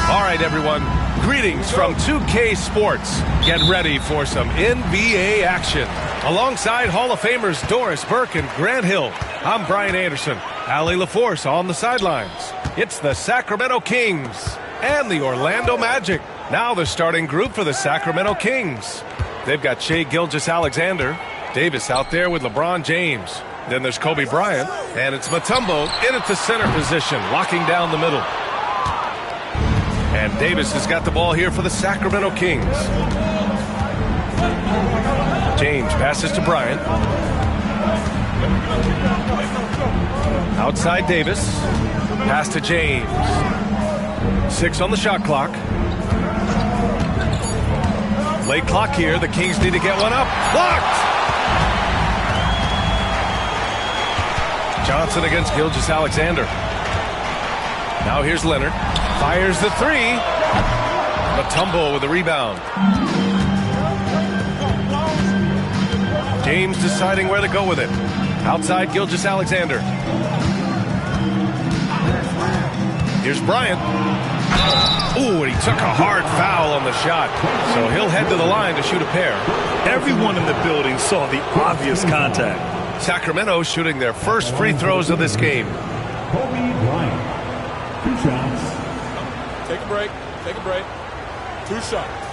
All right, everyone. Greetings from 2K Sports. Get ready for some NBA action. Alongside Hall of Famers Doris Burke and Grant Hill, I'm Brian Anderson. Allie LaForce on the sidelines. It's the Sacramento Kings and the Orlando Magic. Now the starting group for the Sacramento Kings. They've got Shai Gilgeous-Alexander, Davis out there with LeBron James. Then there's Kobe Bryant, and it's Mutombo in at the center position, locking down the middle. And Davis has got the ball here for the Sacramento Kings. James passes to Bryant. Outside Davis. Pass to James. 6 on the shot clock. Late clock here. The Kings need to get one up. Blocked! Johnson against Gilgeous-Alexander. Now here's Leonard. Fires the three. Mutombo with the rebound. James deciding where to go with it. Outside Gilgeous-Alexander. Here's Bryant. Ooh, and he took a hard foul on the shot. So he'll head to the line to shoot a pair. Everyone in the building saw the obvious contact. Sacramento shooting their first free throws of this game. Kobe Bryant. 2 shots. Take a break. Take a break. 2 shots.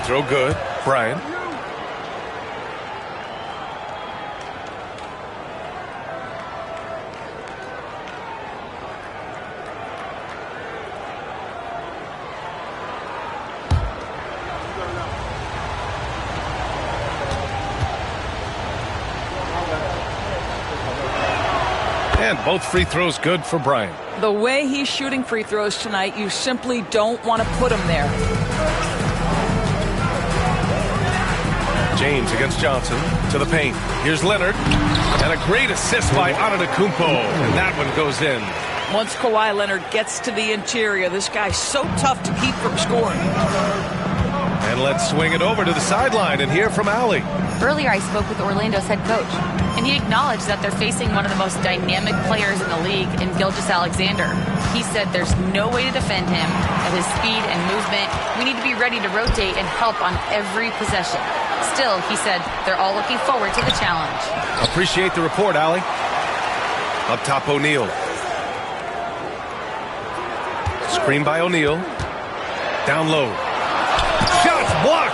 throw good. Bryant. And both free throws good for Bryant. The way he's shooting free throws tonight, you simply don't want to put him there. James against Johnson to the paint. Here's Leonard. And a great assist by Antetokounmpo. And that one goes in. Once Kawhi Leonard gets to the interior, this guy's so tough to keep from scoring. And let's swing it over to the sideline and hear from Allie. Earlier, I spoke with Orlando's head coach, and he acknowledged that they're facing one of the most dynamic players in the league in Gilgeous-Alexander. He said there's no way to defend him. At his speed and movement, we need to be ready to rotate and help on every possession. Still, he said they're all looking forward to the challenge. Appreciate the report, Allie. Up top, O'Neal. Screen by O'Neal. Down low. Shots blocked.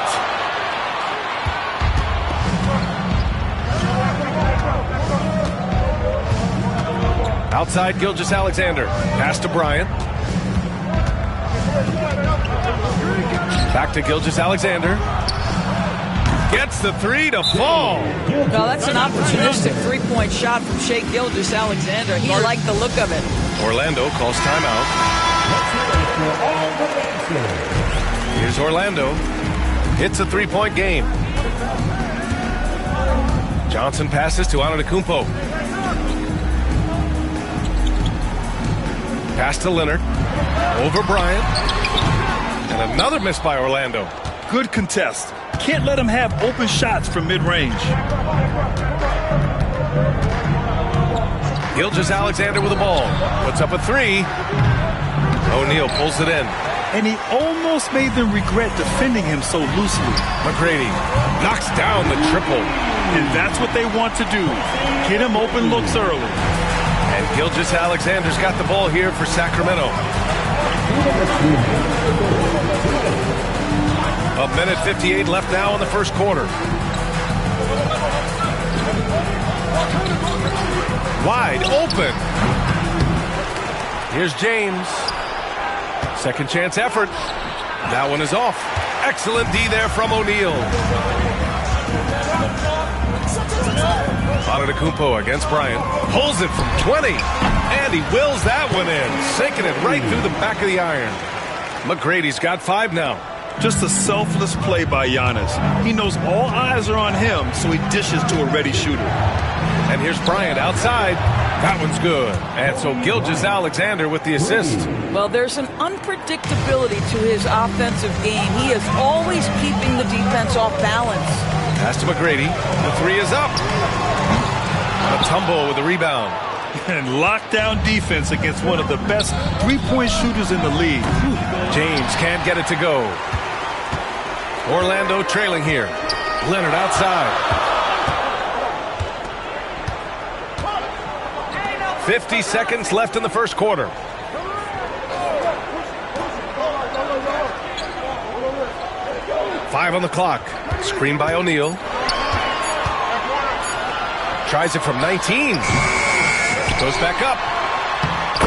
Outside Gilgeous-Alexander. Pass to Bryant. Back to Gilgeous-Alexander. Gets the three to fall. Well, that's an opportunistic three-point shot from Shai Gilgeous-Alexander. He liked the look of it. Orlando calls timeout. Here's Orlando. It's a three-point game. Johnson passes to Antetokounmpo. Pass to Leonard. Over Bryant. And another miss by Orlando. Good contest. Can't let him have open shots from mid-range. Gilgeous-Alexander with the ball. Puts up a three. O'Neal pulls it in. And he almost made them regret defending him so loosely. McGrady knocks down the triple. And that's what they want to do. Get him open looks early. And Gilgeous-Alexander's got the ball here for Sacramento. A minute 58 left now in the first quarter. Wide open. Here's James. Second chance effort. That one is off. Excellent D there from O'Neal. Antetokounmpo against Bryant. Pulls it from 20. And he wills that one in. Sinking it right through the back of the iron. McGrady's got 5 now. Just a selfless play by Giannis. He knows all eyes are on him, so he dishes to a ready shooter. And here's Bryant outside. That one's good. And so Gilgeous-Alexander with the assist. Well, there's an unpredictability to his offensive game. He is always keeping the defense off balance. Pass to McGrady. The three is up. Mutombo with the rebound. And lockdown defense against one of the best three-point shooters in the league. James can't get it to go. Orlando trailing here. Leonard outside. 50 seconds left in the first quarter. Five on the clock. Screen by O'Neal. Tries it from 19. Goes back up.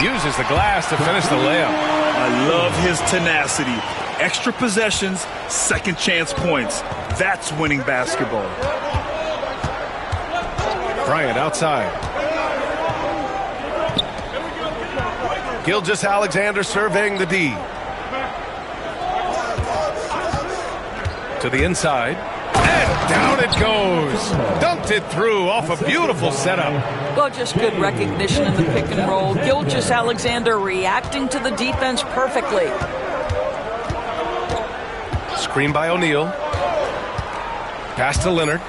Uses the glass to finish the layup. I love his tenacity. Extra possessions, second chance points. That's winning basketball. Bryant outside. Gilgeous-Alexander surveying the D. To the inside. And down it goes. Dunked it through off a beautiful setup. Well, just good recognition in the pick and roll. Gilgeous-Alexander reacting to the defense perfectly. Screen by O'Neal. Pass to Leonard.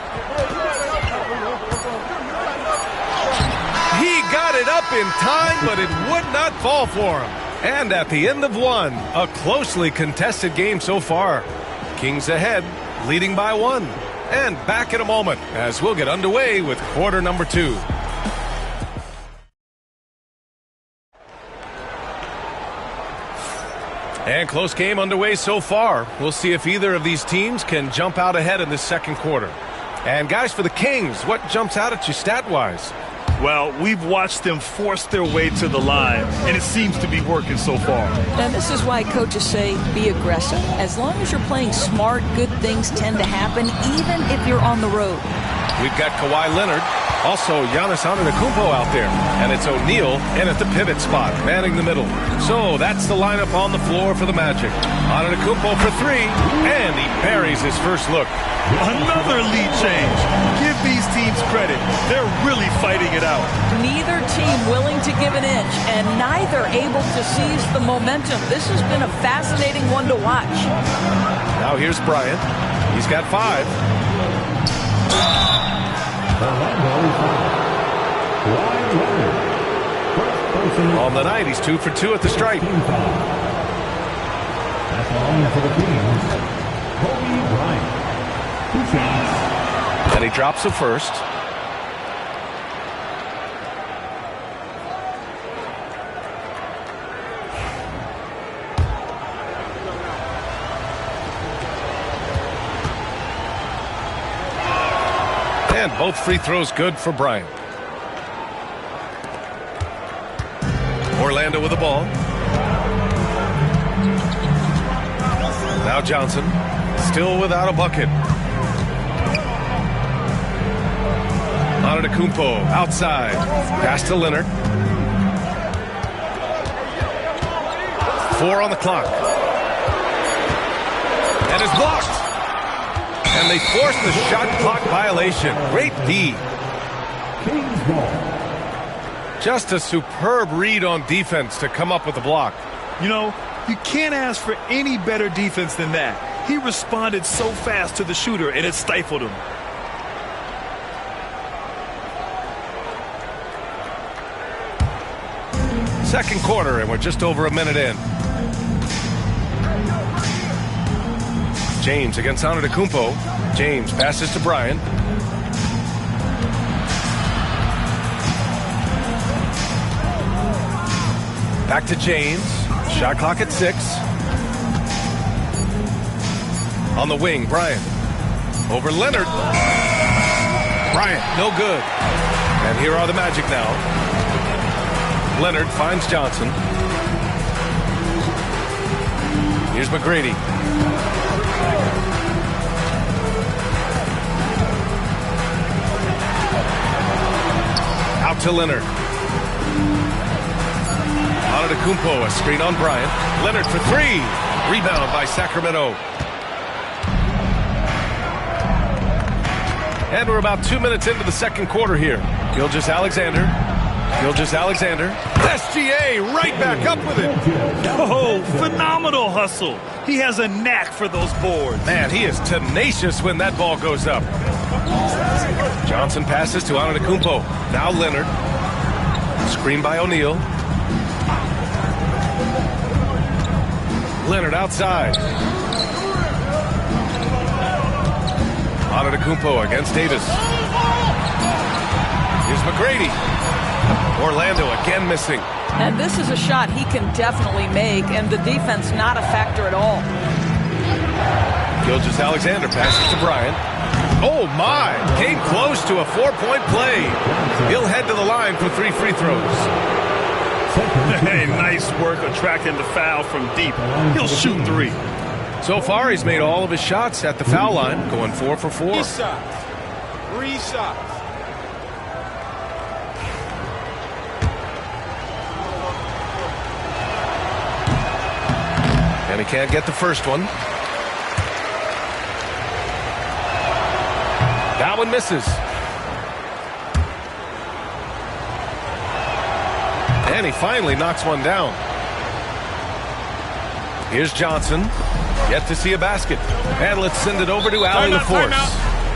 He got it up in time, but it would not fall for him. And at the end of one, a closely contested game so far. Kings ahead, leading by 1. And back in a moment as we'll get underway with quarter number 2. And close game underway so far. We'll see if either of these teams can jump out ahead in this second quarter. And guys, for the Kings, what jumps out at you stat-wise? Well, we've watched them force their way to the line, and it seems to be working so far. And this is why coaches say be aggressive. As long as you're playing smart, good things tend to happen, even if you're on the road. We've got Kawhi Leonard, also Giannis Antetokounmpo out there. And it's O'Neal in at the pivot spot, manning the middle. So that's the lineup on the floor for the Magic. Antetokounmpo for three, and he buries his first look. Another lead change. Give these teams credit. They're really fighting it out. Neither team willing to give an inch, and neither able to seize the momentum. This has been a fascinating one to watch. Now here's Bryant. He's got 5. On the night, he's 2 for 2 at the stripe. That's all for the Kings. Kobe Bryant. 2 shots. And he drops the first. And both free throws good for Bryant. Orlando with the ball. Now Johnson, still without a bucket. Antetokounmpo outside. Pass to Leonard. 4 on the clock. And it's blocked. And they force the shot clock violation. Great D. Kings ball. Just a superb read on defense to come up with the block. You know, you can't ask for any better defense than that. He responded so fast to the shooter, and it stifled him. Second quarter, and we're just over a minute in. James against Antetokounmpo. James passes to Bryant. Back to James. Shot clock at 6. On the wing, Bryant. Over Leonard. Bryant, no good. And here are the Magic now. Leonard finds Johnson. Here's McGrady. Out to Leonard. Antetokounmpo, a screen on Bryant. Leonard for 3. Rebound by Sacramento. And we're about 2 minutes into the second quarter here. Gilgeous-Alexander. Gilgeous-Alexander. SGA right back up with it. Oh, phenomenal hustle. He has a knack for those boards. Man, he is tenacious when that ball goes up. Johnson passes to Antetokounmpo. Now Leonard. Screen by O'Neal. Leonard outside. Antetokounmpo against Davis. Here's McGrady. Orlando again missing. And this is a shot he can definitely make, and the defense not a factor at all. Gilgeous-Alexander passes to Bryant. Oh my! Came close to a 4-point play. He'll head to the line for 3 free throws. Hey, nice work attracting the foul from deep. He'll shoot 3. So far, he's made all of his shots at the foul line, going 4 for 4. 3 shots. 3 shots. And he can't get the first one. That one misses. And he finally knocks one down. Here's Johnson. Yet to see a basket. And let's send it over to Allie LaForce.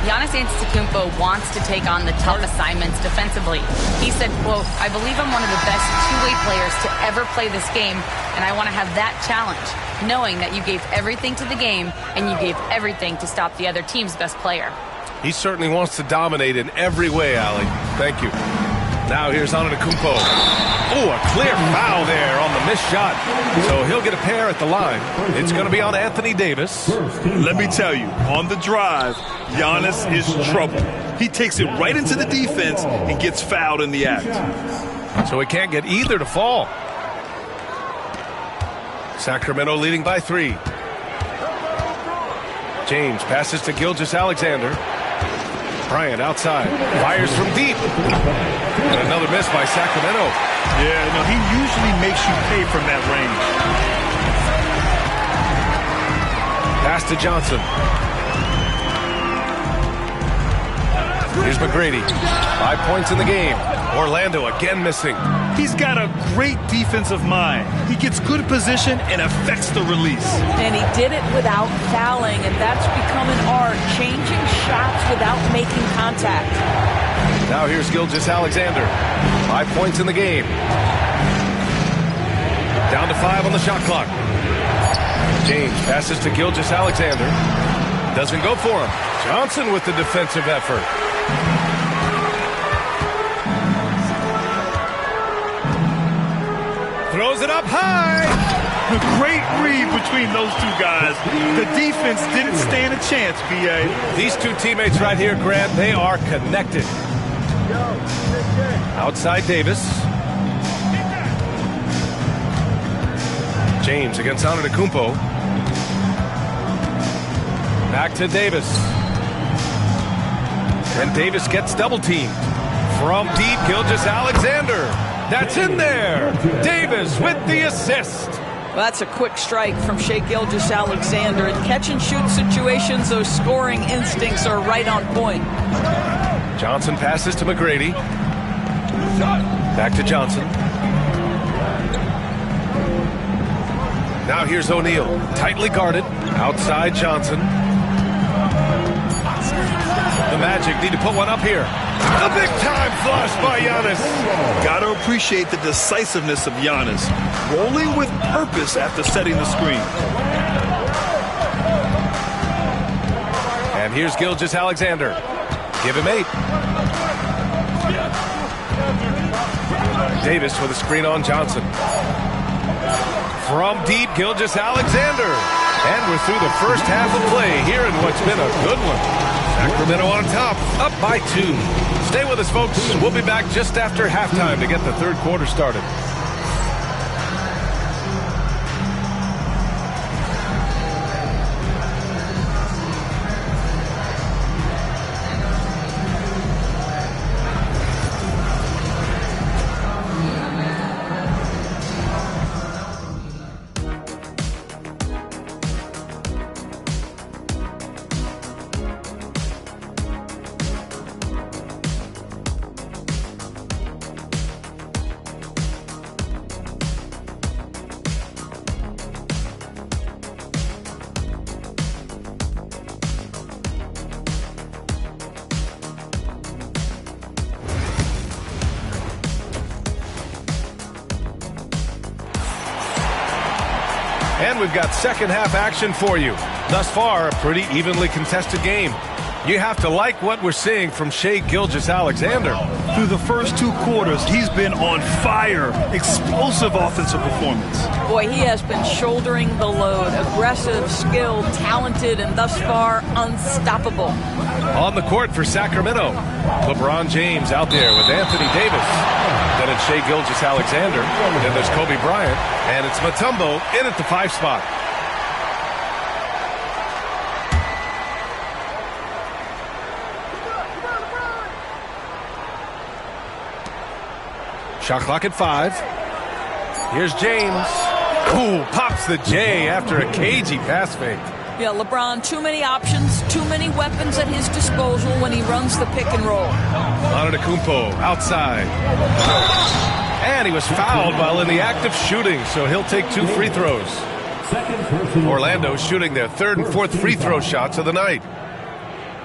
Giannis Antetokounmpo wants to take on the tough assignments defensively. He said, quote, "I believe I'm one of the best two-way players to ever play this game, and I want to have that challenge, knowing that you gave everything to the game and you gave everything to stop the other team's best player." He certainly wants to dominate in every way, Allie. Thank you. Now here's Antetokounmpo. Oh, a clear foul there on the missed shot. So he'll get a pair at the line. It's going to be on Anthony Davis. Let me tell you, on the drive, Giannis is trouble. He takes it right into the defense and gets fouled in the act. So he can't get either to fall. Sacramento leading by 3. James passes to Gilgeous-Alexander. Bryant outside. Fires from deep. And another miss by Sacramento. Yeah, no, he usually makes you pay from that range. Pass to Johnson. Here's McGrady. 5 points in the game. Orlando again missing. He's got a great defensive mind. He gets good position and affects the release. And he did it without fouling, and that's become an art, changing shots without making contact. Now here's Gilgeous-Alexander. 5 points in the game. Down to 5 on the shot clock. James passes to Gilgeous-Alexander. Doesn't go for him. Johnson with the defensive effort. Throws it up high. A great read between those two guys. The defense didn't stand a chance, B.A. These two teammates right here, Grant, they are connected. Outside Davis. James against Antetokounmpo. Back to Davis. And Davis gets double teamed. From deep, Gilgeous-Alexander. That's in there. Davis with the assist. Well, that's a quick strike from Shai Gilgeous-Alexander. In catch-and-shoot situations, those scoring instincts are right on point. Johnson passes to McGrady. Back to Johnson. Now here's O'Neal. Tightly guarded. Outside Johnson. The Magic need to put one up here. A big-time flush by Giannis. Got to appreciate the decisiveness of Giannis. Rolling with purpose after setting the screen. And here's Gilgeous-Alexander. Give him 8. Davis with a screen on Johnson. From deep, Gilgeous-Alexander. And we're through the first half of play here in what's been a good one. Sacramento on top, up by 2. Stay with us, folks. We'll be back just after halftime to get the third quarter started. And we've got second half action for you. Thus far, a pretty evenly contested game. You have to like what we're seeing from Shai Gilgeous-Alexander. Through the first 2 quarters, he's been on fire. Explosive offensive performance. Boy, he has been shouldering the load. Aggressive, skilled, talented, and thus far, unstoppable. On the court for Sacramento, LeBron James out there with Anthony Davis. Then it's Shai Gilgeous-Alexander. Then there's Kobe Bryant. And it's Mutombo in at the 5 spot. Shot clock at 5. Here's James. Ooh, pops the J after a cagey pass fake. Yeah, LeBron, too many options, too many weapons at his disposal when he runs the pick and roll. Antetokounmpo outside. And he was fouled while in the act of shooting, so he'll take 2 free throws. Orlando shooting their 3rd and 4th free throw shots of the night.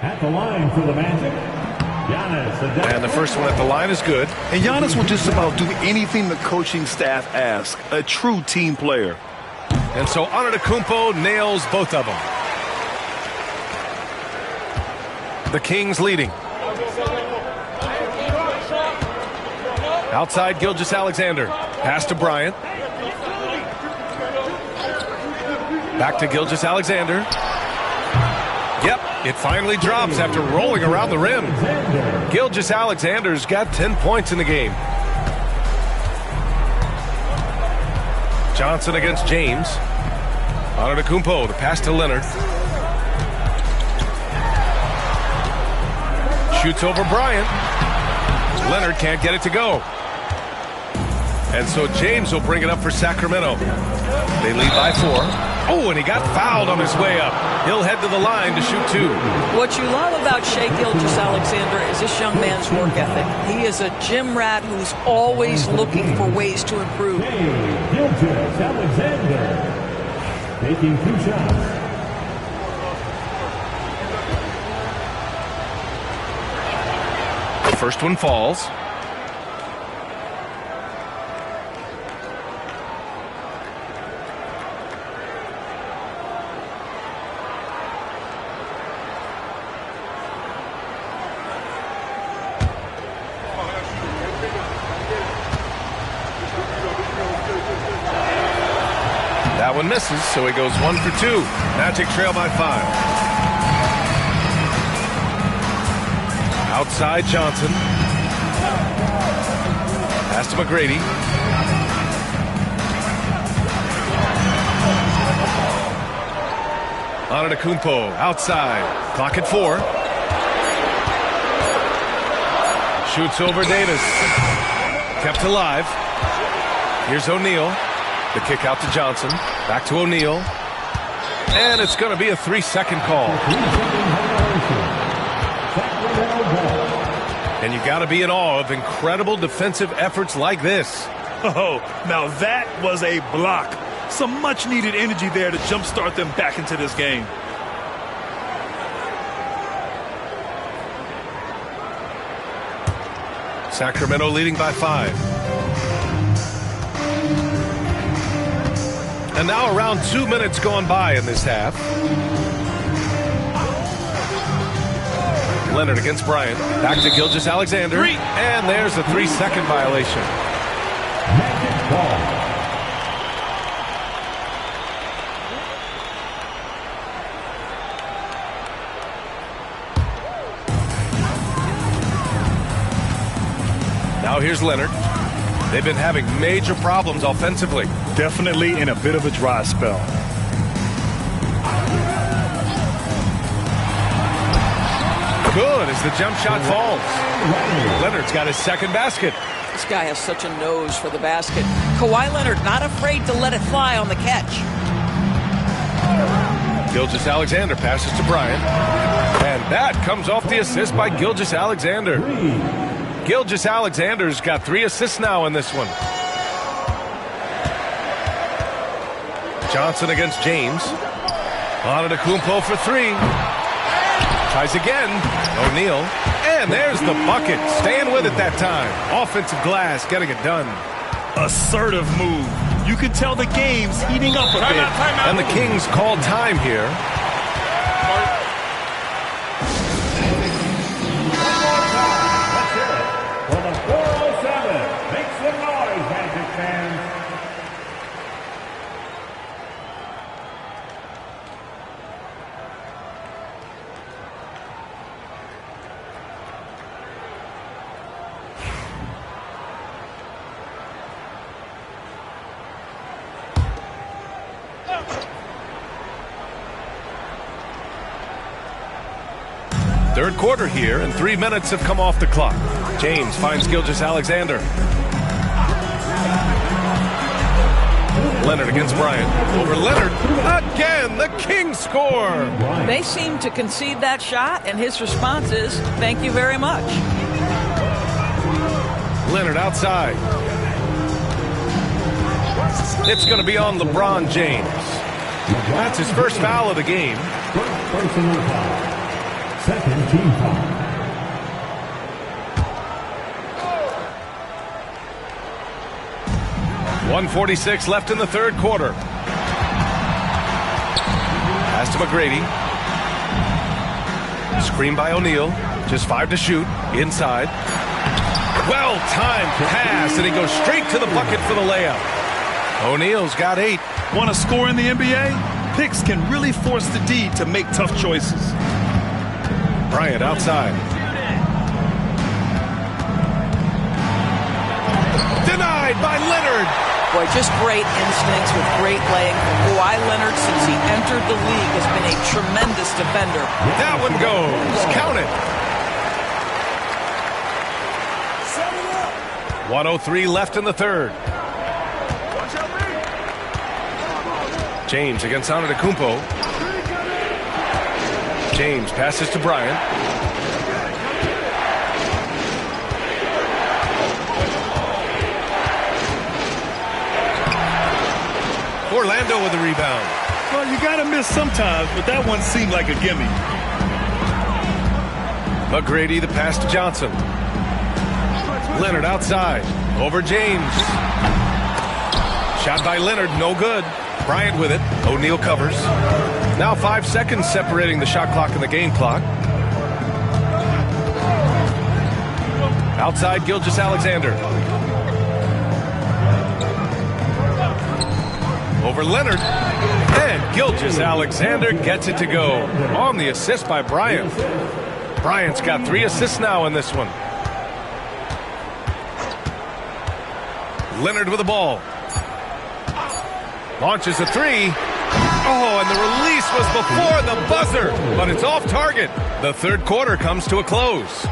At the line for the Magic, Giannis. And the first one at the line is good. And Giannis will just about do anything the coaching staff asks. A true team player. And so Antetokounmpo nails both of them. The Kings leading. Outside Gilgeous-Alexander. Pass to Bryant. Back to Gilgeous-Alexander. Yep, it finally drops after rolling around the rim. Gilgeous-Alexander's got 10 points in the game. Johnson against James. Antetokounmpo, the pass to Leonard. Shoots over Bryant. Leonard can't get it to go. And so James will bring it up for Sacramento. They lead by 4. Oh, and he got fouled on his way up. He'll head to the line to shoot 2. What you love about Shai Gilgeous-Alexander is this young man's work ethic. He is a gym rat who's always looking for ways to improve. Gilgeous-Alexander taking 2 shots. The first one falls. That one misses, so he goes 1 for 2. Magic trail by 5. Outside Johnson. Pass to McGrady. Antetokounmpo outside. Clock at 4. Shoots over Davis. Kept alive. Here's O'Neal. The kick out to Johnson. Back to O'Neal. And it's going to be a 3-second call. And you got to be in awe of incredible defensive efforts like this. Oh, now that was a block. Some much-needed energy there to jumpstart them back into this game. Sacramento leading by 5. And now around 2 minutes gone by in this half. Leonard against Bryant. Back to Gilgeous-Alexander. And there's a 3-second violation. Magic ball. Now here's Leonard. They've been having major problems offensively. Definitely in a bit of a dry spell. Good as the jump shot falls. Leonard's got his second basket. This guy has such a nose for the basket. Kawhi Leonard not afraid to let it fly on the catch. Gilgeous-Alexander passes to Bryant. And that comes off the assist by Gilgeous-Alexander. Gilgeous-Alexander's got 3 assists now in this one. Johnson against James. Antetokounmpo for 3. Tries again. O'Neal. And there's the bucket. Staying with it that time. Offensive glass, getting it done. Assertive move. You can tell the game's heating up a bit. And the Kings call time here. For the 407, make some noise, Magic fans. Third quarter here, and 3 minutes have come off the clock. James finds Gilgeous-Alexander. Leonard against Bryant. Over Leonard. Again, the Kings score. They seem to concede that shot, and his response is, thank you very much. Leonard outside. It's going to be on LeBron James. That's his first foul of the game. First personal foul. Second team foul. .146 left in the third quarter. Pass to McGrady. Screen by O'Neal. Just 5 to shoot. Inside. Well-timed pass, and he goes straight to the bucket for the layup. O'Neal's got 8. Want to score in the NBA? Picks can really force the D to make tough choices. Bryant outside. Denied by Leonard. Boy, just great instincts with great laying. Kawhi Leonard, since he entered the league, has been a tremendous defender. That one goes. Count it. 1:03 left in the third. James against Antetokounmpo. James passes to Bryant. Orlando with the rebound. Well, you got to miss sometimes, but that one seemed like a gimme. McGrady the pass to Johnson. Leonard outside. Over James. Shot by Leonard, no good. Bryant with it. O'Neal covers. Now 5 seconds separating the shot clock and the game clock. Outside Gilgeous-Alexander. Over Leonard. And Gilgeous-Alexander gets it to go. On the assist by Bryant. Bryant's got 3 assists now in this one. Leonard with the ball. Launches a 3. Oh, and the release was before the buzzer, but it's off target. The third quarter comes to a close.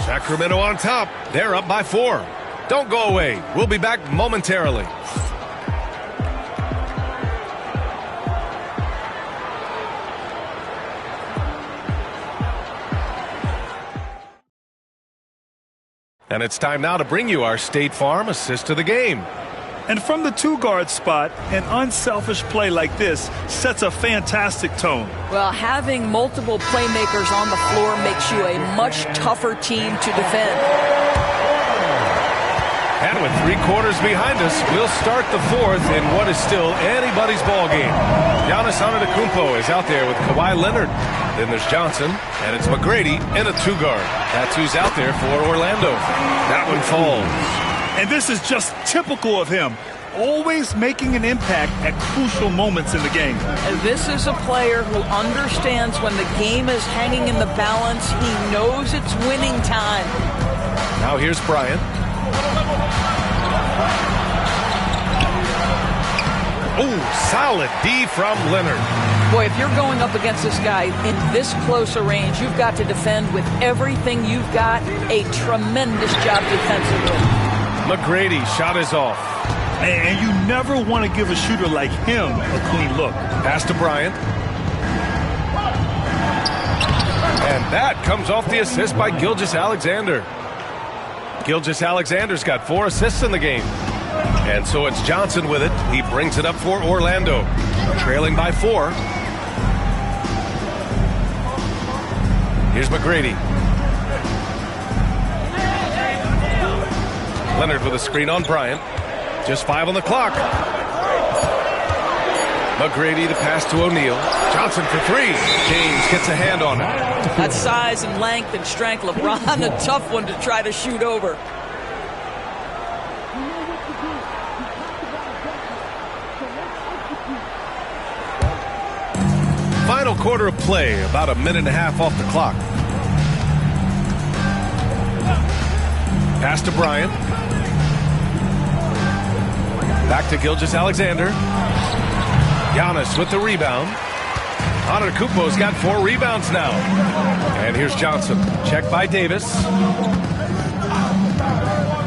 Sacramento on top. They're up by 4. Don't go away. We'll be back momentarily. And it's time now to bring you our State Farm assist of the game. And from the 2-guard spot, an unselfish play like this sets a fantastic tone. Well, having multiple playmakers on the floor makes you a much tougher team to defend. And with 3 quarters behind us, we'll start the fourth in what is still anybody's ball game. Giannis Antetokounmpo is out there with Kawhi Leonard. Then there's Johnson, and it's McGrady in a 2-guard. That's who's out there for Orlando. That one falls. And this is just typical of him, always making an impact at crucial moments in the game. And this is a player who understands when the game is hanging in the balance. He knows it's winning time. Now here's Bryant. Oh, solid D from Leonard. Boy, if you're going up against this guy in this close a range, you've got to defend with everything you've got. A tremendous job defensively. McGrady shot is off. And you never want to give a shooter like him a clean look. Pass to Bryant. And that comes off the assist by Gilgeous-Alexander. Gilgeous-Alexander's got 4 assists in the game. And so it's Johnson with it. He brings it up for Orlando. Trailing by 4. Here's McGrady. Leonard with a screen on Bryant. Just 5 on the clock. McGrady the pass to O'Neal. Johnson for 3. James gets a hand on it. That size and length and strength. LeBron, a tough one to try to shoot over. Final quarter of play, about a minute and a half off the clock. Pass to Bryant. Back to Gilgeous-Alexander. Giannis with the rebound. Antetokounmpo's got 4 rebounds now. And here's Johnson. Check by Davis.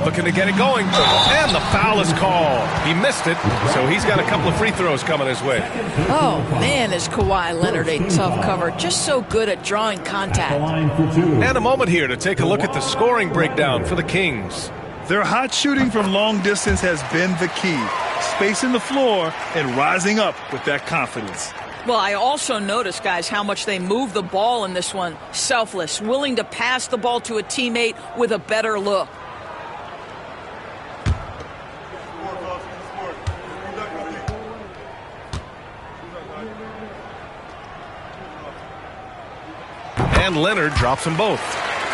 Looking to get it going. And the foul is called. He missed it, so he's got a couple of free throws coming his way. Oh, man, is Kawhi Leonard a tough cover. Just so good at drawing contact. And a moment here to take a look at the scoring breakdown for the Kings. Their hot shooting from long distance has been the key. Spacing the floor and rising up with that confidence. Well, I also noticed, guys, how much they move the ball in this one. Selfless, willing to pass the ball to a teammate with a better look. And Leonard drops them both.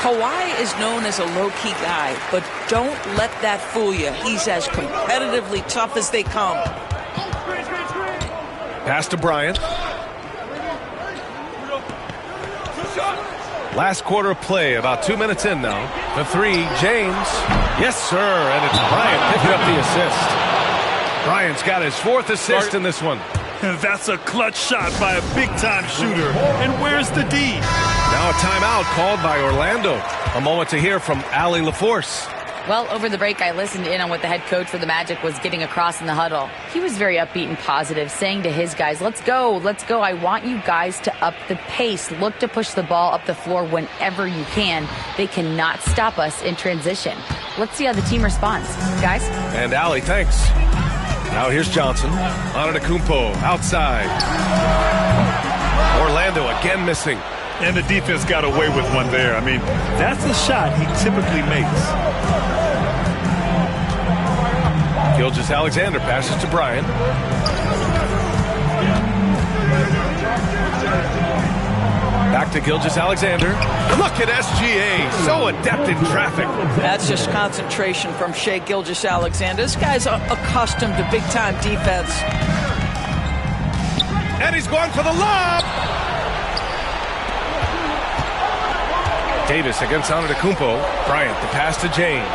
Kawhi is known as a low-key guy, but don't let that fool you. He's as competitively tough as they come. Pass to Bryant. Last quarter of play, about 2 minutes in now. The three, James. Yes, sir, and it's Bryant picking up the assist. Bryant's got his 4th assist in this one. That's a clutch shot by a big-time shooter. And where's the D? Now a timeout called by Orlando. A moment to hear from Allie LaForce. Well, over the break, I listened in on what the head coach for the Magic was getting across in the huddle. He was very upbeat and positive, saying to his guys, let's go. I want you guys to up the pace. Look to push the ball up the floor whenever you can. They cannot stop us in transition. Let's see how the team responds. Guys? And Allie, thanks. Now here's Johnson. Antetokounmpo outside. Orlando again missing. And the defense got away with one there. I mean, that's a shot he typically makes. Gilgeous-Alexander passes to Bryant. Back to Gilgeous-Alexander. Look at SGA, so adept in traffic. That's just concentration from Shai Gilgeous-Alexander. This guy's accustomed to big-time defense. And he's going for the lob. Davis against Antetokounmpo. Bryant, the pass to James.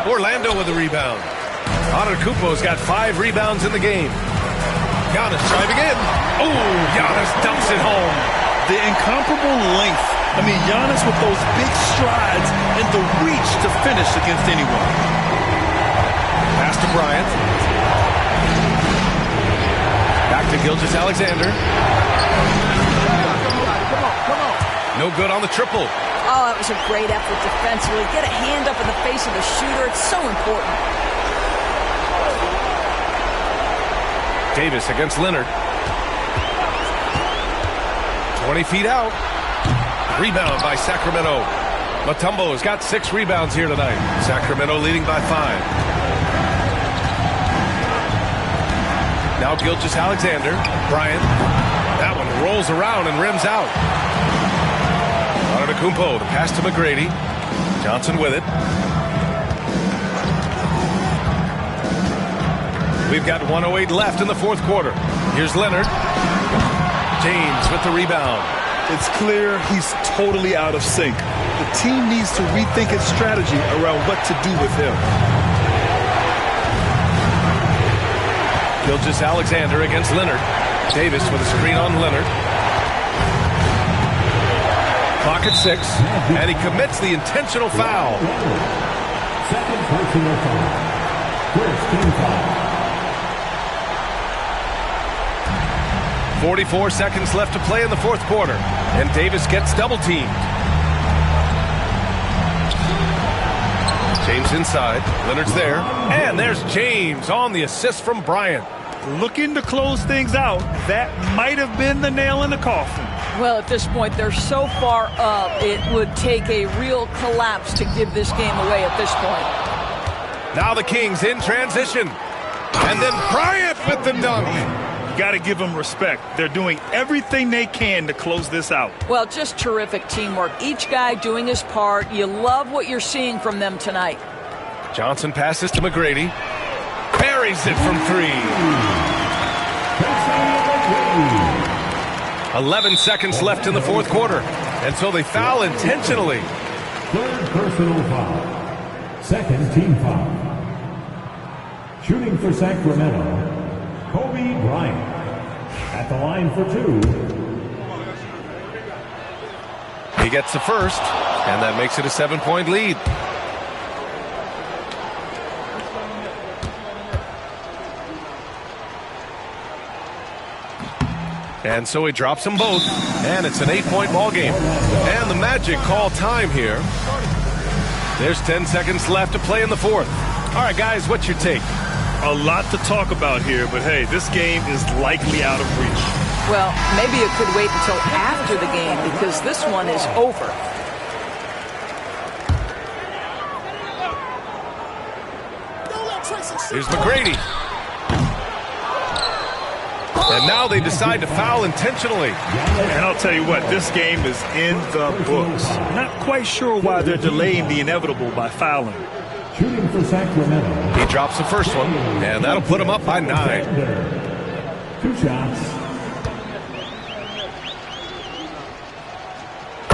Orlando with the rebound. Antetokounmpo's got 5 rebounds in the game. Giannis driving in. Oh, Giannis dumps it home. The incomparable length. I mean, Giannis with those big strides and the reach to finish against anyone. Pass to Bryant. Back to Gilgeous-Alexander. No good on the triple. Oh, that was a great effort defensively. Get a hand up in the face of the shooter. It's so important. Davis against Leonard. 20 feet out. Rebound by Sacramento. Mutombo's got 6 rebounds here tonight. Sacramento leading by 5. Now Gilgeous-Alexander. Bryant. That one rolls around and rims out. Antetokounmpo, the pass to McGrady. Johnson with it. We've got 1:08 left in the 4th quarter. Here's Leonard. James with the rebound. It's clear he's totally out of sync. The team needs to rethink its strategy around what to do with him. Gilgeous-Alexander against Leonard. Davis with a screen on Leonard. Clock at 6, and he commits the intentional foul. Second personal foul. First team foul. 44 seconds left to play in the 4th quarter, and Davis gets double-teamed. James inside. Leonard's there, and there's James on the assist from Bryant. Looking to close things out. That might have been the nail in the coffin. Well, at this point, they're so far up, it would take a real collapse to give this game away at this point. Now the Kings in transition. And then Bryant with the dunk. Got to give them respect. They're doing everything they can to close this out. Well, just terrific teamwork. Each guy doing his part. You love what you're seeing from them tonight. Johnson passes to McGrady. Buries it from 3. 11 seconds left in the 4th quarter. And so they foul intentionally. Third personal foul. Second team foul. Shooting for Sacramento, Kobe Bryant. At the line for 2. He gets the first, and that makes it a 7-point lead. And so he drops them both, and it's an 8-point ball game. And the Magic call time here. There's 10 seconds left to play in the 4th. All right, guys, what's your take? A lot to talk about here, but hey, this game is likely out of reach. Well, maybe it could wait until after the game because this one is over. Here's McGrady. And now they decide to foul intentionally. And I'll tell you what, this game is in the books. Not quite sure why they're delaying the inevitable by fouling. Shooting for Sacramento. He drops the first one, and that'll put him up by 9. 2 shots.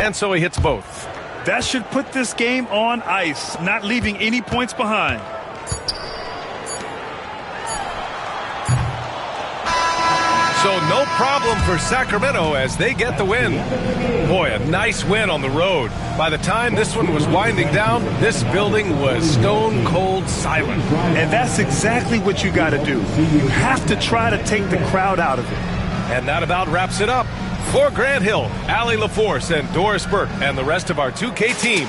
And so he hits both. That should put this game on ice, not leaving any points behind. So no problem for Sacramento as they get the win. Boy, a nice win on the road. By the time this one was winding down, this building was stone cold silent. And that's exactly what you got to do. You have to try to take the crowd out of it. And that about wraps it up. For Grant Hill, Allie LaForce, and Doris Burke, and the rest of our 2K team,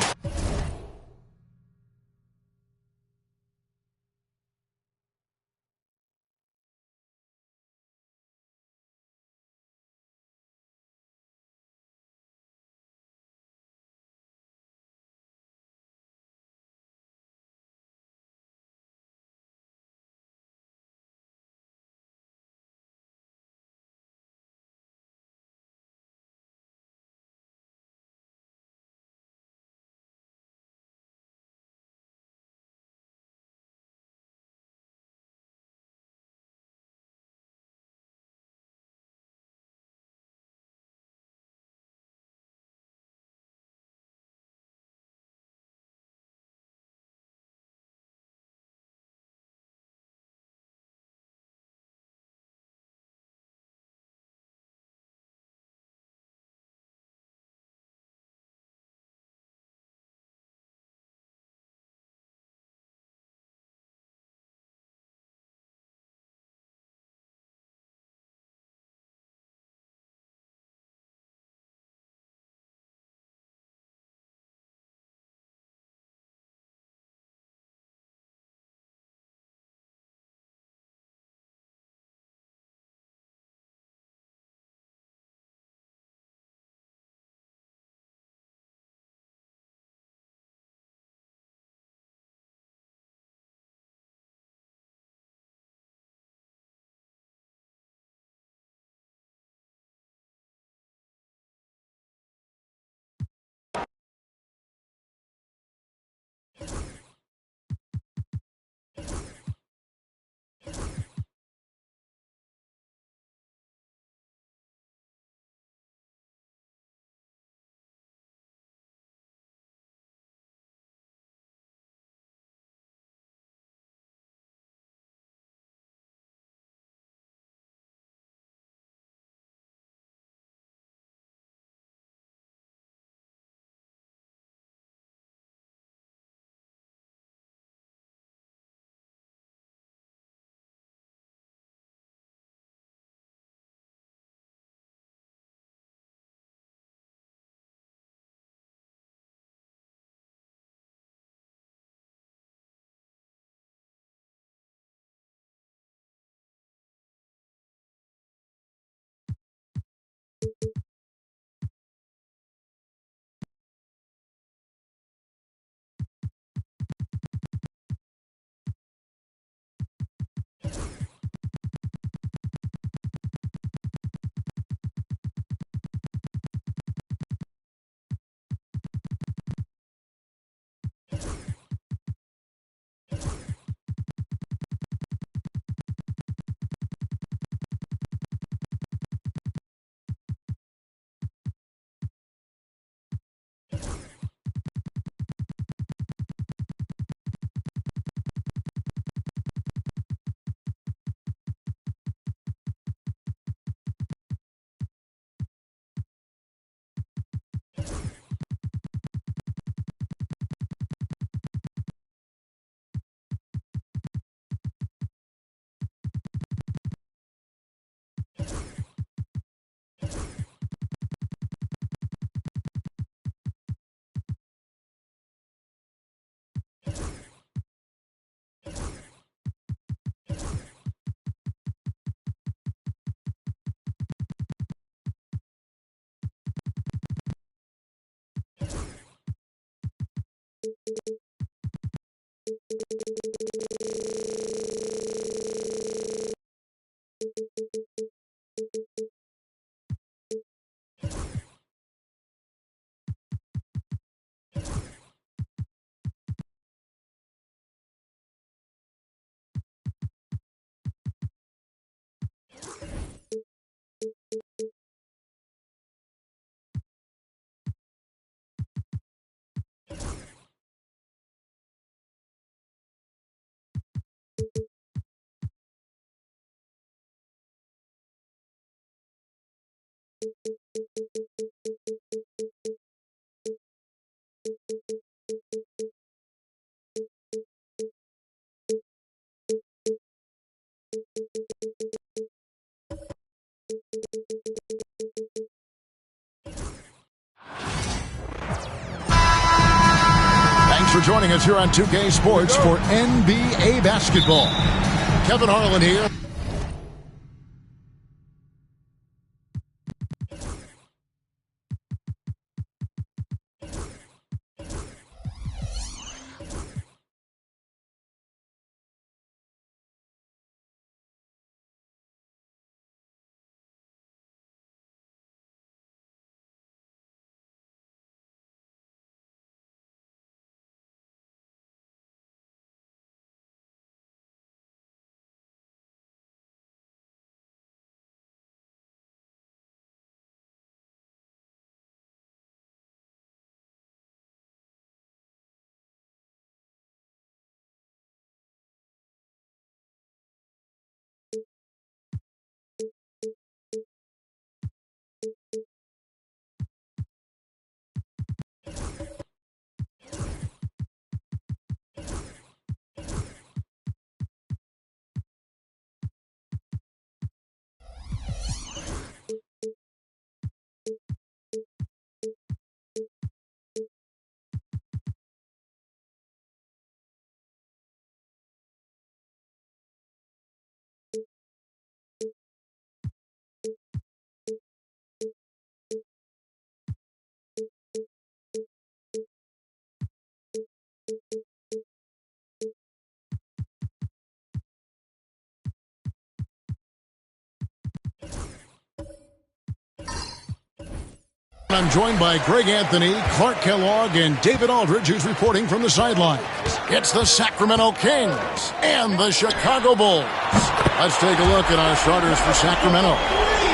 Thanks for joining us here on 2K Sports for NBA basketball. Kevin Harlan here. I'm joined by Greg Anthony, Clark Kellogg, and David Aldridge, who's reporting from the sidelines. It's the Sacramento Kings and the Chicago Bulls. Let's take a look at our starters for Sacramento.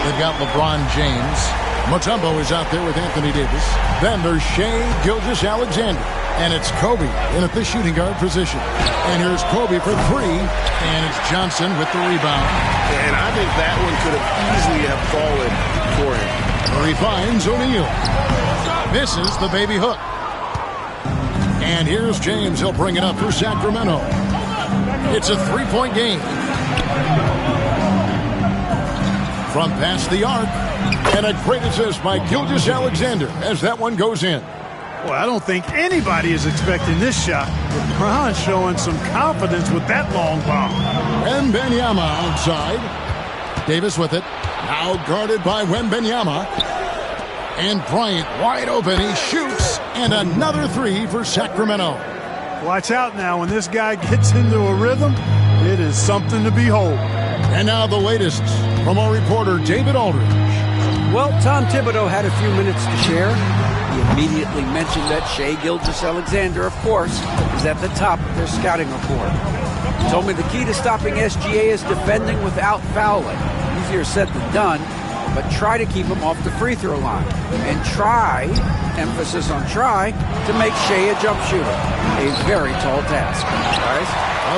They've got LeBron James. Mutombo is out there with Anthony Davis. Then there's Shai Gilgeous-Alexander. And it's Kobe in at the shooting guard position. And here's Kobe for three. And it's Johnson with the rebound. And I think that one could have easily have fallen for him. He finds O'Neal. Misses the baby hook. And here's James. He'll bring it up for Sacramento. It's a three-point game. From past the arc. And a great assist by Gilgeous-Alexander as that one goes in. Well, I don't think anybody is expecting this shot. LeBron showing some confidence with that long bomb. Wembanyama outside. Davis with it. Now guarded by Wembanyama. And Bryant wide open. He shoots. And another three for Sacramento. Watch out now. When this guy gets into a rhythm, it is something to behold. And now the latest from our reporter, David Aldridge. Well, Tom Thibodeau had a few minutes to share. He immediately mentioned that Shai Gilgeous-Alexander, of course, is at the top of their scouting report. He told me the key to stopping SGA is defending without fouling. Easier said than done, but try to keep him off the free throw line. And try, emphasis on try, to make Shai a jump shooter. A very tall task. Guys?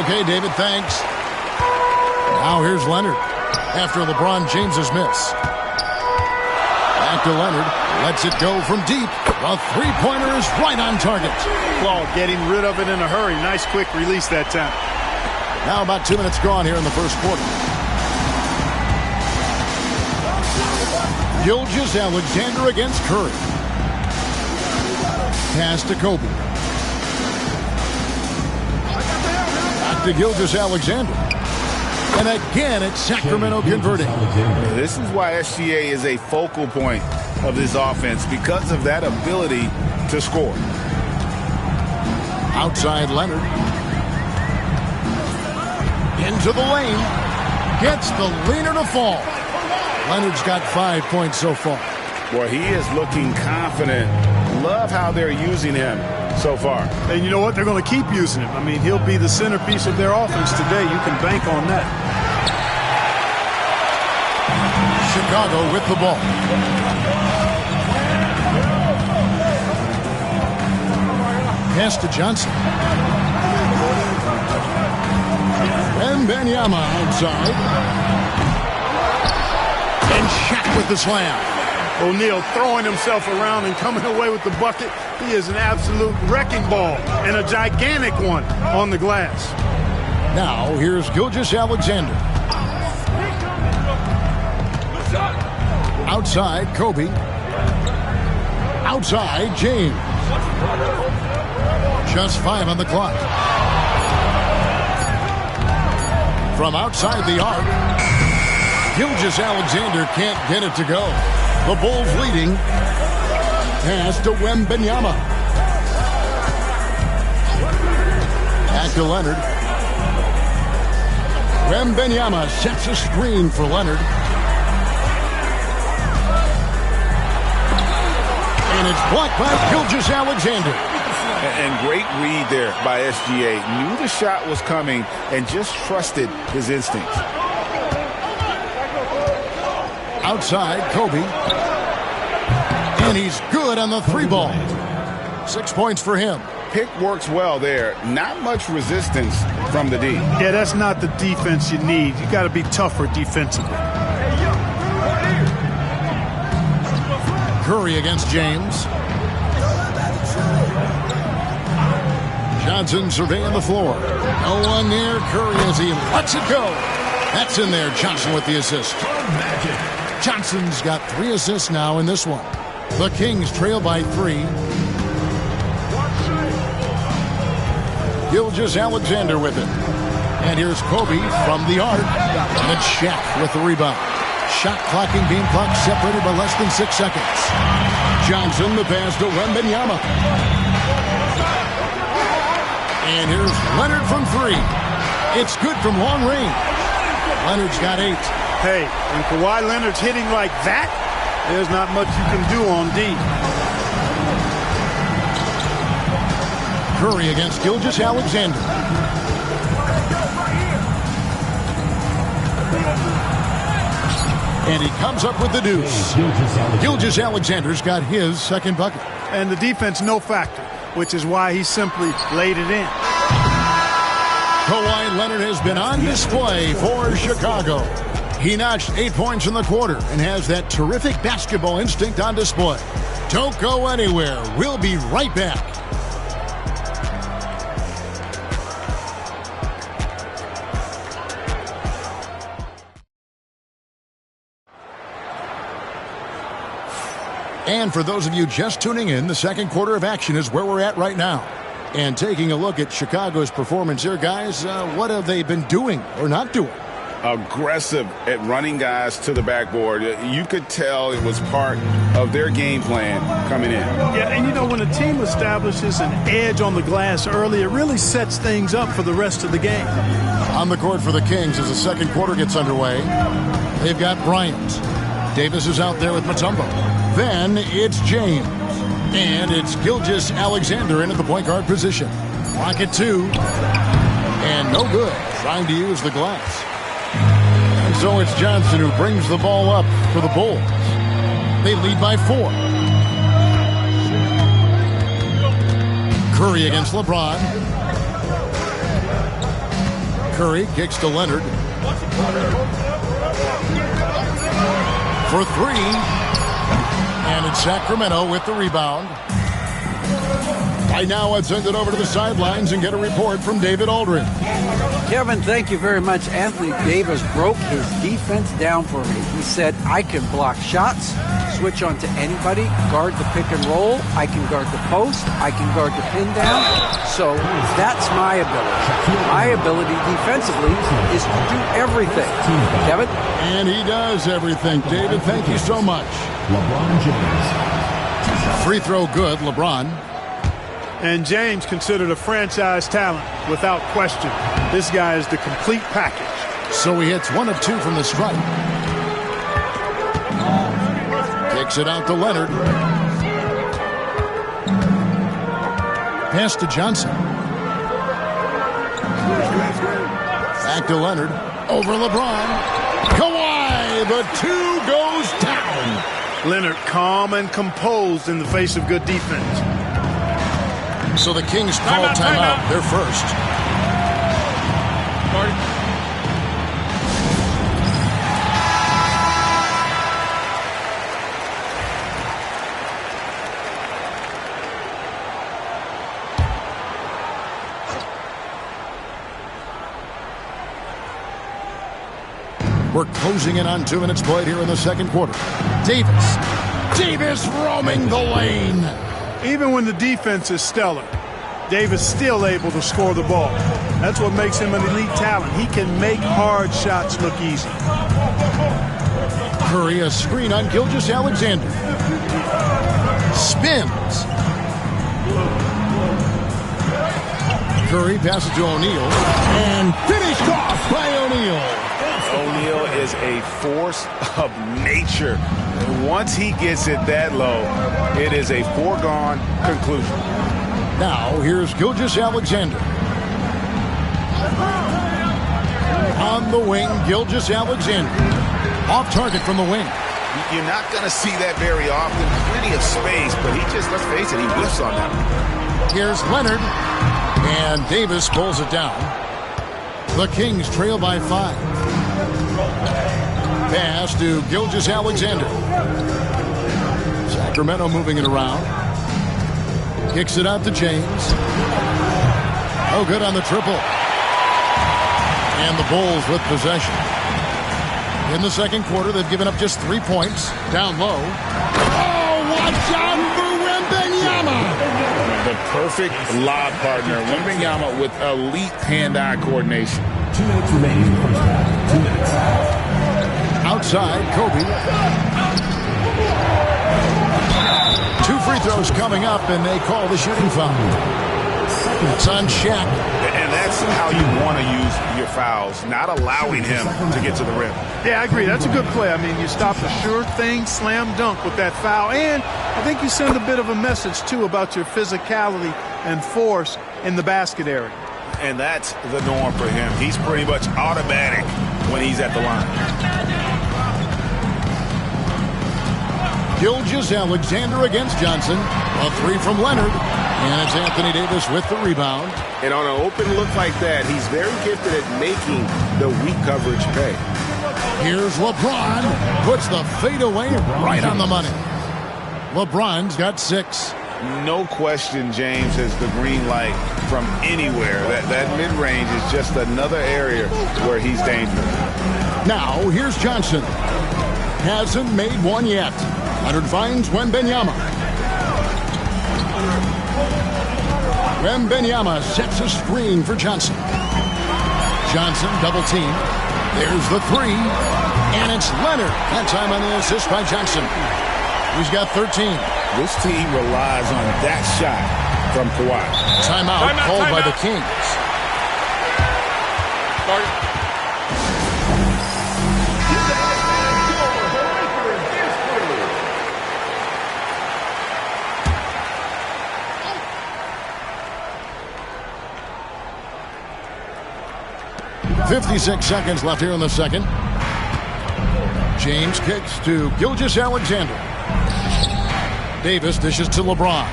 Okay, David, thanks. Now here's Leonard after LeBron James's miss. Back to Leonard. Lets it go from deep. The three-pointer is right on target. Well, getting rid of it in a hurry. Nice quick release that time. Now about 2 minutes gone here in the first quarter. Gilgeous-Alexander against Curry. Pass to Kobe. Back to Gilgeous-Alexander. And again, it's Sacramento converting. This is why SGA is a focal point of this offense, because of that ability to score. Outside Leonard. Into the lane. Gets the leaner to fall. Leonard's got 5 points so far. Well, he is looking confident. Love how they're using him so far. And you know what? They're going to keep using him. I mean, he'll be the centerpiece of their offense today. You can bank on that. Chicago with the ball. Pass to Johnson. Wembanyama outside. And Shaq with the slam. O'Neal throwing himself around and coming away with the bucket. He is an absolute wrecking ball and a gigantic one on the glass. Now here's Gilgeous-Alexander. Outside, Kobe. Outside, James. Just 5 on the clock. From outside the arc, Gilgeous-Alexander can't get it to go. The Bulls leading. Pass to Wembanyama. Back to Leonard. Wembanyama sets a screen for Leonard. And it's blocked by Gilgeous-Alexander. And great read there by SGA. Knew the shot was coming and just trusted his instincts. Outside, Kobe. And he's good on the 3-ball. 6 points for him. Pick works well there. Not much resistance from the D. Yeah, that's not the defense you need. You got to be tougher defensively. Curry against James. Johnson surveying the floor. No one near Curry as he lets it go. That's in there. Johnson with the assist. Johnson's got 3 assists now in this one. The Kings trail by 3. Gilgeous-Alexander with it. And here's Kobe from the arc. And it's Shaq with the rebound. Shot clocking, game clock separated by less than 6 seconds. Johnson, the pass to Wembanyama. And here's Leonard from 3. It's good from long range. Leonard's got 8. Hey, when Kawhi Leonard's hitting like that, there's not much you can do on D. Curry against Gilgeous-Alexander. And he comes up with the deuce. Gilgeous-Alexander's got his second bucket. And the defense no factor, which is why he simply laid it in. Kawhi Leonard has been on display for Chicago. He notched 8 points in the quarter and has that terrific basketball instinct on display. Don't go anywhere. We'll be right back. And for those of you just tuning in, the second quarter of action is where we're at right now. And taking a look at Chicago's performance here, guys, what have they been doing or not doing? Aggressive at running guys to the backboard. You could tell it was part of their game plan coming in. Yeah, and you know, when a team establishes an edge on the glass early, it really sets things up for the rest of the game. On the court for the Kings as the second quarter gets underway, they've got Bryant. Davis is out there with Mutombo. Then it's James. And it's Gilgeous-Alexander in at the point guard position. Clock at 2. And no good. Trying to use the glass. And so it's Johnson who brings the ball up for the Bulls. They lead by 4. Curry against LeBron. Curry kicks to Leonard. For 3. And it's Sacramento with the rebound. Right now, let's send it over to the sidelines and get a report from David Aldridge. Kevin, thank you very much. Anthony Davis broke his defense down for me. He said, I can block shots, switch on to anybody, guard the pick and roll, I can guard the post, I can guard the pin down. So that's my ability. My ability defensively is to do everything. Kevin? And he does everything. David, thank you so much. LeBron James. Free throw good, LeBron. And James considered a franchise talent without question. This guy is the complete package. So he hits 1 of 2 from the stripe. Kicks Kicks it out to Leonard. Pass to Johnson. Back to Leonard. Over LeBron. Kawhi, the two goes down. Leonard calm and composed in the face of good defense. So the Kings call timeout. They're first. We're closing in on 2 minutes played here in the second quarter. Davis roaming the lane. Even when the defense is stellar, Davis still able to score the ball. That's what makes him an elite talent. He can make hard shots look easy. Curry, a screen on Gilgeous-Alexander. Spins. Curry passes to O'Neal. And finished off by O'Neal. O'Neal is a force of nature. Once he gets it that low, it is a foregone conclusion. Now, here's Gilgeous-Alexander. On the wing, Gilgeous-Alexander. Off target from the wing. You're not going to see that very often. Plenty of space, but he just, let's face it, he whiffs on that one. Here's Leonard. And Davis pulls it down. The Kings trail by 5. Pass to Gilgeous-Alexander. Sacramento moving it around. Kicks it out to James. Oh, good on the triple. And the Bulls with possession. In the second quarter, they've given up just 3 points. Down low. Oh, watch out for Wembanyama! The perfect lob partner. Wembanyama with elite hand-eye coordination. 2 minutes remaining in the first half. 2 minutes. Outside, Kobe. 2 free throws coming up, and they call the shooting foul. It's on Shaq. And that's how you want to use your fouls, not allowing him to get to the rim. Yeah, I agree. That's a good play. I mean, you stop a sure thing, slam dunk with that foul. And I think you send a bit of a message, too, about your physicality and force in the basket area. And that's the norm for him. He's pretty much automatic when he's at the line. Gilgeous-Alexander against Johnson. A 3 from Leonard. And it's Anthony Davis with the rebound. And on an open look like that, he's very gifted at making the weak coverage pay. Here's LeBron. Puts the fadeaway right on the money. LeBron's got 6. No question James has the green light from anywhere. That mid-range is just another area where he's dangerous. Now, here's Johnson. Hasn't made one yet. Leonard finds Wembanyama. Wembanyama sets a screen for Johnson. Johnson double team. There's the 3. And it's Leonard. That time on the assist by Johnson. He's got 13. This team relies on that shot from Kawhi. Timeout called by the Kings. Start. 56 seconds left here in the second. James kicks to Gilgeous-Alexander. Davis dishes to LeBron.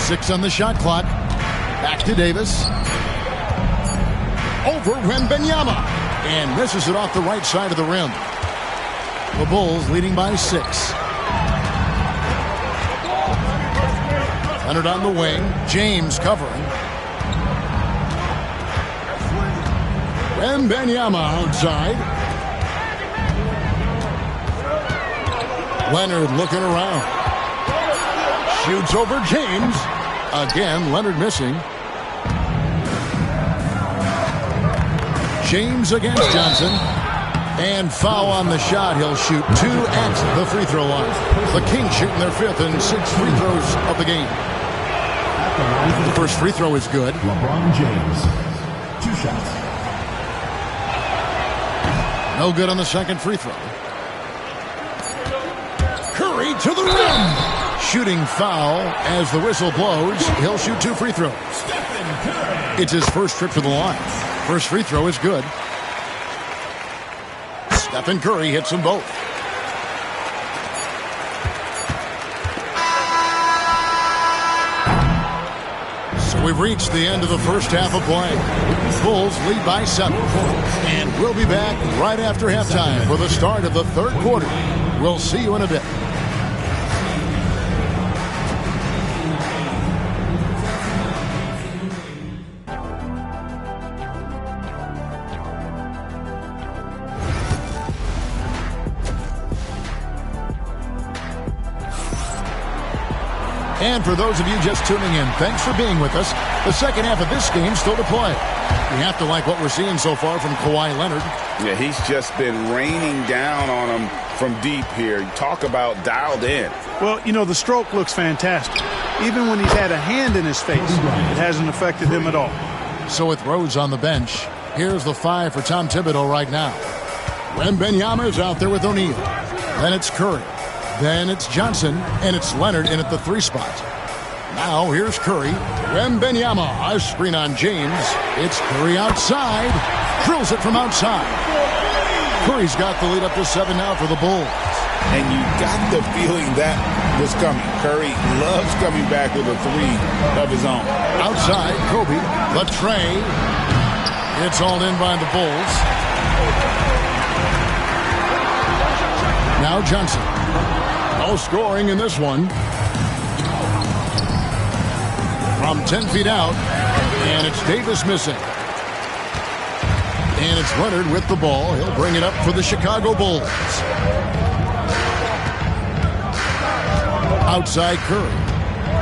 6 on the shot clock. Back to Davis. Over Wembanyama. And misses it off the right side of the rim. The Bulls leading by 6. Leonard on the wing. James covering. Wembanyama outside. Leonard looking around. Shoots over James. Again, Leonard missing. James against Johnson. And foul on the shot. He'll shoot 2 at the free throw line. The Kings shooting their 5th and 6th free throws of the game. The first free throw is good. LeBron James. 2 shots. No good on the second free throw. Curry to the rim. Shooting foul as the whistle blows. He'll shoot 2 free throws. It's his first trip to the line. First free throw is good. Stephen Curry hits them both. So we've reached the end of the first half of play. Bulls lead by 7. And we'll be back right after halftime for the start of the third quarter. We'll see you in a bit. And for those of you just tuning in, thanks for being with us. The second half of this game still to play. We have to like what we're seeing so far from Kawhi Leonard. Yeah, he's just been raining down on him from deep here. Talk about dialed in. Well, you know, the stroke looks fantastic. Even when he's had a hand in his face, it hasn't affected him at all. So with Rose on the bench, here's the 5 for Tom Thibodeau right now. Wembanyama is out there with O'Neal. Then it's Curry. Then it's Johnson, and it's Leonard in at the 3 spot. Now here's Curry. Wembanyama, a screen on James. It's Curry outside. Drills it from outside. Curry's got the lead up to 7 now for the Bulls. And you got the feeling that was coming. Curry loves coming back with a 3 of his own. Outside, Kobe, the tray. It's all in by the Bulls. Now Johnson. No scoring in this one. From 10 feet out, and it's Davis missing. And it's Leonard with the ball. He'll bring it up for the Chicago Bulls. Outside Curry.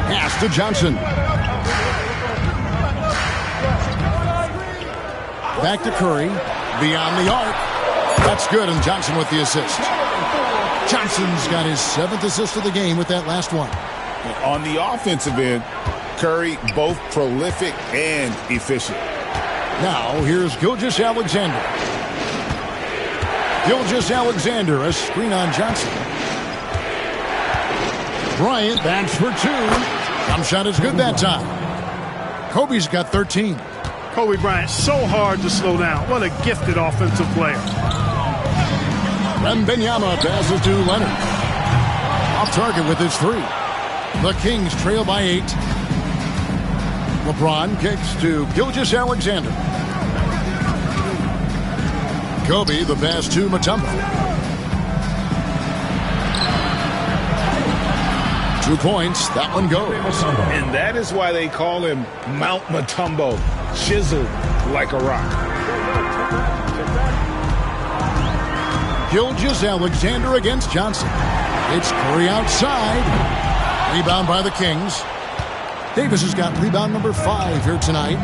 Pass to Johnson. Back to Curry. Beyond the arc. That's good, and Johnson with the assist. Johnson's got his 7th assist of the game with that last one. On the offensive end, Curry both prolific and efficient. Now here's Gilgeous-Alexander. Gilgeous-Alexander, a screen on Johnson. Bryant backs for 2. Jump shot is good that time. Kobe's got 13. Kobe Bryant, so hard to slow down. What a gifted offensive player. Wembanyama passes to Leonard. Off target with his 3. The Kings trail by 8. LeBron kicks to Gilgeous-Alexander. Kobe, the pass to Mutombo. 2 points. That one goes. And that is why they call him Mount Mutombo. Chiseled like a rock. Gilgeous-Alexander against Johnson. It's Curry outside. Rebound by the Kings. Davis has got rebound number 5 here tonight.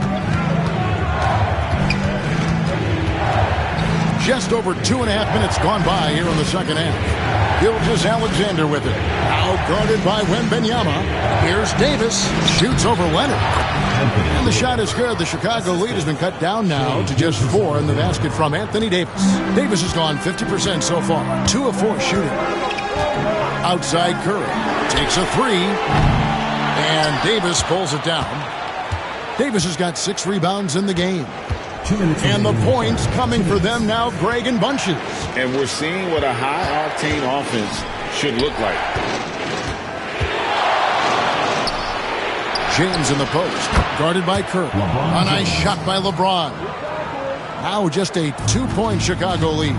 Just over 2.5 minutes gone by here in the second half. Gilgeous-Alexander with it. Now guarded by Wembanyama. Here's Davis. Shoots over Leonard. And the shot is good. The Chicago lead has been cut down now to just 4 in the basket from Anthony Davis. Davis has gone 50% so far. 2 of 4 shooting. Outside Curry. Takes a 3. And Davis pulls it down. Davis has got 6 rebounds in the game. And the points coming for them now, Greg, in bunches. And we're seeing what a high-octane offense should look like. James in the post, guarded by Curry. A nice shot by LeBron. Now just a 2-point Chicago lead.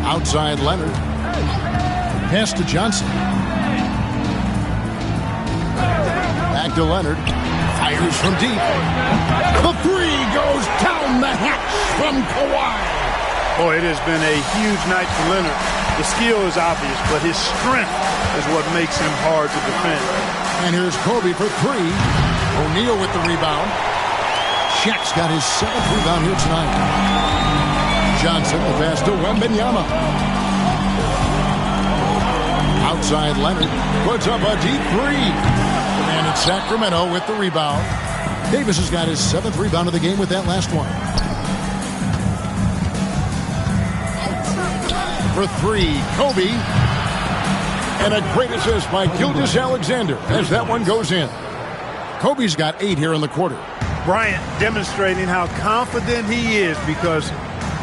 Outside Leonard. Pass to Johnson. Back to Leonard. Fires from deep. The 3 goes down the hatch from Kawhi. Boy, it has been a huge night for Leonard. The skill is obvious, but his strength is what makes him hard to defend. And here's Kobe for 3. O'Neal with the rebound. Shaq's got his 7th rebound here tonight. Johnson, the pass to Wembanyama. Outside Leonard puts up a deep 3. And it's Sacramento with the rebound. Davis has got his 7th rebound of the game with that last one. for three. Kobe. And a great assist by Gilgeous-Alexander as that one goes in. Kobe's got 8 here in the quarter. Bryant demonstrating how confident he is, because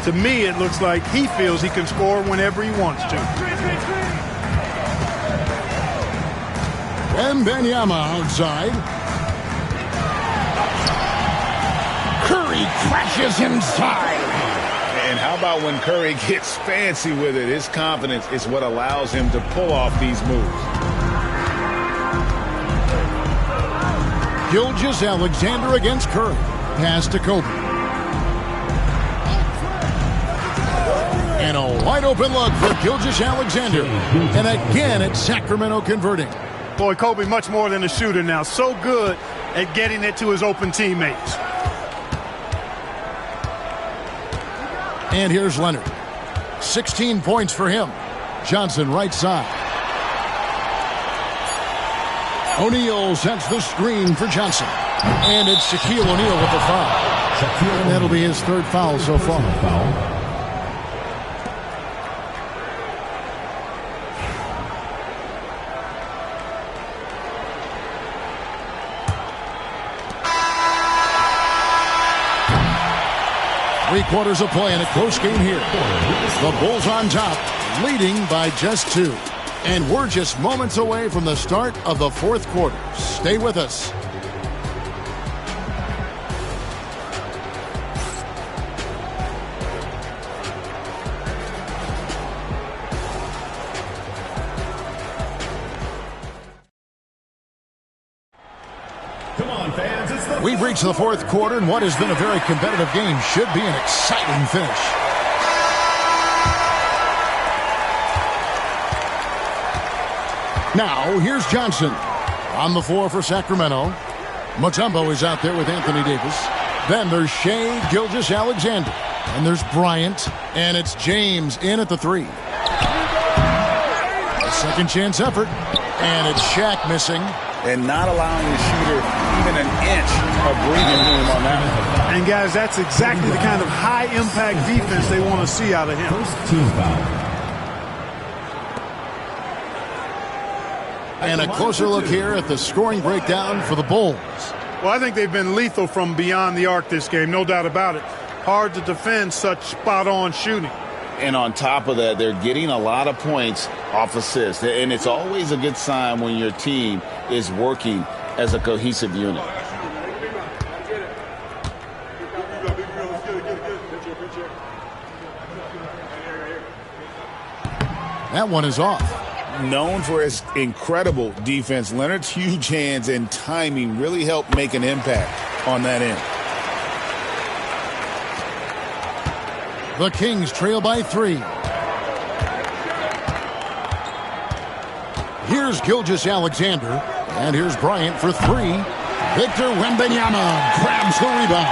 to me it looks like he feels he can score whenever he wants to. Wembanyama outside. Curry crashes inside. And how about when Curry gets fancy with it? His confidence is what allows him to pull off these moves. Gilgeous-Alexander against Curry. Pass to Kobe. And a wide open look for Gilgeous-Alexander. And again, it's Sacramento converting. Boy, Kobe much more than a shooter now. So good at getting it to his open teammates. And here's Leonard. 16 points for him. Johnson right side. O'Neal sets the screen for Johnson. And it's Shaquille O'Neal with the foul. And that'll be his 3rd foul so far. Three-quarters of play in a close game here. The Bulls on top, leading by just 2. And we're just moments away from the start of the 4th quarter. Stay with us. Come on, fans. We've reached the 4th quarter, and what has been a very competitive game should be an exciting finish. Now, here's Johnson. On the floor for Sacramento. Mutombo is out there with Anthony Davis. Then there's Shai Gilgeous-Alexander. And there's Bryant. And it's James in at the 3. A second chance effort. And it's Shaq missing. And not allowing the shooter even an inch of breathing room on that one. And guys, that's exactly the kind of high-impact defense they want to see out of him. First team foul. And a closer look here at the scoring breakdown for the Bulls. Well, I think they've been lethal from beyond the arc this game, no doubt about it. Hard to defend such spot-on shooting. And on top of that, they're getting a lot of points off assists. And it's always a good sign when your team is working as a cohesive unit. That one is off. Known for his incredible defense, Leonard's huge hands and timing really helped make an impact on that end. The Kings trail by 3. Here's Gilgeous-Alexander. And here's Bryant for 3. Victor Wembanyama grabs the rebound.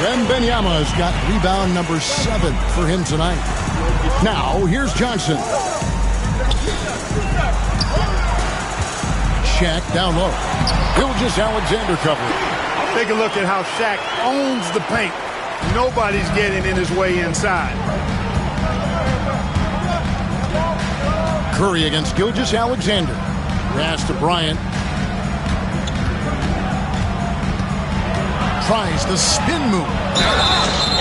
Wembanyama's got rebound number 7 for him tonight. Now, here's Johnson. Shaq down low. Gilgeous-Alexander covering. Take a look at how Shaq owns the paint. Nobody's getting in his way inside. Curry against Gilgeous-Alexander. Pass to Bryant. Tries the spin move.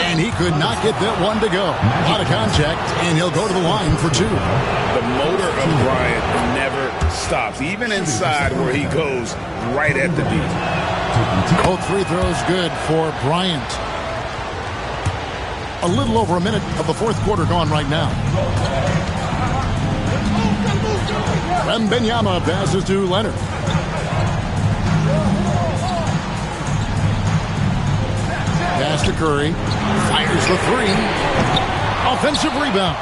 And he could not get that one to go. A lot of contact, and he'll go to the line for 2. The motor of Bryant never stops, even inside where he goes right at the D. Both free throws good for Bryant. A little over a minute of the 4th quarter gone right now. Wembanyama passes to Leonard. Pass to Curry. Fires the 3. Offensive rebound.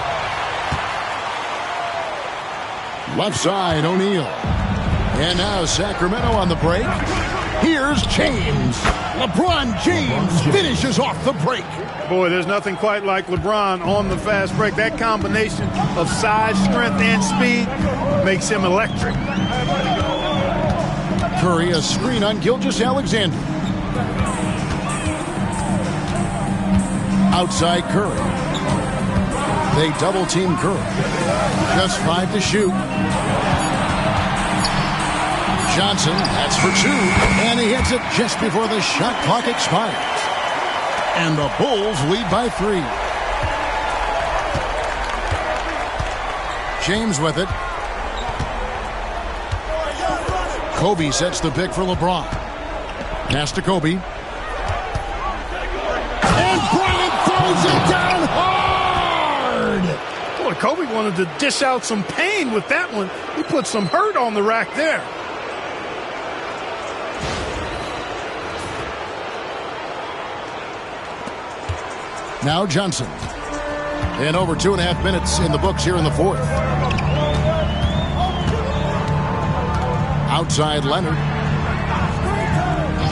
Left side, O'Neal. And now Sacramento on the break. Here's James. LeBron James finishes off the break. Boy, there's nothing quite like LeBron on the fast break. That combination of size, strength, and speed makes him electric. Curry, a screen on Gilgeous-Alexander. Outside Curry. They double-team Curry. Just 5 to shoot. Johnson, that's for 2. And he hits it just before the shot clock expires. And the Bulls lead by 3. James with it. Kobe sets the pick for LeBron. Pass to Kobe. And Bryant throws it down hard! Boy, Kobe wanted to dish out some pain with that one. He put some hurt on the rack there. Now Johnson. And over 2.5 minutes in the books here in the fourth. Outside Leonard.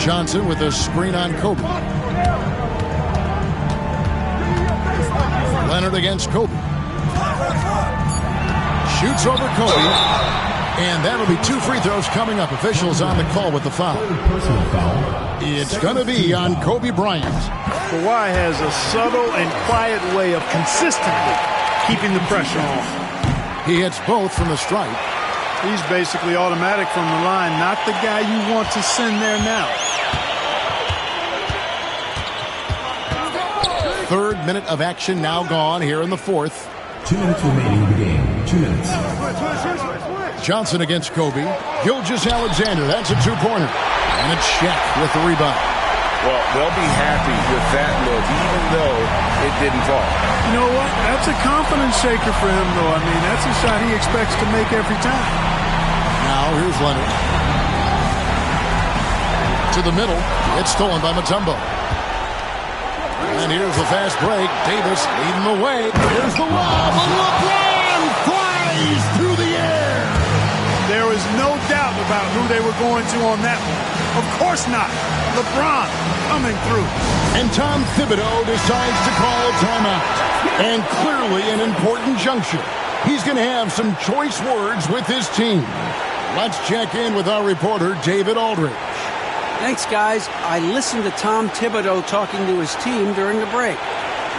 Johnson with a screen on Kobe. Leonard against Kobe. Shoots over Kobe. And that'll be 2 free throws coming up. Officials on the call with the foul. It's going to be on Kobe Bryant. Kawhi has a subtle and quiet way of consistently keeping the pressure on. He hits both from the stripe. He's basically automatic from the line, not the guy you want to send there now. Third minute of action now gone here in the fourth. 2 minutes remaining in the game. 2 minutes. Johnson against Kobe. Gilgeous-Alexander, that's a 2-pointer. And it's Shaq with the rebound. Well, they'll be happy with that look, even though it didn't fall. You know what? That's a confidence shaker for him, though. I mean, that's a shot he expects to make every time. Now, here's Leonard. To the middle. It's stolen by Mutombo. And here's the fast break. Davis leading the way. Here's the lob. And LeBron flies through the air. There is no doubt about who they were going to on that one. Of course not. LeBron coming through. And Tom Thibodeau decides to call timeout. And clearly an important juncture. He's going to have some choice words with his team. Let's check in with our reporter, David Aldridge. Thanks, guys. I listened to Tom Thibodeau talking to his team during the break.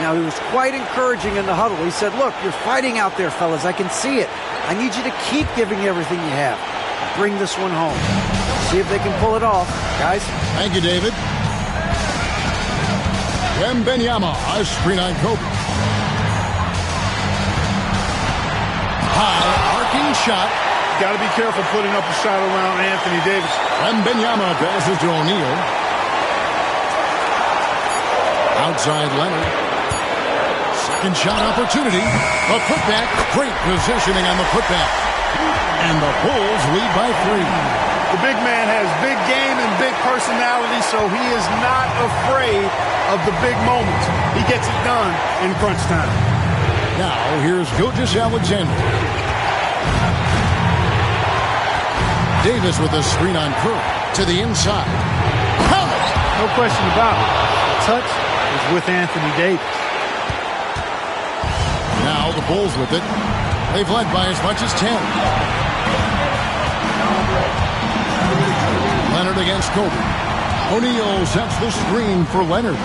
Now, he was quite encouraging in the huddle. He said, look, you're fighting out there, fellas. I can see it. I need you to keep giving everything you have. Bring this one home. See if they can pull it off, guys. Thank you, David. Wembanyama, a screen on Kobe. High, arcing shot. Got to be careful putting up a shot around Anthony Davis. Wembanyama passes to O'Neal. Outside Leonard. Second shot opportunity. A putback. Great positioning on the putback. And the Bulls lead by 3. The big man has big game and big personality, so he is not afraid of the big moments. He gets it done in crunch time. Now, here's Gilgeous-Alexander. Davis with a screen on Curry. To the inside. No question about it. The touch is with Anthony Davis. Now the Bulls with it. They've led by as much as 10. Leonard against Kobe. O'Neal sets the screen for Leonard.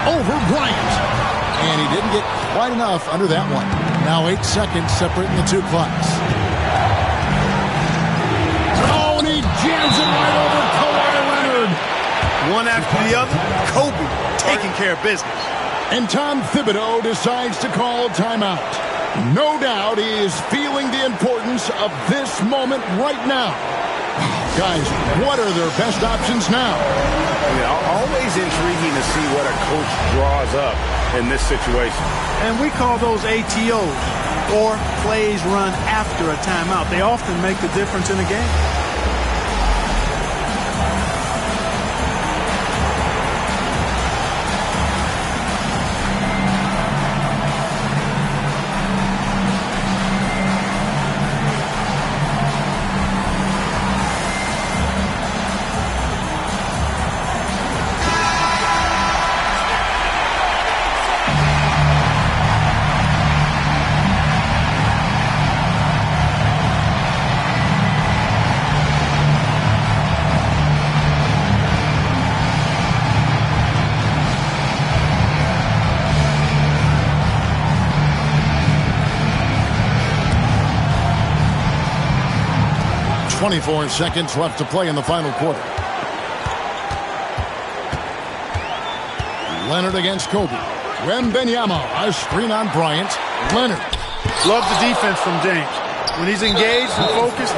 Over Bryant. And he didn't get quite enough under that one. Now 8 seconds separating the 2 clocks. Oh, and he jams it right over Kawhi Leonard. One after the other, Kobe taking care of business. And Tom Thibodeau decides to call timeout. No doubt he is feeling the importance of this moment right now. Guys, what are their best options now? Always intriguing to see what a coach draws up in this situation. And we call those ATOs, or plays run after a timeout. They often make the difference in a game. 24 seconds left to play in the final quarter. Leonard against Kobe. Wembanyama, a screen on Bryant. Leonard. Love the defense from James. When he's engaged and focused,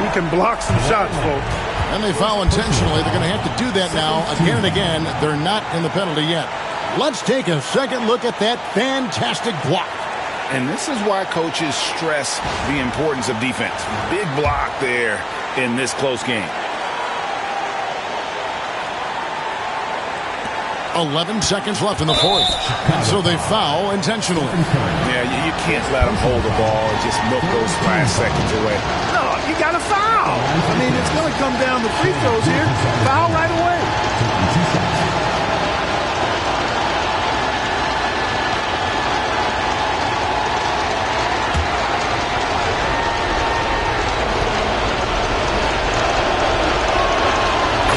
he can block some shots, folks. And they foul intentionally. They're going to have to do that now again and again. They're not in the penalty yet. Let's take a second look at that fantastic block. And this is why coaches stress the importance of defense. Big block there in this close game. 11 seconds left in the fourth. And so they foul intentionally. Yeah, you can't let them hold the ball and just milk those last seconds away. No, you got to foul. I mean, it's going to come down to free throws here. Foul right away.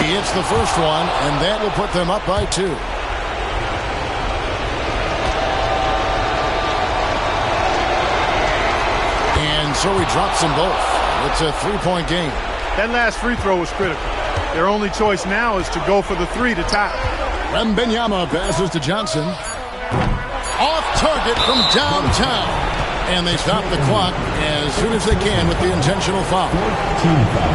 He hits the first one, and that will put them up by 2. And so he drops them both. It's a 3-point game. That last free throw was critical. Their only choice now is to go for the 3 to tie. Wembanyama passes to Johnson. Off target from downtown. And they stop the clock as soon as they can with the intentional foul. Team foul.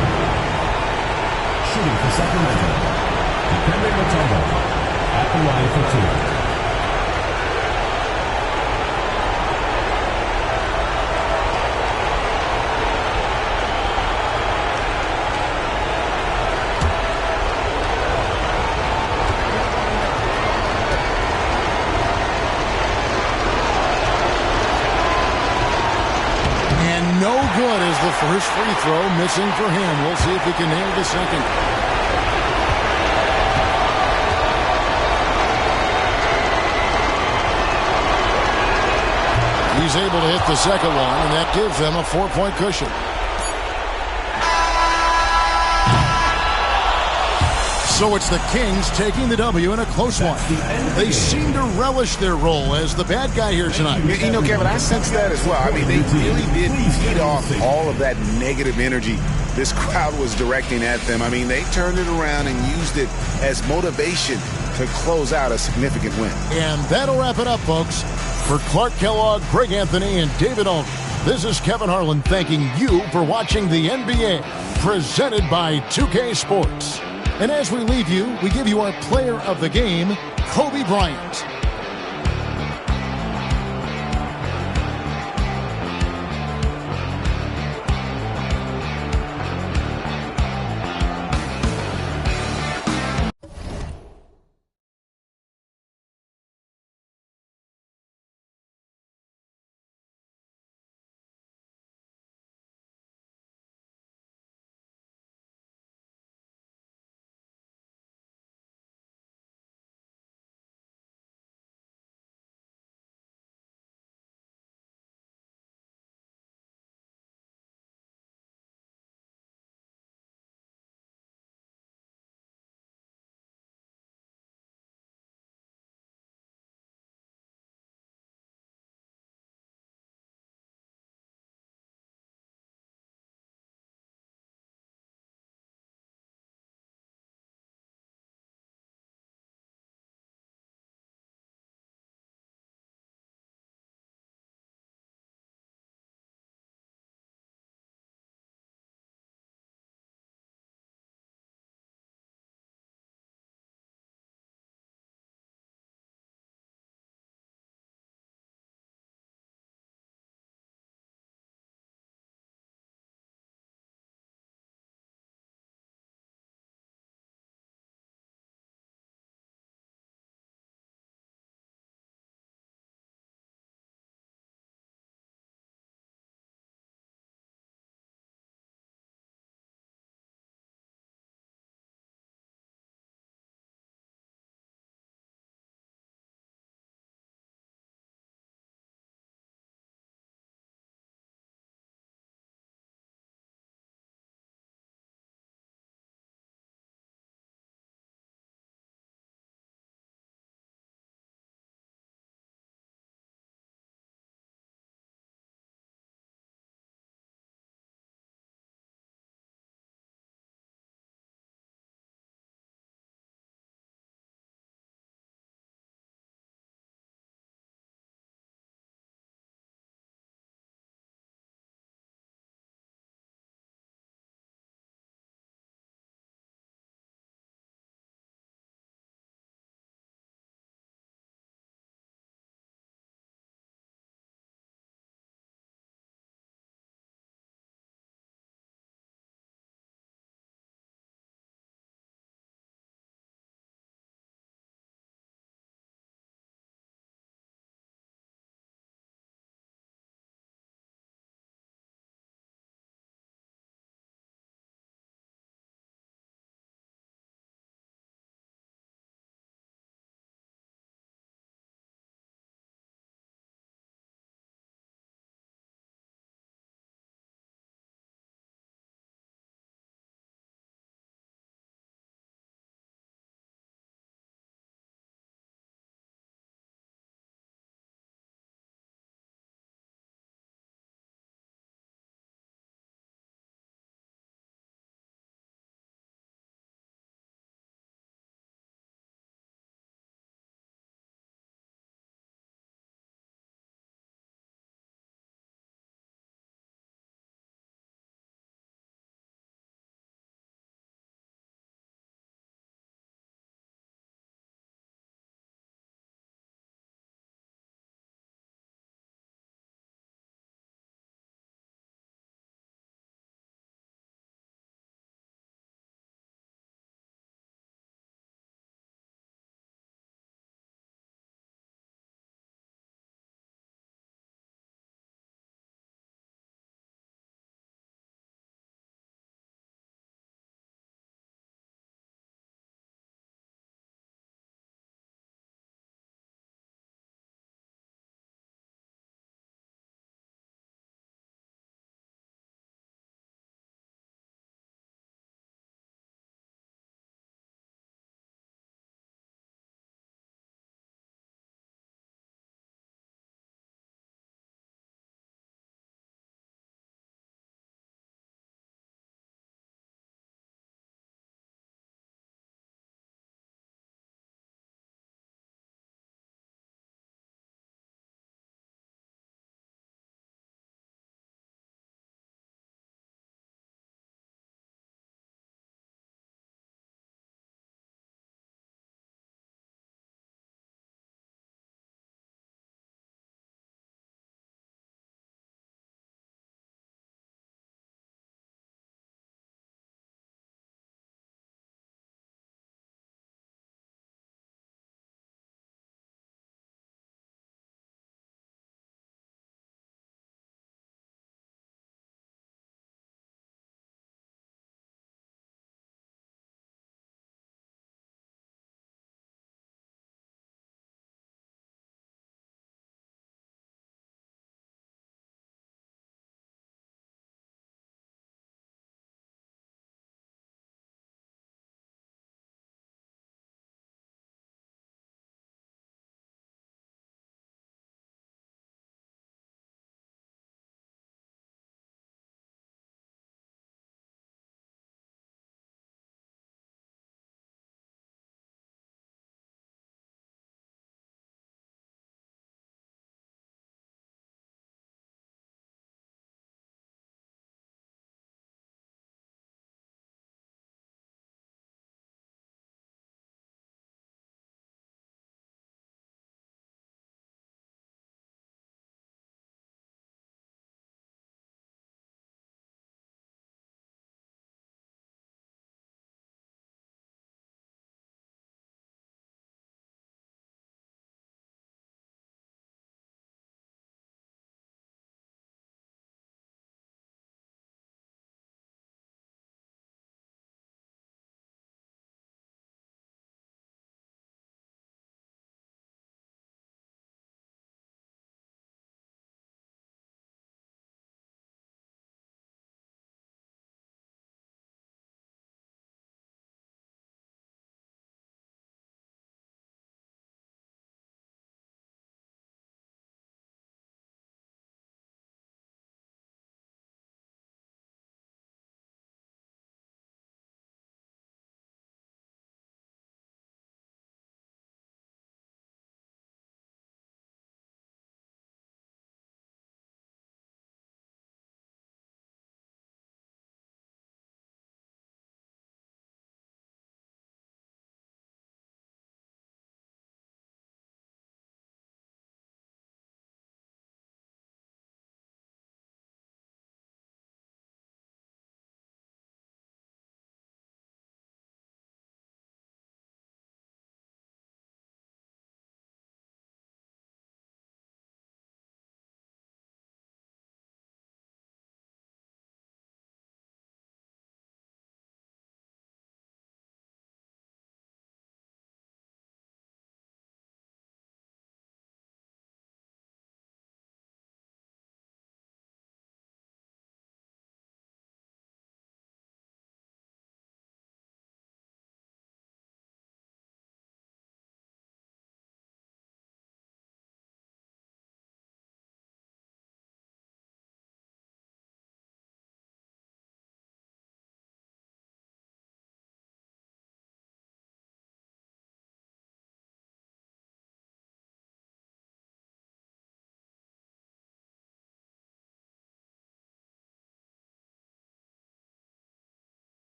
Shooting for Sacramento. Dikembe Mutombo at the line for 2. No good as the first free throw missing for him. We'll see if he can nail the second. He's able to hit the second one, and that gives them a 4-point cushion. So it's the Kings taking the W in a close one. They seem to relish their role as the bad guy here tonight. You know, Kevin, I sense that as well. I mean, they really did feed off all of that negative energy this crowd was directing at them. I mean, they turned it around and used it as motivation to close out a significant win. And that'll wrap it up, folks. For Clark Kellogg, Greg Anthony, and David Aldridge, this is Kevin Harlan thanking you for watching the NBA, presented by 2K Sports. And as we leave you, we give you our player of the game, Kobe Bryant.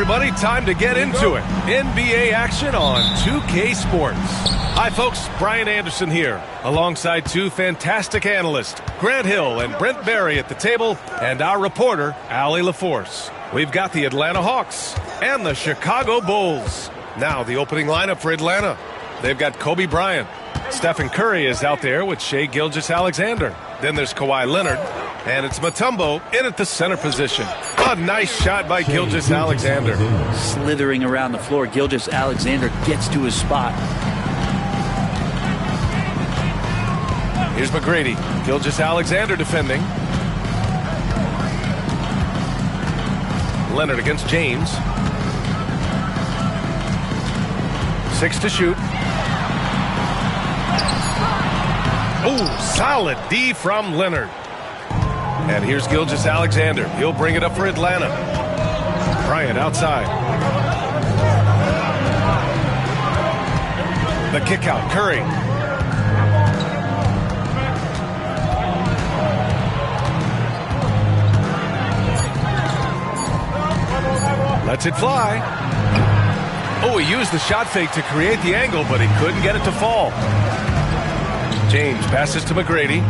everybody. Time to get into it. NBA action on 2K Sports. Hi, folks. Brian Anderson here, alongside two fantastic analysts, Grant Hill and Brent Barry at the table, and our reporter, Allie LaForce. We've got the Atlanta Hawks and the Chicago Bulls. Now, the opening lineup for Atlanta. They've got Kobe Bryant. Stephen Curry is out there with Shai Gilgeous-Alexander. Then there's Kawhi Leonard. And it's Mutombo in at the center position. A nice shot by Gilgeous-Alexander. Slithering around the floor, Gilgeous-Alexander gets to his spot. Here's McGrady. Gilgeous-Alexander defending. Leonard against James. 6 to shoot. Oh, solid D from Leonard. And here's Gilgeous-Alexander. He'll bring it up for Atlanta. Bryant outside. The kick out, Curry. Lets it fly. Oh, he used the shot fake to create the angle, but he couldn't get it to fall. James passes to McGrady.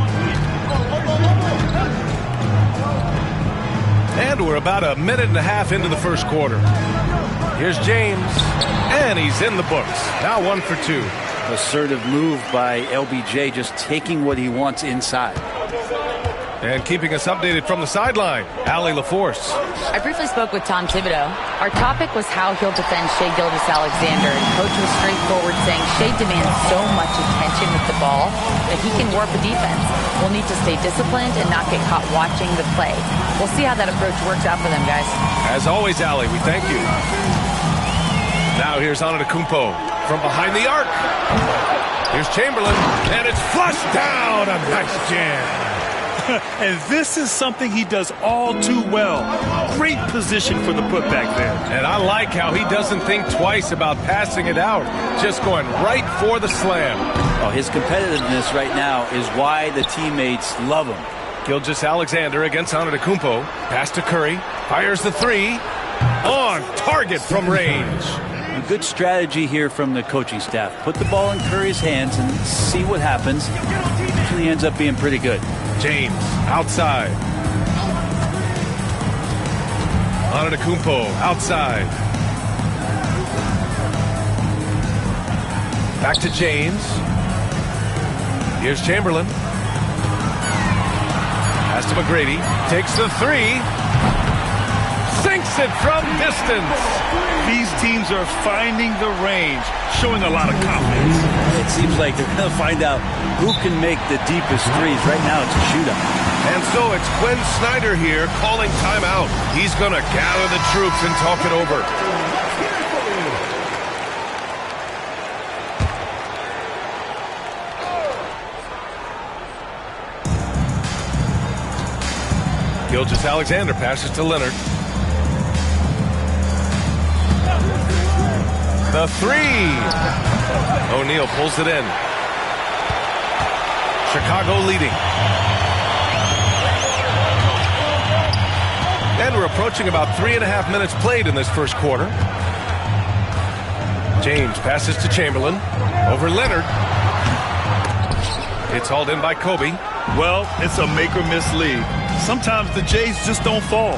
And we're about a minute and a half into the first quarter. Here's James, and he's in the books. Now 1 for 2. Assertive move by LBJ, just taking what he wants inside. And keeping us updated from the sideline, Allie LaForce. I briefly spoke with Tom Thibodeau. Our topic was how he'll defend Shai Gilgeous-Alexander. And Coach was straightforward, saying Shai demands so much attention with the ball that he can warp a defense. We'll need to stay disciplined and not get caught watching the play. We'll see how that approach works out for them, guys. As always, Allie, we thank you. Now here's Antetokounmpo from behind the arc. Here's Chamberlain, and it's flushed down. A nice jam. And this is something he does all too well. Great position for the putback there. And I like how he doesn't think twice about passing it out. Just going right for the slam. Oh, his competitiveness right now is why the teammates love him. Gilgeous-Alexander against Antetokounmpo. Pass to Curry. Fires the three. On target from range. A good strategy here from the coaching staff. Put the ball in Curry's hands and see what happens. Usually ends up being pretty good. James outside. Antetokounmpo outside. Back to James. Here's Chamberlain. Pass to McGrady. Takes the three. Sinks it from distance. These teams are finding the range, showing a lot of confidence. It seems like they're going to find out who can make the deepest threes. Right now, it's a shootout. And so it's Quinn Snyder here calling timeout. He's going to gather the troops and talk it over. Gilgeous-Alexander passes to Leonard. The three. O'Neal pulls it in. Chicago leading. And we're approaching about 3.5 minutes played in this first quarter. James passes to Chamberlain. Over Leonard. It's hauled in by Kobe. Well, it's a make-or-miss league. Sometimes the Jays just don't fall.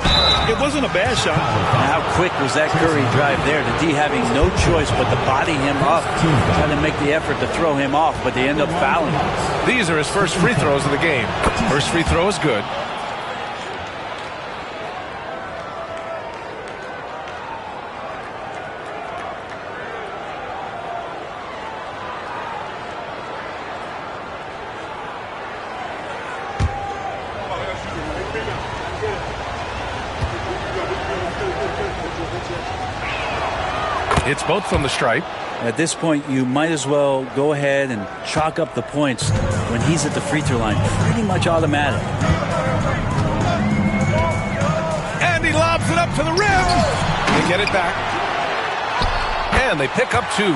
It wasn't a bad shot. How quick was that Curry drive there? The D having no choice but to body him up. Trying to make the effort to throw him off, but they end up fouling him. These are his first free throws of the game. First free throw is good. It's both from the stripe. At this point, you might as well go ahead and chalk up the points when he's at the free throw line. Pretty much automatic. And he lobs it up to the rim. They get it back. And they pick up two.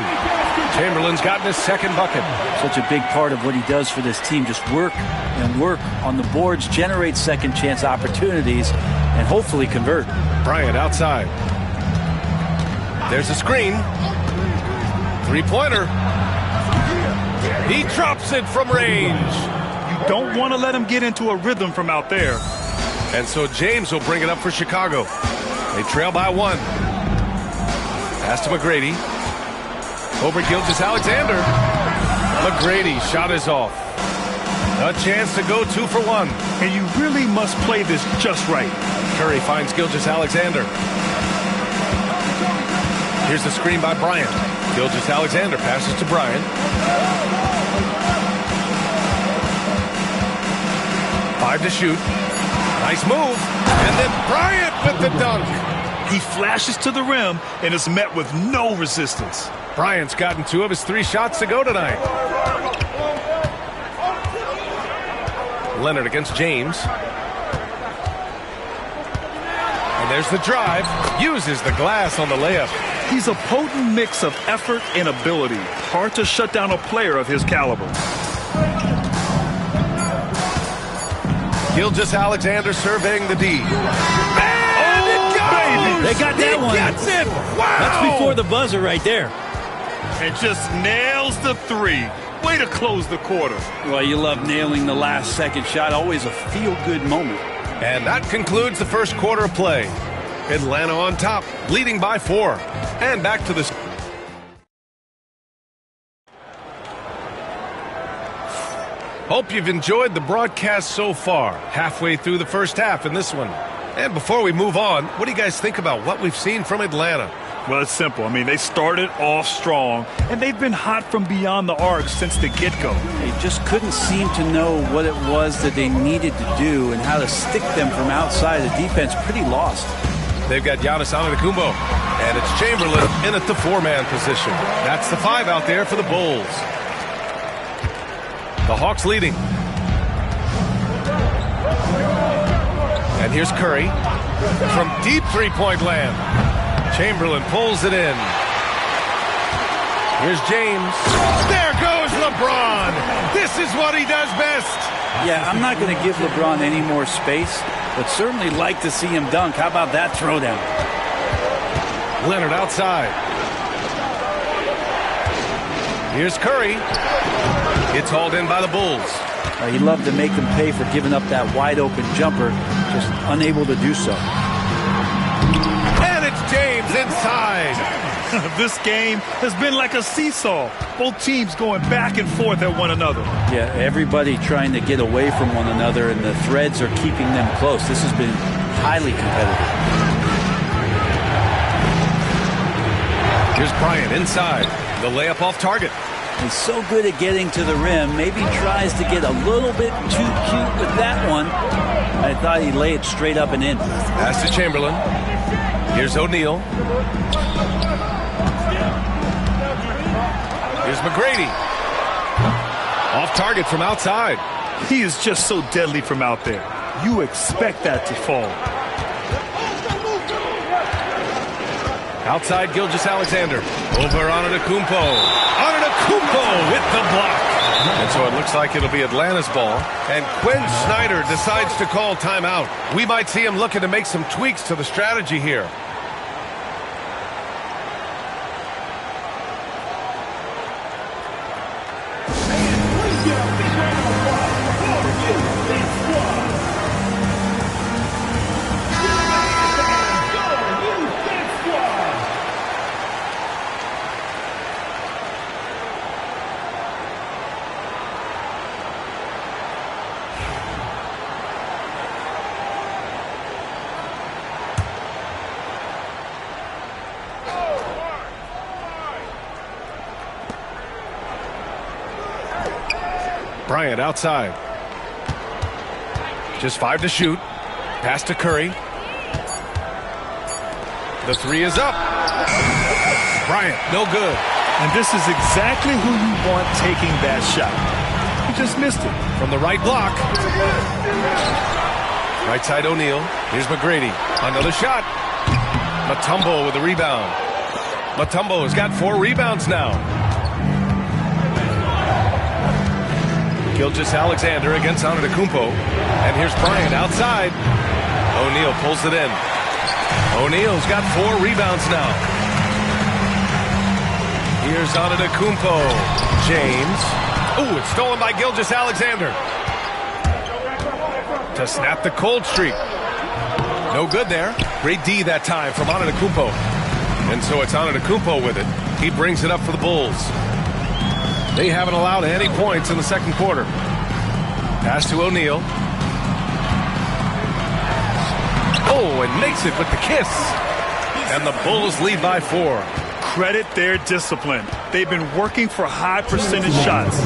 Chamberlain's gotten his second bucket. Such a big part of what he does for this team. Just work and work on the boards, generate second chance opportunities, and hopefully convert. Bryant outside. There's a screen. Three-pointer. He drops it from range. You don't want to let him get into a rhythm from out there. And so James will bring it up for Chicago. They trail by 1. Pass to McGrady. Over Gilgeous-Alexander. McGrady shot is off. A chance to go 2 for 1. And you really must play this just right. Curry finds Gilgeous-Alexander. Here's the screen by Bryant. Gilgeous-Alexander passes to Bryant. 5 to shoot. Nice move. And then Bryant with the dunk. He flashes to the rim and is met with no resistance. Bryant's gotten 2 of his 3 shots to go tonight. Leonard against James. And there's the drive. Uses the glass on the layup. He's a potent mix of effort and ability. Hard to shut down a player of his caliber. Gilgeous-Alexander surveying the D. And it goes! Baby. They got that one. Gets it! Wow! That's before the buzzer right there. And just nails the 3. Way to close the quarter. Well, you love nailing the last second shot. Always a feel-good moment. And that concludes the first quarter of play. Atlanta on top, leading by 4. And back to the... Hope you've enjoyed the broadcast so far. Halfway through the first half in this one. And before we move on, what do you guys think about what we've seen from Atlanta? Well, it's simple. I mean, they started off strong, and they've been hot from beyond the arc since the get-go. They just couldn't seem to know what it was that they needed to do and how to stick them from outside. The defense pretty lost. They've got Giannis Antetokounmpo, and it's Chamberlain in at the 4-man position. That's the 5 out there for the Bulls. The Hawks leading. And here's Curry from deep three-point land. Chamberlain pulls it in. Here's James. There goes LeBron. This is what he does best. Yeah, I'm not going to give LeBron any more space, but certainly like to see him dunk. How about that throwdown? Leonard outside. Here's Curry. It's hauled in by the Bulls. He'd love to make them pay for giving up that wide-open jumper, just unable to do so. And it's James inside. This game has been like a seesaw. Both teams going back and forth at one another. Yeah, everybody trying to get away from one another, and the threads are keeping them close. This has been highly competitive. Here's Bryant inside. The layup off target. He's so good at getting to the rim. Maybe tries to get a little bit too cute with that one. I thought he'd lay it straight up and in. Pass to Chamberlain. Here's O'Neal. Here's McGrady. Off target from outside. He is just so deadly from out there. You expect that to fall. Outside Gilgeous-Alexander. Over Antetokounmpo. Antetokounmpo with the block. And so it looks like it'll be Atlanta's ball. And Quinn Snyder decides to call timeout. We might see him looking to make some tweaks to the strategy here. Bryant outside. Just 5 to shoot. Pass to Curry. The 3 is up. Bryant, no good. And this is exactly who you want taking that shot. He just missed it. From the right block. Right side O'Neal. Here's McGrady. Another shot. Mutombo with the rebound. Mutombo has got 4 rebounds now. Gilgeous-Alexander against Antetokounmpo. And here's Bryant outside. O'Neal pulls it in. O'Neal's got 4 rebounds now. Here's Antetokounmpo. James. Ooh, it's stolen by Gilgeous-Alexander. To snap the cold streak. No good there. Great D that time from Antetokounmpo. And so it's Antetokounmpo with it. He brings it up for the Bulls. They haven't allowed any points in the second quarter. Pass to O'Neal. Oh, and makes it with the kiss. And the Bulls lead by 4. Credit their discipline. They've been working for high percentage shots.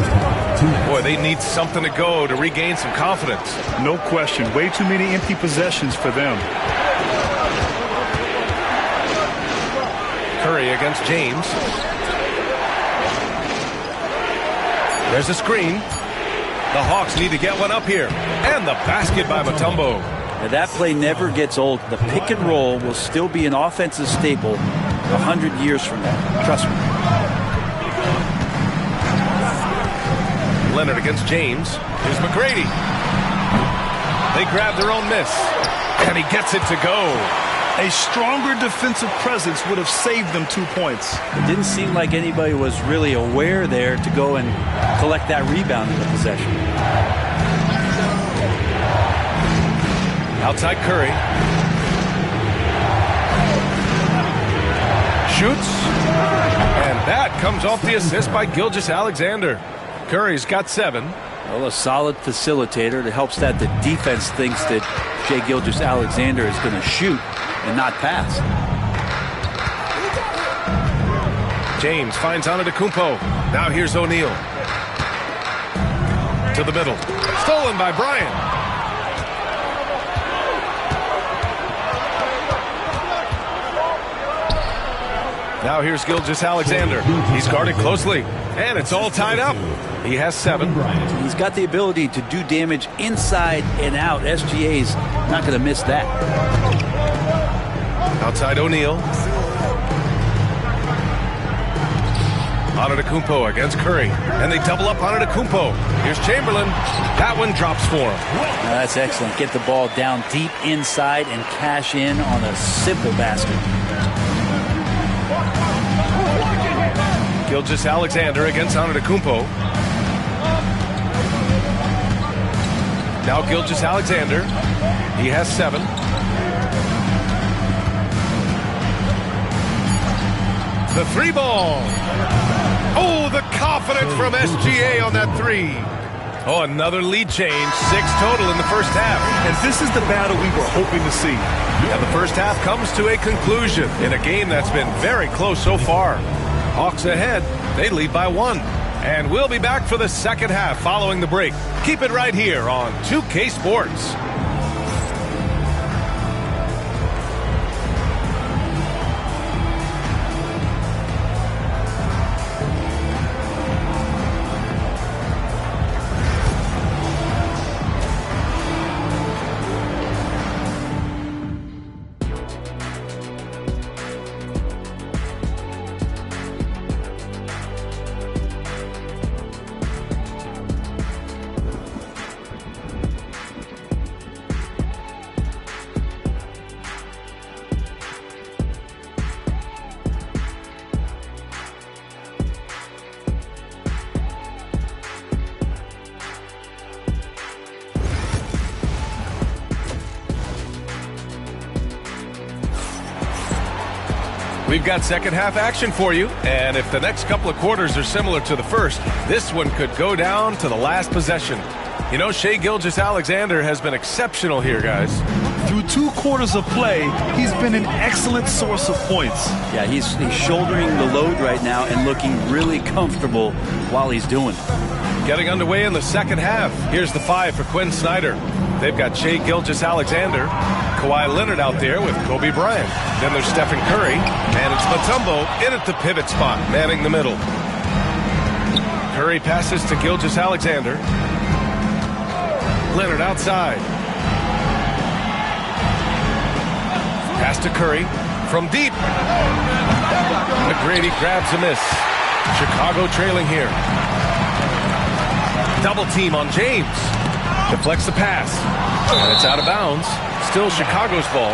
Boy, they need something to go to regain some confidence. No question. Way too many empty possessions for them. Curry against James. There's a screen. The Hawks need to get one up here. And the basket by Mutombo. Now that play never gets old. The pick and roll will still be an offensive staple 100 years from now. Trust me. Leonard against James. Here's McGrady. They grab their own miss. And he gets it to go. A stronger defensive presence would have saved them 2 points. It didn't seem like anybody was really aware there to go and collect that rebound in the possession. Outside Curry. Shoots. And that comes off the assist by Gilgeous-Alexander. Curry's got 7. Well, a solid facilitator that helps that the defense thinks that Shai Gilgeous-Alexander is going to shoot and not pass. James finds Antetokounmpo. Now here's O'Neal. To the middle. Stolen by Bryant. Now here's Gilgeous-Alexander. He's guarded closely. And it's all tied up. He has 7. He's got the ability to do damage inside and out. SGA's not going to miss that. Outside O'Neal. Antetokounmpo against Curry. And they double up Antetokounmpo. Here's Chamberlain. That one drops for him. Now that's excellent. Get the ball down deep inside and cash in on a simple basket. Gilgeous-Alexander against Antetokounmpo. Now Gilgeous-Alexander. He has 7. The 3 ball. Oh, the confidence from SGA on that 3. Oh, another lead change. 6 total in the first half. And this is the battle we were hoping to see. And the first half comes to a conclusion in a game that's been very close so far. Hawks ahead. They lead by 1. And we'll be back for the second half following the break. Keep it right here on 2K Sports. We've got second half action for you, and if the next couple of quarters are similar to the first, this one could go down to the last possession. You know, Shai Gilgeous-Alexander has been exceptional here, guys. Through 2 quarters of play, he's been an excellent source of points. Yeah, he's shouldering the load right now and looking really comfortable while he's doing it. Getting underway in the second half. Here's the 5 for Quinn Snyder. They've got Shai Gilgeous-Alexander, Kawhi Leonard out there with Kobe Bryant. Then there's Stephen Curry, and it's Mutombo in at the pivot spot, manning the middle. Curry passes to Gilgeous-Alexander. Leonard outside. Pass to Curry from deep. McGrady grabs a miss. Chicago trailing here. Double team on James. Deflects the pass. And it's out of bounds. Still Chicago's ball.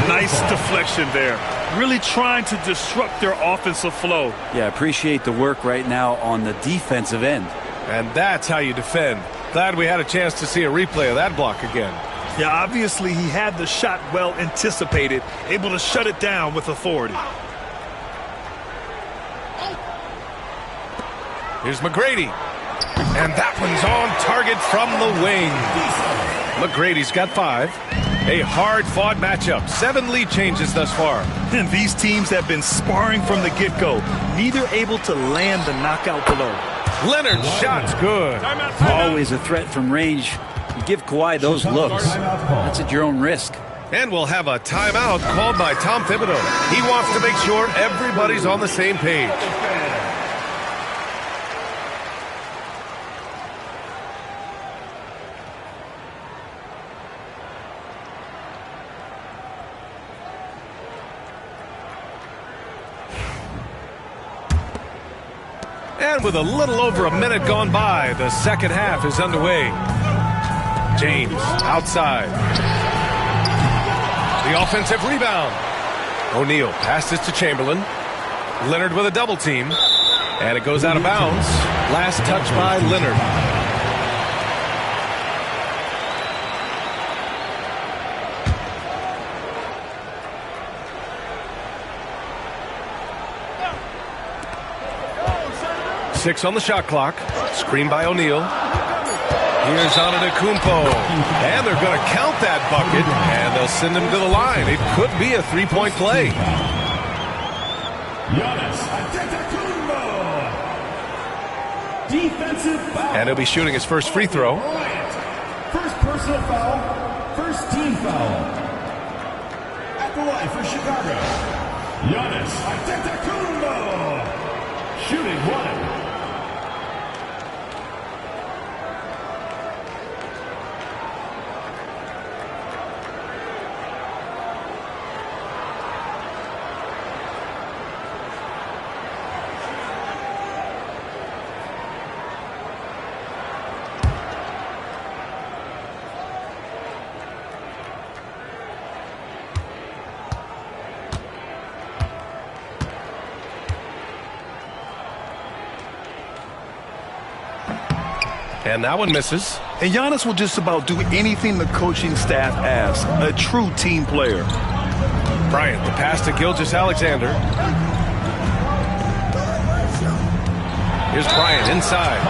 Nice deflection there. really trying to disrupt their offensive flow. Yeah, appreciate the work right now on the defensive end. And that's how you defend. Glad we had a chance to see a replay of that block again. Yeah, obviously he had the shot well anticipated, able to shut it down with authority. Here's McGrady. And that one's on target from the wing. McGrady's got 5. A hard-fought matchup. 7 lead changes thus far. And these teams have been sparring from the get-go. Neither able to land the knockout blow. Leonard's shot's good. Always a threat from range. You give Kawhi those looks. That's at your own risk. And we'll have a timeout called by Tom Thibodeau. He wants to make sure everybody's on the same page. And with a little over a minute gone by, the second half is underway. James outside. The offensive rebound. O'Neal passes to Chamberlain. Leonard with a double team. And it goes out of bounds. Last touch by Leonard. Six on the shot clock. Screen by O'Neal. Here's Antetokounmpo. And they're going to count that bucket. And they'll send him to the line. It could be a three-point play. Giannis Antetokounmpo. Defensive foul. And he'll be shooting his first free throw. First personal foul. First team foul. At the line for Chicago. Giannis Antetokounmpo. Shooting 1. And that one misses. And Giannis will just about do anything the coaching staff asks. A true team player. Bryant, the pass to Gilgeous-Alexander. Here's Bryant inside.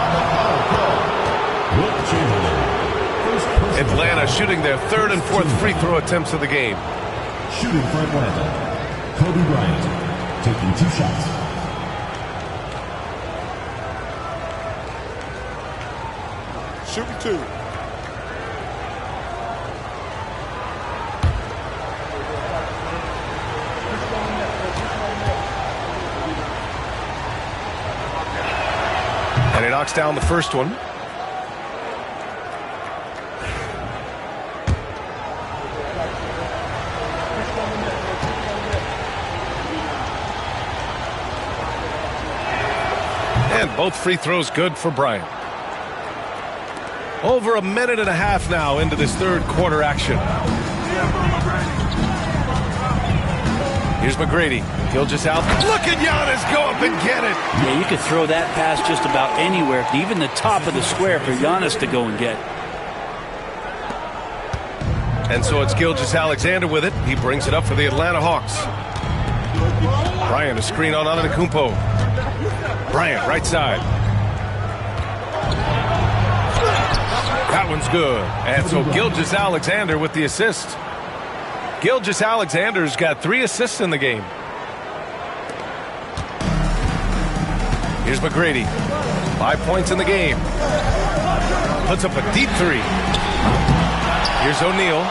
Atlanta shooting their third and fourth free throw attempts of the game. Shooting for Atlanta. Kobe Bryant taking 2 shots. Shooting 2. And he knocks down the first one. And both free throws good for Bryant. Over a minute and a half now into this third quarter action. Here's McGrady. Gilgeous-Alexander out. Look at Giannis go up and get it. Yeah, you could throw that pass just about anywhere, even the top of the square for Giannis to go and get. And so it's Gilgeous-Alexander with it. He brings it up for the Atlanta Hawks. Bryant, a screen on Antetokounmpo. Bryant, right side. That one's good. And so Gilgeous-Alexander with the assist. Gilgeous-Alexander's got 3 assists in the game. Here's McGrady. 5 points in the game. Puts up a deep 3. Here's O'Neal.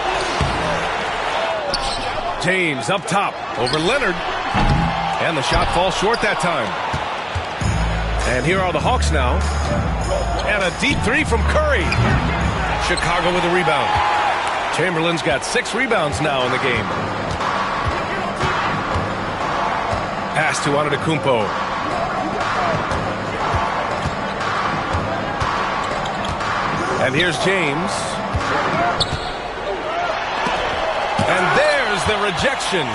James up top over Leonard. And the shot falls short that time. And here are the Hawks now. And a deep 3 from Curry. Chicago with a rebound. Chamberlain's got 6 rebounds now in the game. Pass to Antetokounmpo. And here's James. And there's the rejection.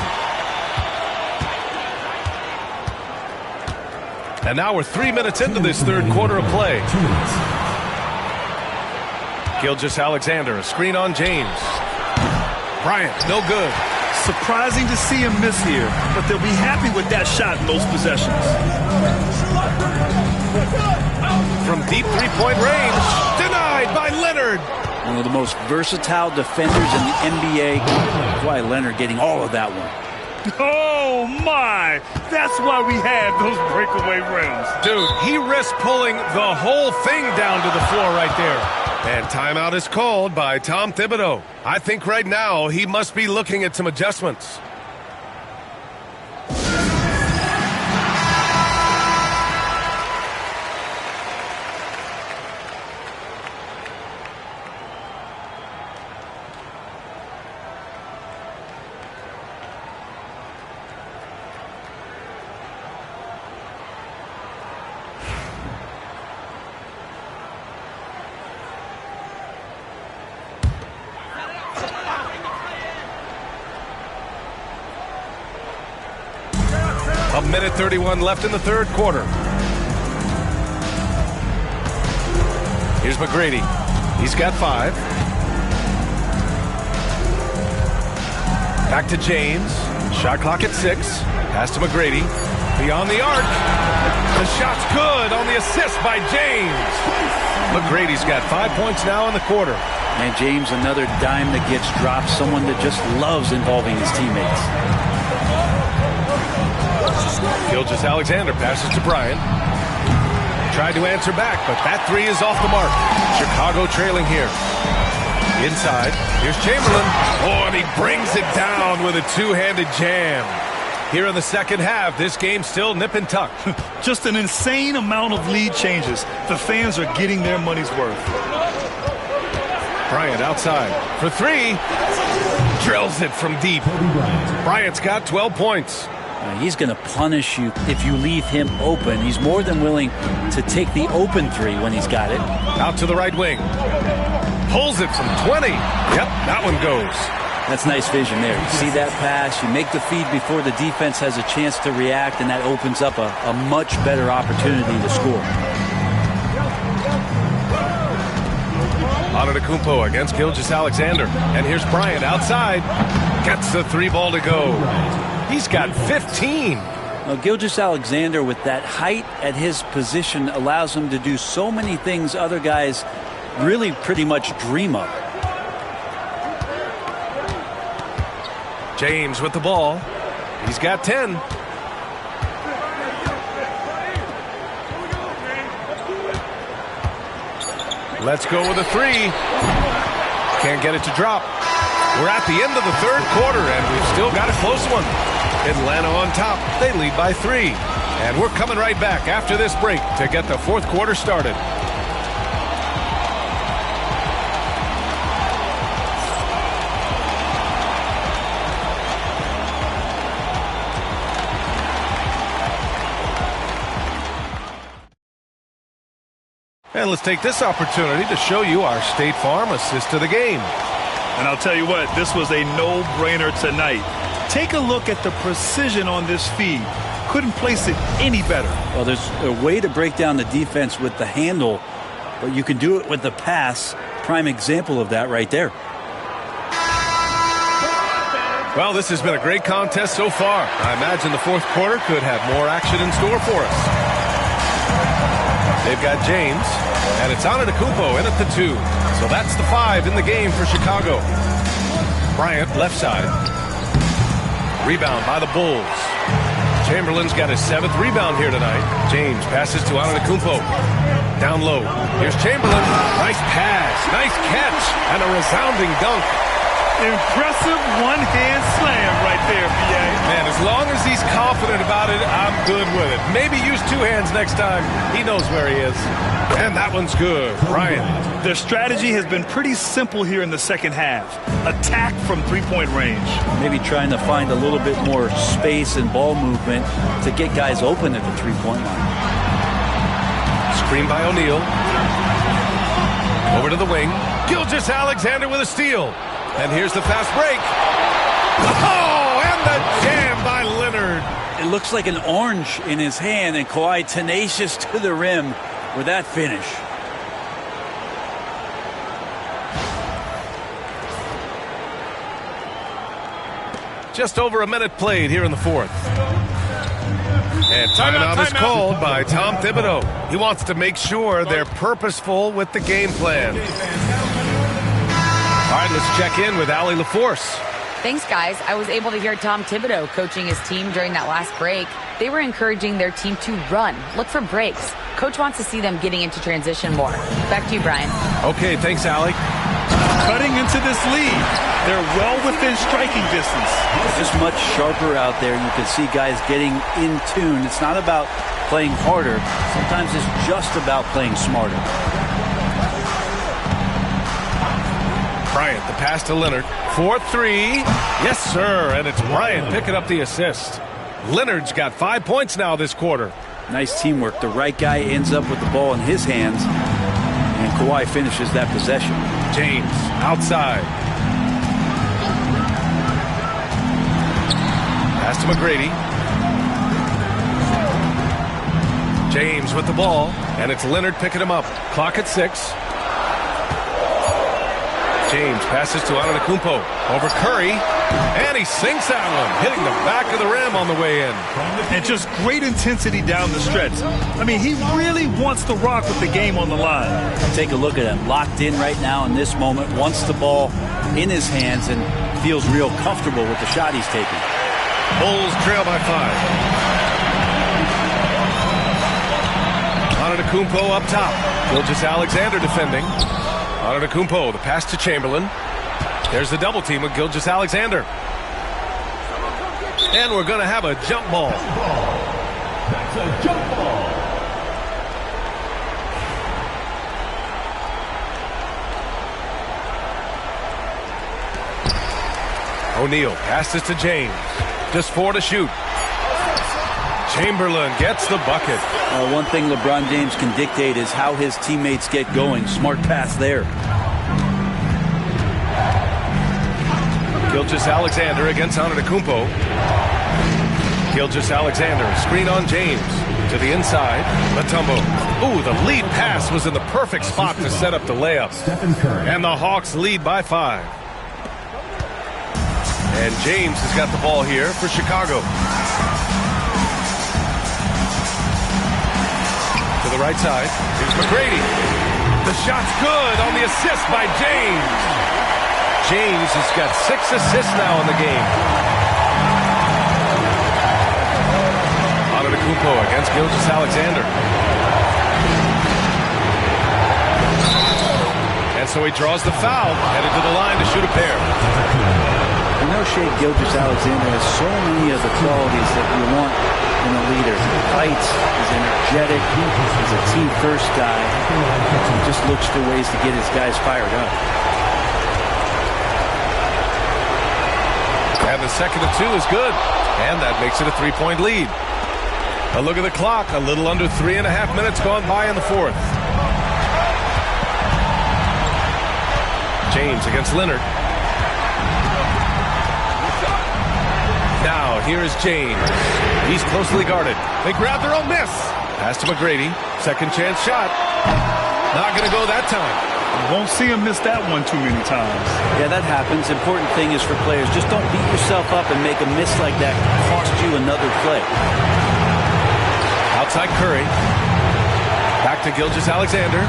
And now we're 3 minutes into this third quarter of play. Gilgeous-Alexander, a screen on James. Bryant, no good. Surprising to see him miss here, but they'll be happy with that shot in most possessions. From deep three-point range, denied by Leonard. One of the most versatile defenders in the NBA. Kawhi Leonard getting all of that one. Oh, my! That's why we had those breakaway rims. Dude, he risked pulling the whole thing down to the floor right there. And timeout is called by Tom Thibodeau. I think right now he must be looking at some adjustments. A minute 31 left in the third quarter. Here's McGrady. He's got 5. Back to James. Shot clock at 6. Pass to McGrady. Beyond the arc. The shot's good on the assist by James. McGrady's got 5 points now in the quarter. And James, another dime that gets dropped. Someone that just loves involving his teammates. Gilgeous-Alexander passes to Bryant. Tried to answer back, but that 3 is off the mark. Chicago trailing here. Inside, here's Chamberlain. Oh, and he brings it down with a two-handed jam. Here in the second half, this game's still nip and tuck. Just an insane amount of lead changes. The fans are getting their money's worth. Bryant outside for 3. Drills it from deep. Bryant's got 12 points. He's going to punish you if you leave him open. He's more than willing to take the open 3 when he's got it. Out to the right wing. Pulls it from 20. Yep, that one goes. That's nice vision there. You see that pass, you make the feed before the defense has a chance to react, and that opens up a much better opportunity to score. Antetokounmpo against Gilgeous-Alexander. And here's Bryant outside. Gets the 3 ball to go. He's got 15. Now, Gilgeous-Alexander, with that height at his position, allows him to do so many things other guys really pretty much dream of. James with the ball. He's got 10. Let's go with a 3. Can't get it to drop. We're at the end of the third quarter, and we've still got a close one. Atlanta on top. They lead by 3. And we're coming right back after this break to get the fourth quarter started. And let's take this opportunity to show you our State Farm assist to the game. And I'll tell you what, this was a no-brainer tonight. Take a look at the precision on this feed. Couldn't place it any better. Well, there's a way to break down the defense with the handle, but you can do it with the pass. Prime example of that right there. Well, this has been a great contest so far. I imagine the fourth quarter could have more action in store for us. They've got James, and it's Antetokounmpo in at the 2. So that's the 5 in the game for Chicago. Bryant, left side. Rebound by the Bulls. Chamberlain's got his 7th rebound here tonight. James passes to Antetokounmpo. Down low. Here's Chamberlain. Nice pass. Nice catch. And a resounding dunk. Impressive one-hand slam right there, B.A. Man, as long as he's confident about it, I'm good with it. Maybe use 2 hands next time. He knows where he is. And that one's good. Bryant. Their strategy has been pretty simple here in the second half. Attack from three-point range. Maybe trying to find a little bit more space and ball movement to get guys open at the three-point line. Screen by O'Neal. Over to the wing. Gilgeous-Alexander with a steal. And here's the fast break. Oh, and the jam by Leonard. It looks like an orange in his hand, and Kawhi tenacious to the rim with that finish. Just over a minute played here in the fourth. And timeout is called by Tom Thibodeau. He wants to make sure they're purposeful with the game plan. All right, let's check in with Allie LaForce. Thanks, guys. I was able to hear Tom Thibodeau coaching his team during that last break. They were encouraging their team to run, look for breaks. Coach wants to see them getting into transition more. Back to you, Brian. Okay, thanks, Allie. Cutting into this lead. They're well within striking distance. Just much sharper out there. You can see guys getting in tune. It's not about playing harder. Sometimes it's just about playing smarter. Bryant, the pass to Leonard. 4-3. Yes, sir. And it's Bryant picking up the assist. Leonard's got 5 points now this quarter. Nice teamwork. The right guy ends up with the ball in his hands, and Kawhi finishes that possession. James outside. Pass to McGrady. James with the ball, and it's Leonard picking him up. Clock at 6. James passes to Antetokounmpo over Curry, and he sinks that one, hitting the back of the rim on the way in. And just great intensity down the stretch. I mean, he really wants to rock with the game on the line. Take a look at him, locked in right now in this moment, wants the ball in his hands and feels real comfortable with the shot he's taking. Bulls trail by 5. Antetokounmpo up top. Gilgeous-Alexander defending. Antetokounmpo, the pass to Chamberlain. There's the double team with Gilgeous-Alexander. And we're going to have a jump ball. That's a jump ball. O'Neal passes to James. Just 4 to shoot. Chamberlain gets the bucket. One thing LeBron James can dictate is how his teammates get going. Smart pass there. Gilgeous-Alexander against Antetokounmpo. Gilgeous-Alexander, screen on James. To the inside, Mutombo. Ooh, the lead pass was in the perfect spot to set up the layup. And the Hawks lead by 5. And James has got the ball here for Chicago. To the right side, here's McGrady. The shot's good on the assist by James. James has got 6 assists now in the game. Antetokounmpo against Gilgeous-Alexander. And so he draws the foul, headed to the line to shoot a pair. I know Shai Gilgeous-Alexander has so many of the qualities that you want in a leader. He fights, he's energetic, he's a team-first guy. He just looks for ways to get his guys fired up. And the second of 2 is good. And that makes it a 3-point lead. A look at the clock. A little under 3.5 minutes gone by in the fourth. James against Leonard. Now, here is James. He's closely guarded. They grab their own miss. Pass to McGrady. Second chance shot. Not going to go that time. You won't see him miss that one too many times. Yeah, that happens. Important thing is for players, just don't beat yourself up and make a miss like that cost you another play. Outside Curry. Back to Gilgeous-Alexander.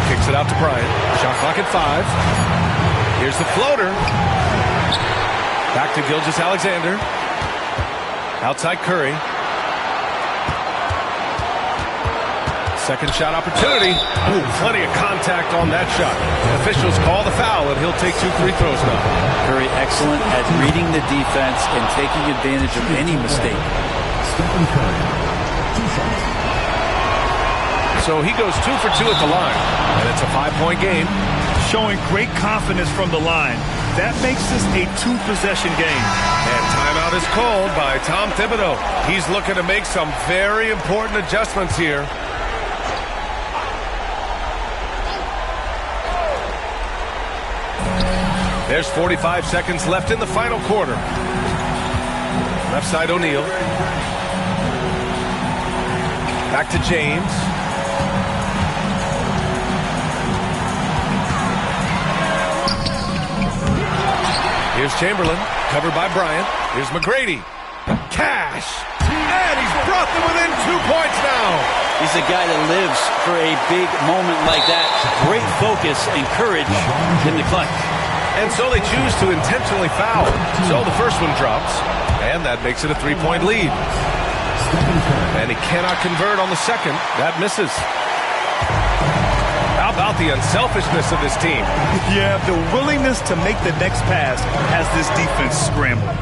Kicks it out to Bryant. Shot clock at 5. Here's the floater. Back to Gilgeous-Alexander. Outside Curry. Second shot opportunity. Ooh, plenty of contact on that shot. Officials call the foul, and he'll take 2 free throws now. Curry excellent at reading the defense and taking advantage of any mistake. Stephen Curry, 2 shots. So he goes 2 for 2 at the line, and it's a 5-point game. Showing great confidence from the line. That makes this a 2-possession game. And timeout is called by Tom Thibodeau. He's looking to make some very important adjustments here. There's 45 seconds left in the final quarter. Left side O'Neal. Back to James. Here's Chamberlain, covered by Bryant. Here's McGrady. Cash. And he's brought them within 2 points now. He's a guy that lives for a big moment like that. Great focus and courage in the clutch. And so they choose to intentionally foul. So the first one drops, and that makes it a 3-point lead. And he cannot convert on the second. That misses. How about the unselfishness of this team? Yeah, the willingness to make the next pass has this defense scrambling.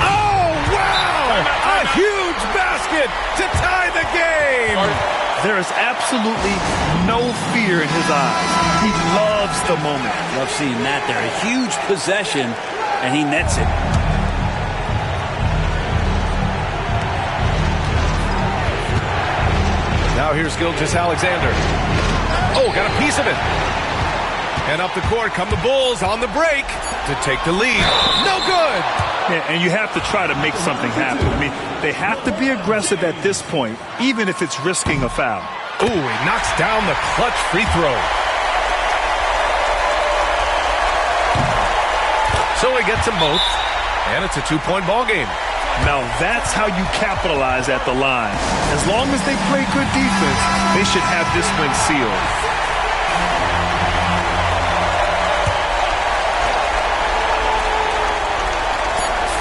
Oh, wow! A huge basket to tie the game! There is absolutely no fear in his eyes. He loves the moment. Love seeing that there. A huge possession, and he nets it. Now here's Gilgeous-Alexander. Oh, got a piece of it. And up the court come the Bulls on the break to take the lead. No good! Yeah, and you have to try to make something happen. I mean, they have to be aggressive at this point, even if it's risking a foul. Ooh, he knocks down the clutch free throw. So he gets them both, and it's a 2-point ball game. Now that's how you capitalize at the line. As long as they play good defense, they should have this win sealed.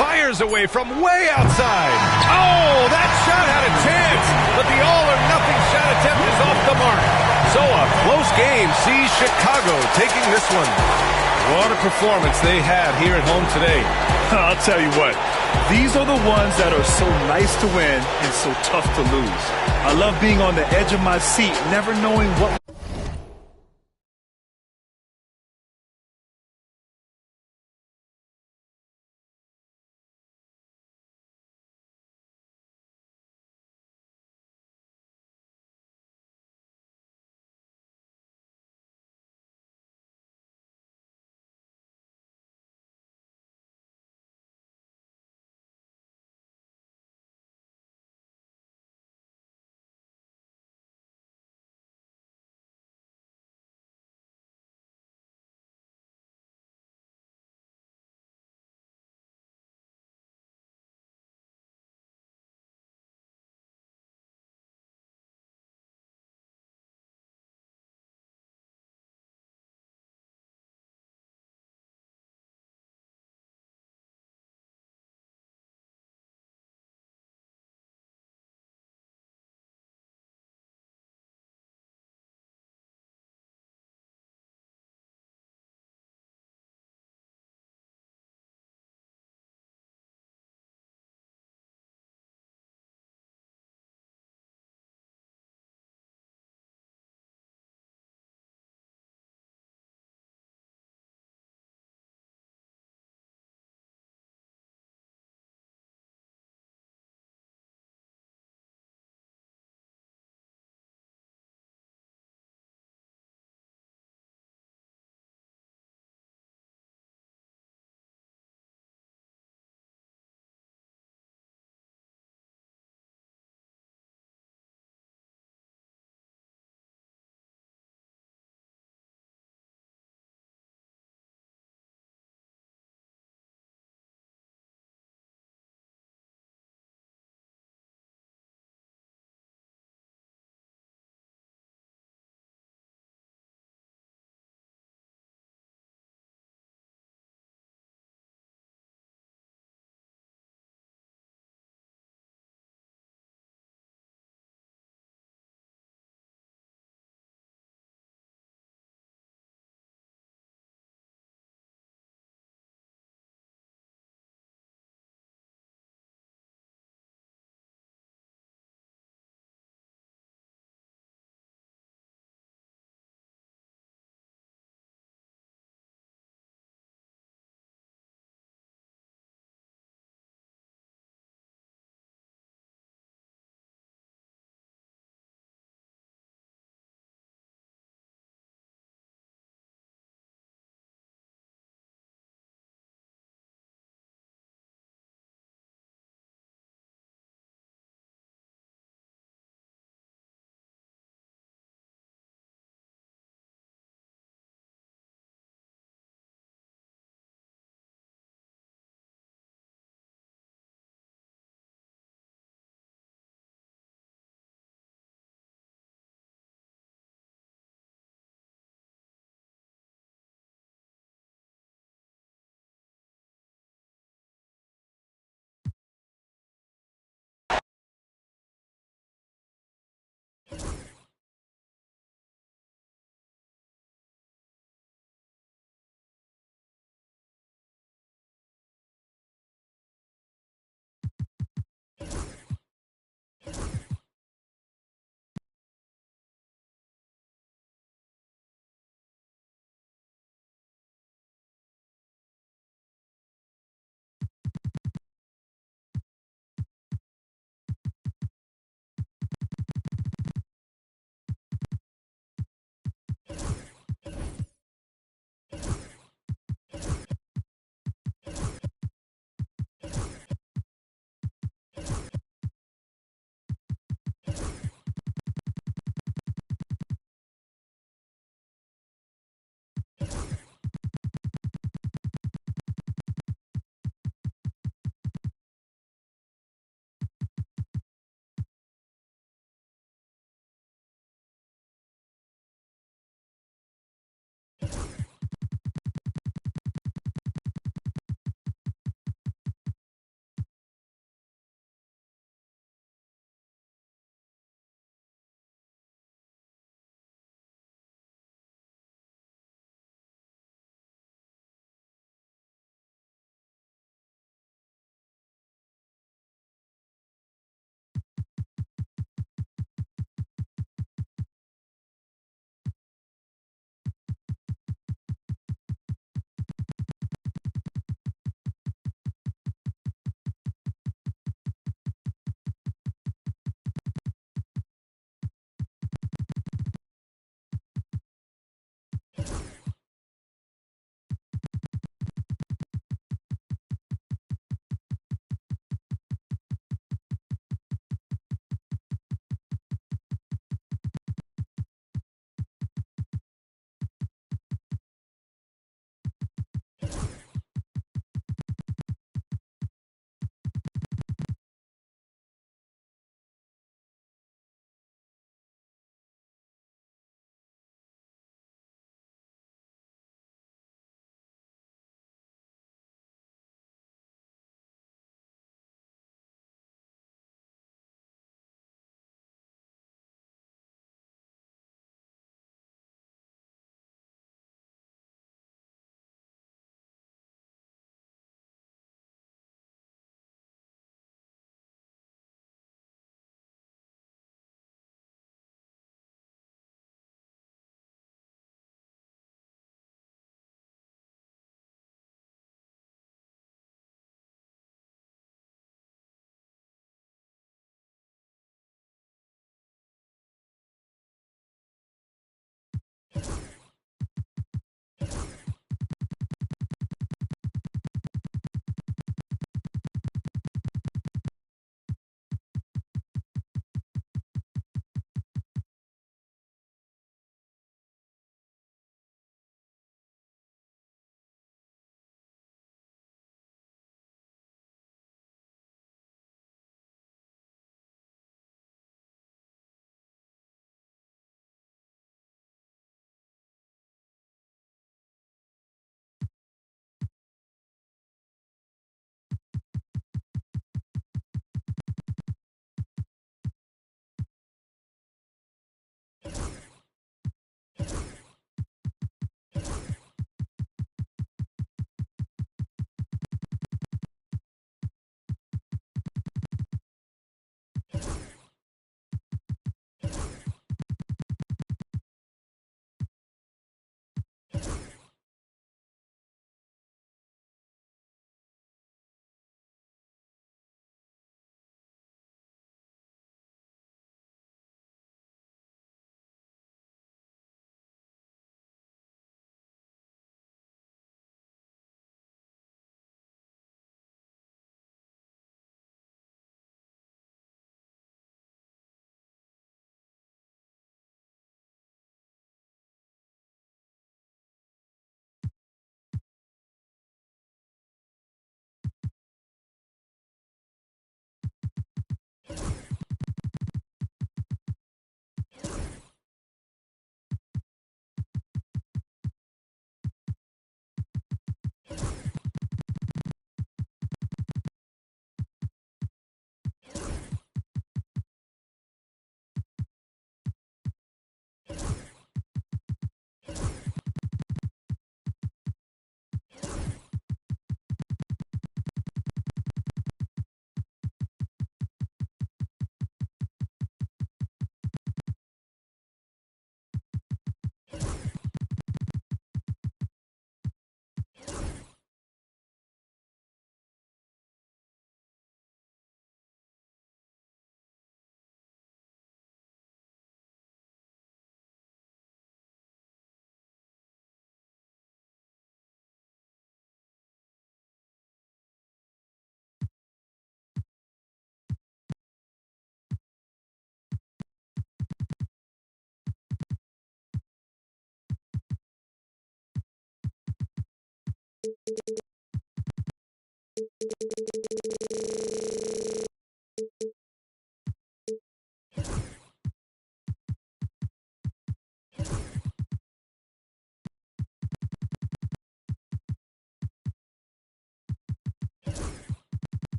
Fires away from way outside. Oh, that shot had a chance, but the all-or-nothing shot attempt is off the mark. So a close game sees Chicago taking this one. What a performance they had here at home today. I'll tell you what, these are the ones that are so nice to win and so tough to lose. I love being on the edge of my seat, never knowing what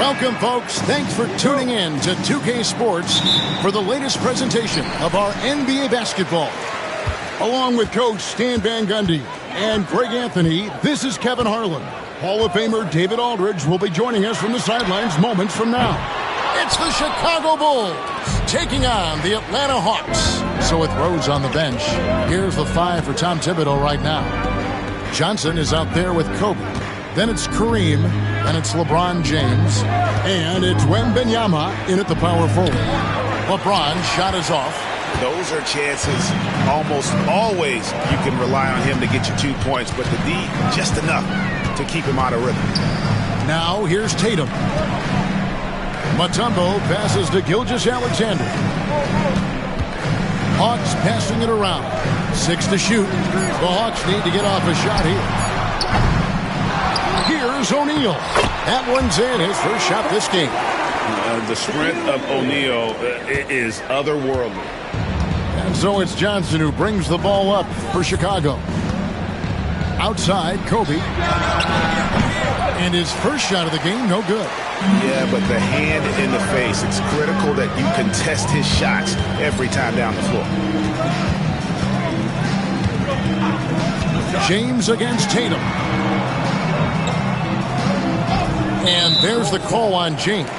Welcome, folks. Thanks for tuning in to 2K Sports for the latest presentation of our NBA basketball. Along with Coach Stan Van Gundy and Greg Anthony, this is Kevin Harlan. Hall of Famer David Aldridge will be joining us from the sidelines moments from now. It's the Chicago Bulls taking on the Atlanta Hawks. So with Rose on the bench, here's the five for Tom Thibodeau right now. Johnson is out there with Kobe. Then it's Kareem. Then it's LeBron James. And it's Wembanyama in at the power forward. LeBron's shot is off. Those are chances almost always you can rely on him to get you 2 points, but the D, just enough to keep him out of rhythm. Now here's Tatum. Mutombo passes to Gilgeous-Alexander. Hawks passing it around. 6 to shoot. The Hawks need to get off a shot here. Here's O'Neal. That one's in, his first shot this game. The strength of O'Neal is otherworldly. And so it's Johnson who brings the ball up for Chicago. Outside, Kobe. And his first shot of the game, no good. Yeah, but the hand in the face, it's critical that you contest his shots every time down the floor. James against Tatum. And there's the call on James.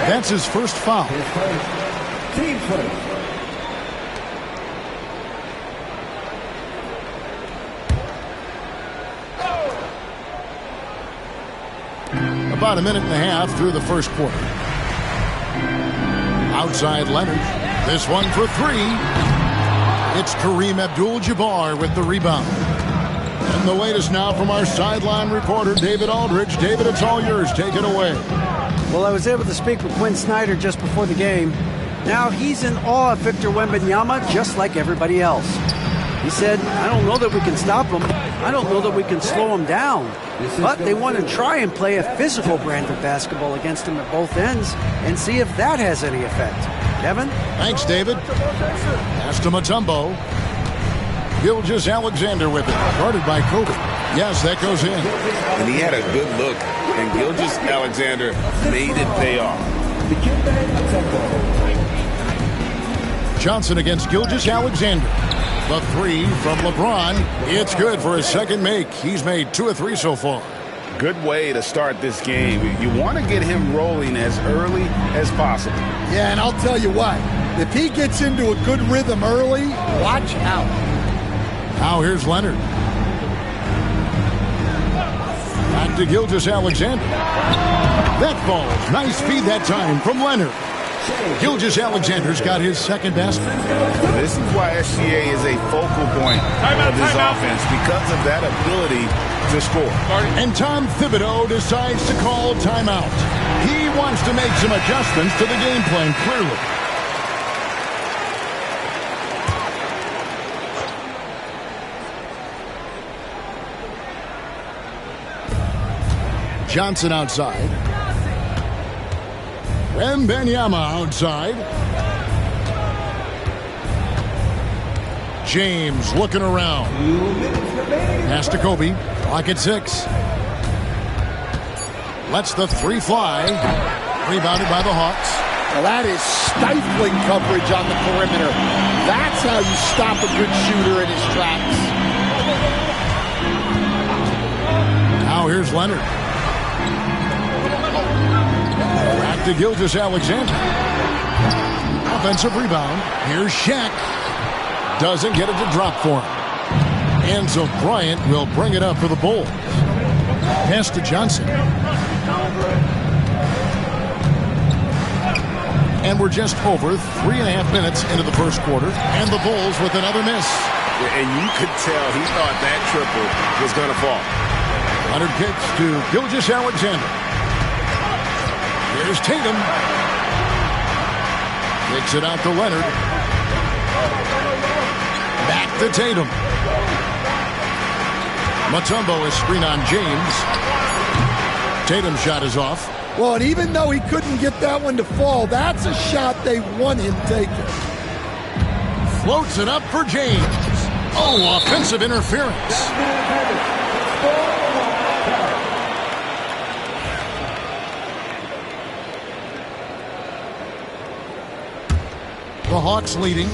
That's his first foul. Team first. About a minute and a half through the first quarter. Outside Leonard. This one for 3. It's Kareem Abdul-Jabbar with the rebound. And the latest now from our sideline reporter, David Aldridge. David, it's all yours. Take it away. Well, I was able to speak with Quinn Snyder just before the game. Now he's in awe of Victor Wembanyama just like everybody else. He said, I don't know that we can stop him. I don't know that we can slow him down. But they want to try and play a physical brand of basketball against him at both ends and see if that has any effect. Kevin? Thanks, David. Pass to Mutombo. Gilgeous-Alexander with it. Guarded by Kobe. Yes, that goes in. And he had a good look. And Gilgeous-Alexander made it pay off. Johnson against Gilgeous-Alexander. The 3 from LeBron. It's good for his second make. He's made 2 of 3 so far. Good way to start this game. You want to get him rolling as early as possible. Yeah, and I'll tell you what. If he gets into a good rhythm early, watch out. Now here's Leonard. Back to Gilgeous-Alexander. That falls. Nice feed that time from Leonard. Gilgeous-Alexander's got his second basket. This is why SGA is a focal point of this offense, because of that ability to score. And Tom Thibodeau decides to call timeout. He wants to make some adjustments to the game plan, clearly. Johnson outside. Wembanyama outside. James looking around. Pass to Kobe. Clock at 6. Lets the 3 fly. Rebounded by the Hawks. Well, that is stifling coverage on the perimeter. That's how you stop a good shooter in his tracks. Now here's Leonard. Back to Gilgeous-Alexander. Offensive rebound. Here's Shaq. Doesn't get it to drop for him. And so Bryant will bring it up for the Bulls. Pass to Johnson. And we're just over 3.5 minutes into the first quarter. And the Bulls with another miss. And you could tell he thought that triple was going to fall. Leonard kicks to Gilgeous-Alexander. Here's Tatum. Kicks it out to Leonard. Back to Tatum. Mutombo is screen on James. Tatum's shot is off. Well, and even though he couldn't get that one to fall, that's a shot they want him taking. Floats it up for James. Oh, offensive interference. The Hawks leading.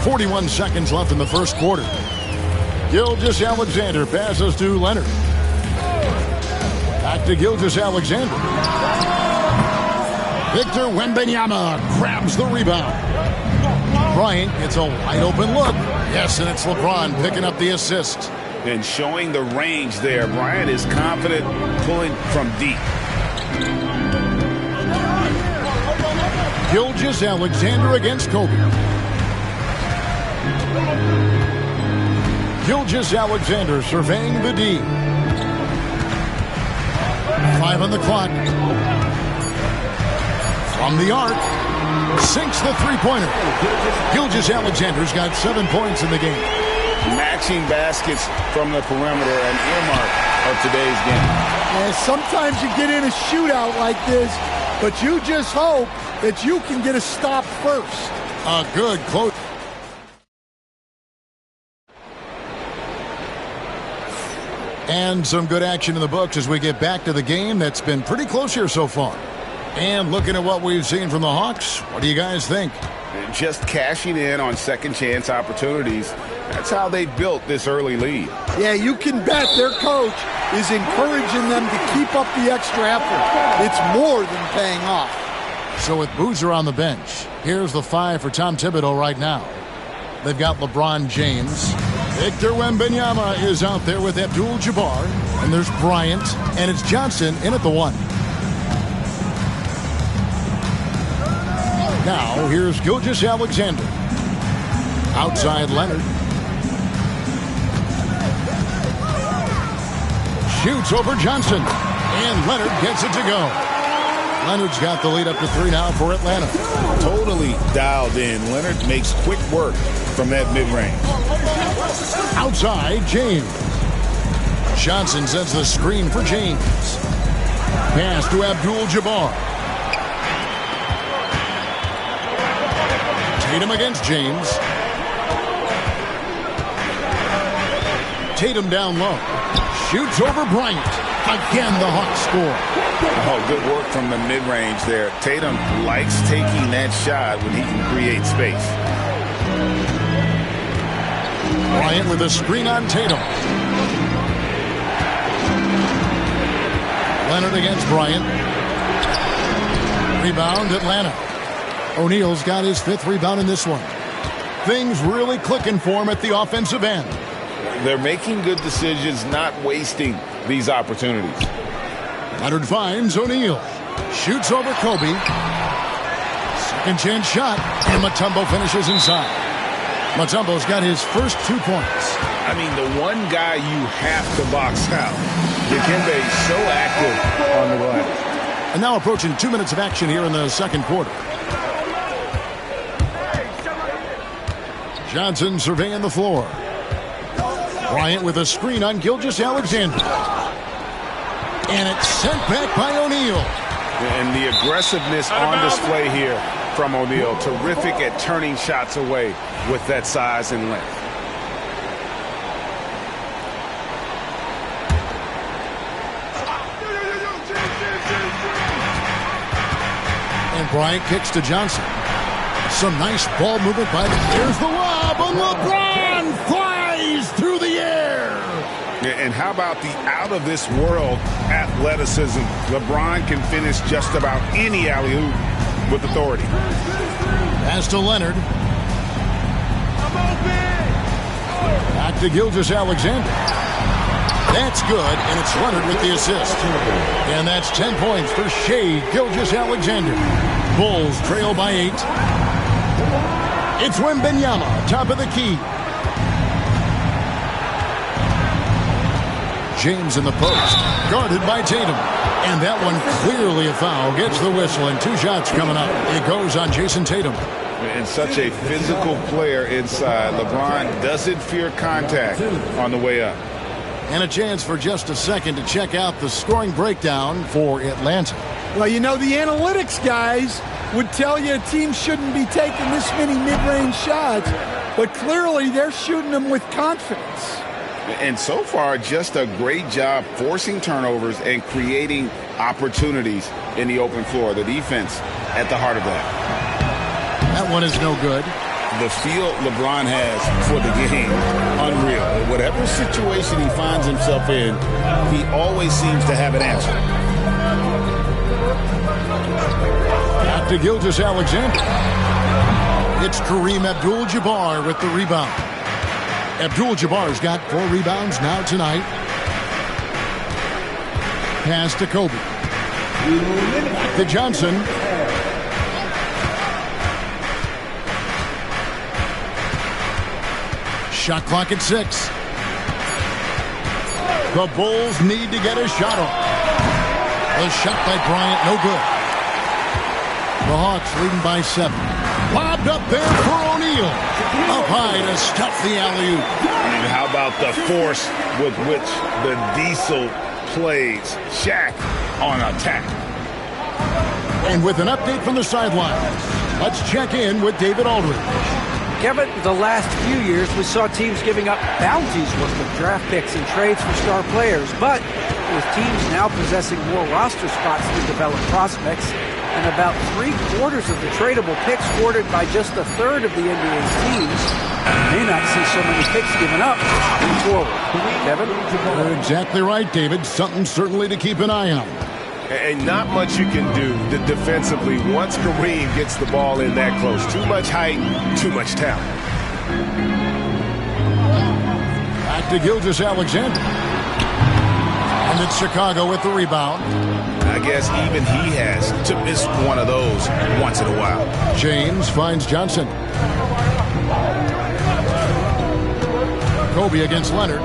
41 seconds left in the first quarter. Gilgeous-Alexander passes to Leonard. Back to Gilgeous-Alexander. Victor Wembanyama grabs the rebound. Bryant gets a wide open look. Yes, and it's LeBron picking up the assist. And showing the range there. Bryant is confident pulling from deep. Gilgeous-Alexander against Kobe. Gilgeous-Alexander surveying the D. 5 on the clock. From the arc, sinks the three-pointer. Gilgeous-Alexander's got 7 points in the game. Matching baskets from the perimeter, an earmark of today's game. And sometimes you get in a shootout like this, but you just hope that you can get a stop first. A good close. And some good action in the books as we get back to the game that's been pretty close here so far. And looking at what we've seen from the Hawks, what do you guys think? Just cashing in on second chance opportunities. That's how they built this early lead. Yeah, you can bet their coach is encouraging them to keep up the extra effort. It's more than paying off. So with Boozer on the bench, here's the 5 for Tom Thibodeau right now. They've got LeBron James. Victor Wembanyama is out there with Abdul-Jabbar. And there's Bryant. And it's Johnson in at the 1. Now, here's Gilgeous-Alexander. Outside Leonard. Shoots over Johnson. And Leonard gets it to go. Leonard's got the lead up to 3 now for Atlanta. Totally dialed in. Leonard makes quick work from that mid-range. Outside, James. Johnson sends the screen for James. Pass to Abdul-Jabbar. Tatum against James. Tatum down low. Shoots over Bryant. Again, the Hawks score. Oh, good work from the mid-range there. Tatum likes taking that shot when he can create space. Bryant with a screen on Tatum. Leonard against Bryant. Rebound, Atlanta. O'Neal's got his 5th rebound in this one. Things really clicking for him at the offensive end. They're making good decisions, not wasting these opportunities. Leonard finds O'Neal. Shoots over Kobe. Second chance shot. And Mutombo finishes inside. Mutombo's got his first 2 points. I mean, the one guy you have to box out. Dikembe is so active on the glass. And now approaching 2 minutes of action here in the second quarter. Johnson surveying the floor. Bryant with a screen on Gilgeous-Alexander. And it's sent back by O'Neal. And the aggressiveness on display here from O'Neal. Terrific at turning shots away with that size and length. And Bryant kicks to Johnson. Some nice ball movement by there's the lob, and LeBron flies through the air. And how about the out-of-this-world athleticism? LeBron can finish just about any alley-oop with authority. Pass to Leonard. Back to Gilgeous-Alexander. That's good, and it's Leonard with the assist. And that's 10 points for Shai Gilgeous-Alexander. Bulls trail by 8. It's Wembanyama, top of the key. James in the post, guarded by Tatum. And that one clearly a foul. Gets the whistle, and 2 shots coming up. It goes on Jason Tatum. And such a physical player inside. LeBron doesn't fear contact on the way up. And a chance for just a second to check out the scoring breakdown for Atlanta. Well, you know, the analytics guys would tell you a team shouldn't be taking this many mid-range shots, but clearly they're shooting them with confidence. And so far, just a great job forcing turnovers and creating opportunities in the open floor. The defense at the heart of that. That one is no good. The feel LeBron has for the game, unreal. Whatever situation he finds himself in, he always seems to have an answer. Back to Gilgeous-Alexander. It's Kareem Abdul-Jabbar with the rebound. Abdul-Jabbar's got 4 rebounds now tonight. Pass to Kobe. Back to Johnson. Shot clock at 6. The Bulls need to get a shot off. The shot by Bryant, no good. The Hawks leading by 7. Lobbed up there for O'Neal. Up high to stuff the alley-oop. And how about the force with which the Diesel plays Shaq on attack? And with an update from the sidelines, let's check in with David Aldridge. Kevin, the last few years we saw teams giving up bounties worth of draft picks and trades for star players. But with teams now possessing more roster spots to develop prospects, and about 3/4 of the tradable picks ordered by just a third of the NBA's teams, you may not see so many picks given up moving forward. Kevin? You're exactly right, David. Something certainly to keep an eye on. And not much you can do defensively once Kareem gets the ball in that close. Too much height, too much talent. Back to Gilgeous-Alexander. And it's Chicago with the rebound. I guess even he has to miss one of those once in a while. James finds Johnson. Kobe against Leonard.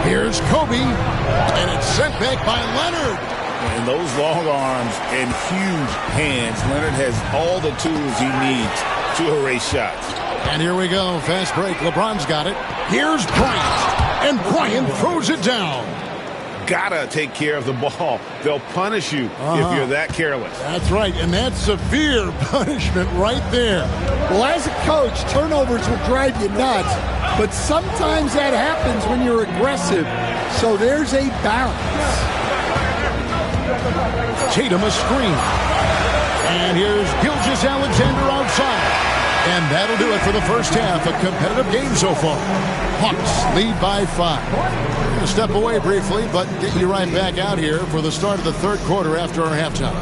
Here's Kobe, and it's sent back by Leonard. And those long arms and huge hands, Leonard has all the tools he needs to erase shots. And here we go, fast break. LeBron's got it. Here's Bryant, and Bryant throws it down. Gotta take care of the ball. They'll punish you if you're that careless. That's right, and that's severe punishment right there. Well, as a coach, turnovers will drive you nuts, but sometimes that happens when you're aggressive. So there's a balance. Tatum a screen. And here's Gilgeous-Alexander outside. And that'll do it for the first half. A competitive game so far. Hawks lead by 5. We're going to step away briefly, but get you right back out here for the start of the third quarter after our halftime.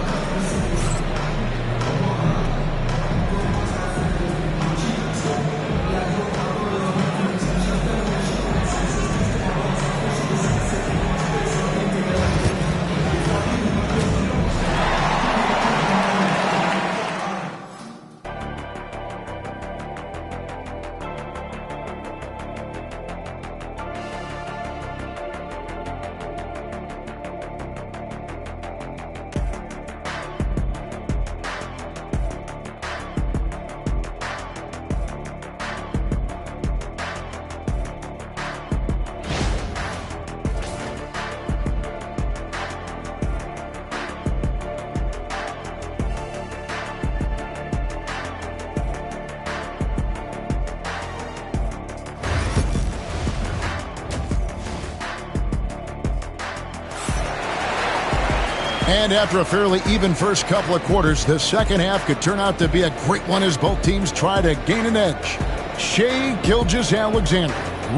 And after a fairly even first couple of quarters, the second half could turn out to be a great one as both teams try to gain an edge. Shai Gilgeous-Alexander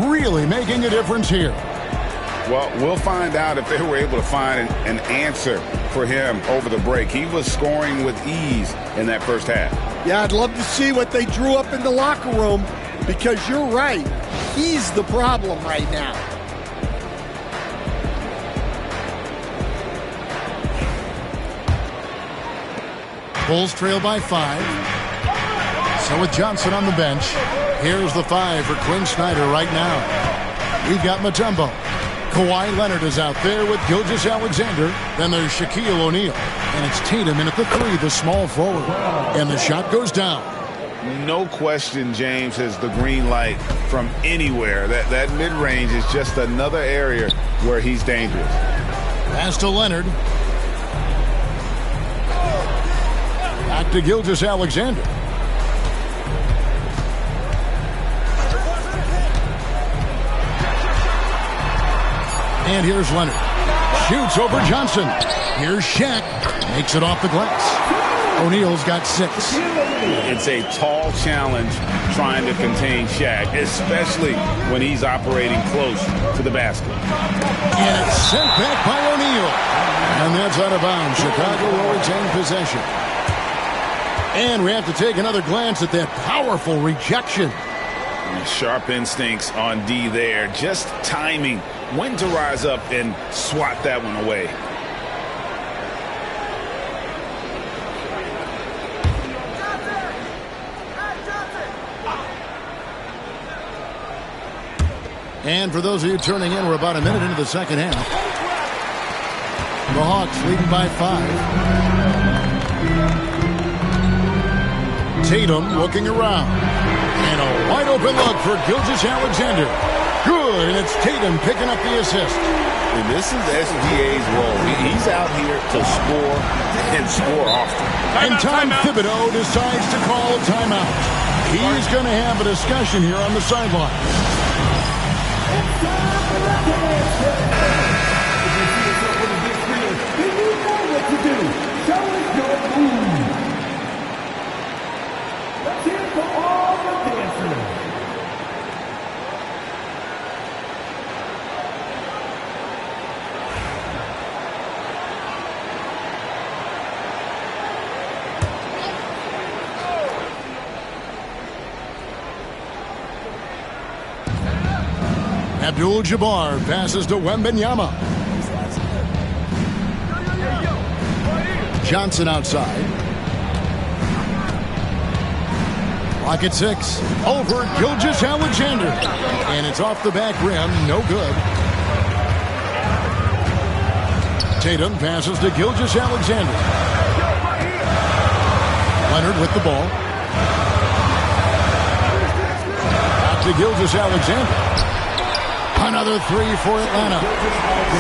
really making a difference here. Well, we'll find out if they were able to find an answer for him over the break. He was scoring with ease in that first half. Yeah, I'd love to see what they drew up in the locker room, because you're right. He's the problem right now. Bulls trail by 5. So with Johnson on the bench, here's the 5 for Quinn Snyder right now. We've got Mutombo. Kawhi Leonard is out there with Gilgeous-Alexander. Then there's Shaquille O'Neal. And it's Tatum in at the 3, the small forward. And the shot goes down. No question James has the green light from anywhere. That mid-range is just another area where he's dangerous. Pass to Leonard. Back to Gilgeous-Alexander. And here's Leonard. Shoots over Johnson. Here's Shaq. Makes it off the glass. O'Neal's got 6. It's a tall challenge trying to contain Shaq, especially when he's operating close to the basket. And it's sent back by O'Neal. And that's out of bounds. Chicago will retain possession. And we have to take another glance at that powerful rejection. Sharp instincts on D there. Just timing when to rise up and swat that one away. And for those of you turning in, we're about a minute into the second half. The Hawks leading by 5. Tatum looking around. And a wide open look for Gilgeous-Alexander. Good, and it's Tatum picking up the assist. And this is SGA's role. He's out here to score and score often. And Tom Thibodeau decides to call a timeout. He's going to have a discussion here on the sideline. Abdul-Jabbar passes to Wembanyama. Johnson outside. Clock at 6. Over Gilgeous-Alexander. And it's off the back rim. No good. Tatum passes to Gilgeous-Alexander. Leonard with the ball. Out to Gilgeous-Alexander. Another three for Atlanta.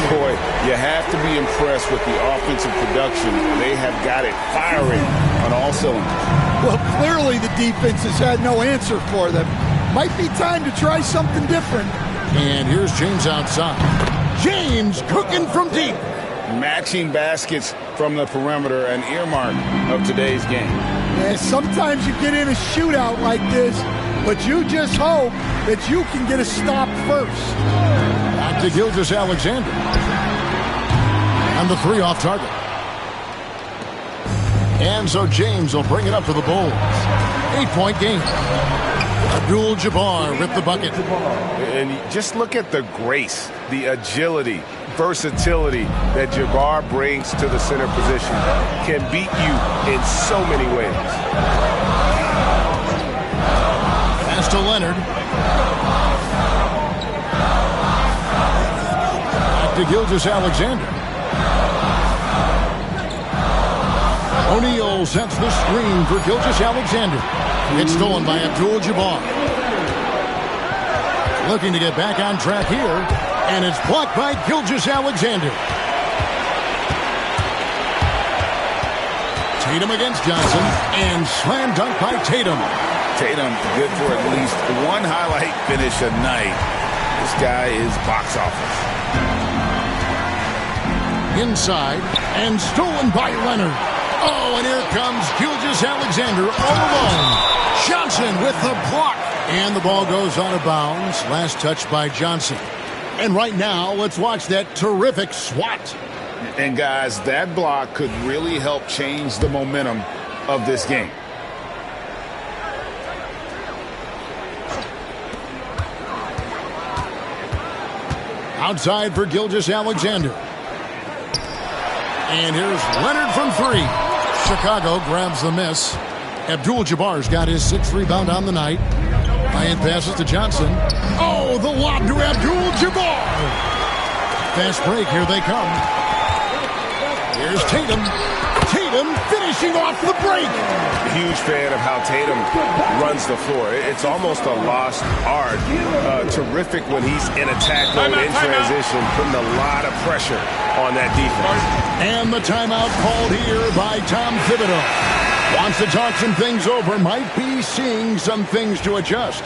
Boy, you have to be impressed with the offensive production. They have got it firing on all cylinders. Well, clearly the defense has had no answer for them. Might be time to try something different. And here's James outside. James cooking from deep. Matching baskets from the perimeter, an earmark of today's game. Yeah, sometimes you get in a shootout like this, but you just hope that you can get a stop first. Back to Gilgeous-Alexander. And the three off target. And so James will bring it up to the Bulls. 8-point game. Abdul-Jabbar with the bucket. And just look at the grace, the agility, versatility that Jabbar brings to the center position. Can beat you in so many ways. Pass to Leonard. Back to Gilgeous-Alexander. O'Neal sets the screen for Gilgeous-Alexander. It's stolen by Abdul-Jabbar. Looking to get back on track here. And it's blocked by Gilgeous-Alexander. Tatum against Johnson. And slam dunk by Tatum. Tatum good for at least one highlight finish a night. This guy is box office. Inside. And stolen by Leonard. Oh, and here comes Gilgeous-Alexander all alone. Johnson with the block. And the ball goes out of bounds. Last touch by Johnson. And right now, let's watch that terrific swat. And guys, that block could really help change the momentum of this game. Outside for Gilgeous-Alexander. And here's Leonard from three. Chicago grabs the miss. Abdul-Jabbar's got his sixth rebound on the night. Ryan passes to Johnson. Oh, the lob to Abdul-Jabbar. Fast break, here they come. Here's Tatum. Tatum finishing off the break. Huge fan of how Tatum runs the floor. It's almost a lost art. Terrific when he's in attack mode, in transition, putting a lot of pressure on that defense. And the timeout called here by Tom Thibodeau. Wants to talk some things over. Might be seeing some things to adjust.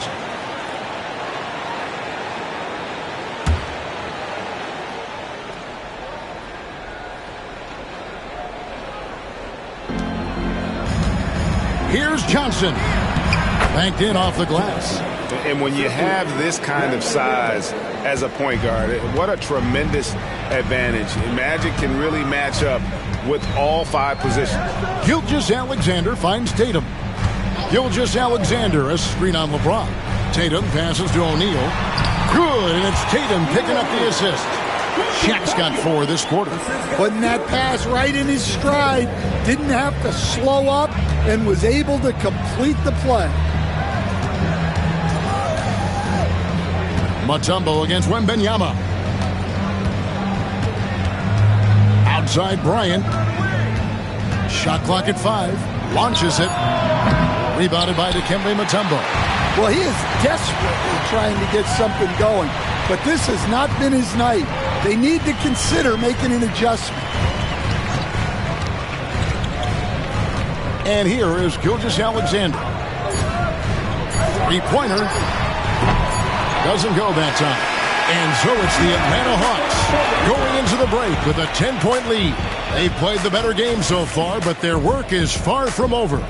Here's Johnson. Banked in off the glass. And when you have this kind of size as a point guard, what a tremendous advantage. Magic can really match up with all 5 positions. Gilgeous-Alexander finds Tatum. Gilgeous-Alexander, a screen on LeBron. Tatum passes to O'Neal. Good, and it's Tatum picking up the assist. Shaq's got 4 this quarter. Putting that pass right in his stride. Didn't have to slow up and was able to complete the play. Mutombo against Wembanyama. Outside Bryant. Shot clock at 5. Launches it. Rebounded by Dikembe Mutombo. Well, he is desperately trying to get something going, but this has not been his night. They need to consider making an adjustment. And here is Gilgeous-Alexander. 3-pointer. Doesn't go that time. And so it's the Atlanta Hawks going into the break with a 10-point lead. They've played the better game so far, but their work is far from over.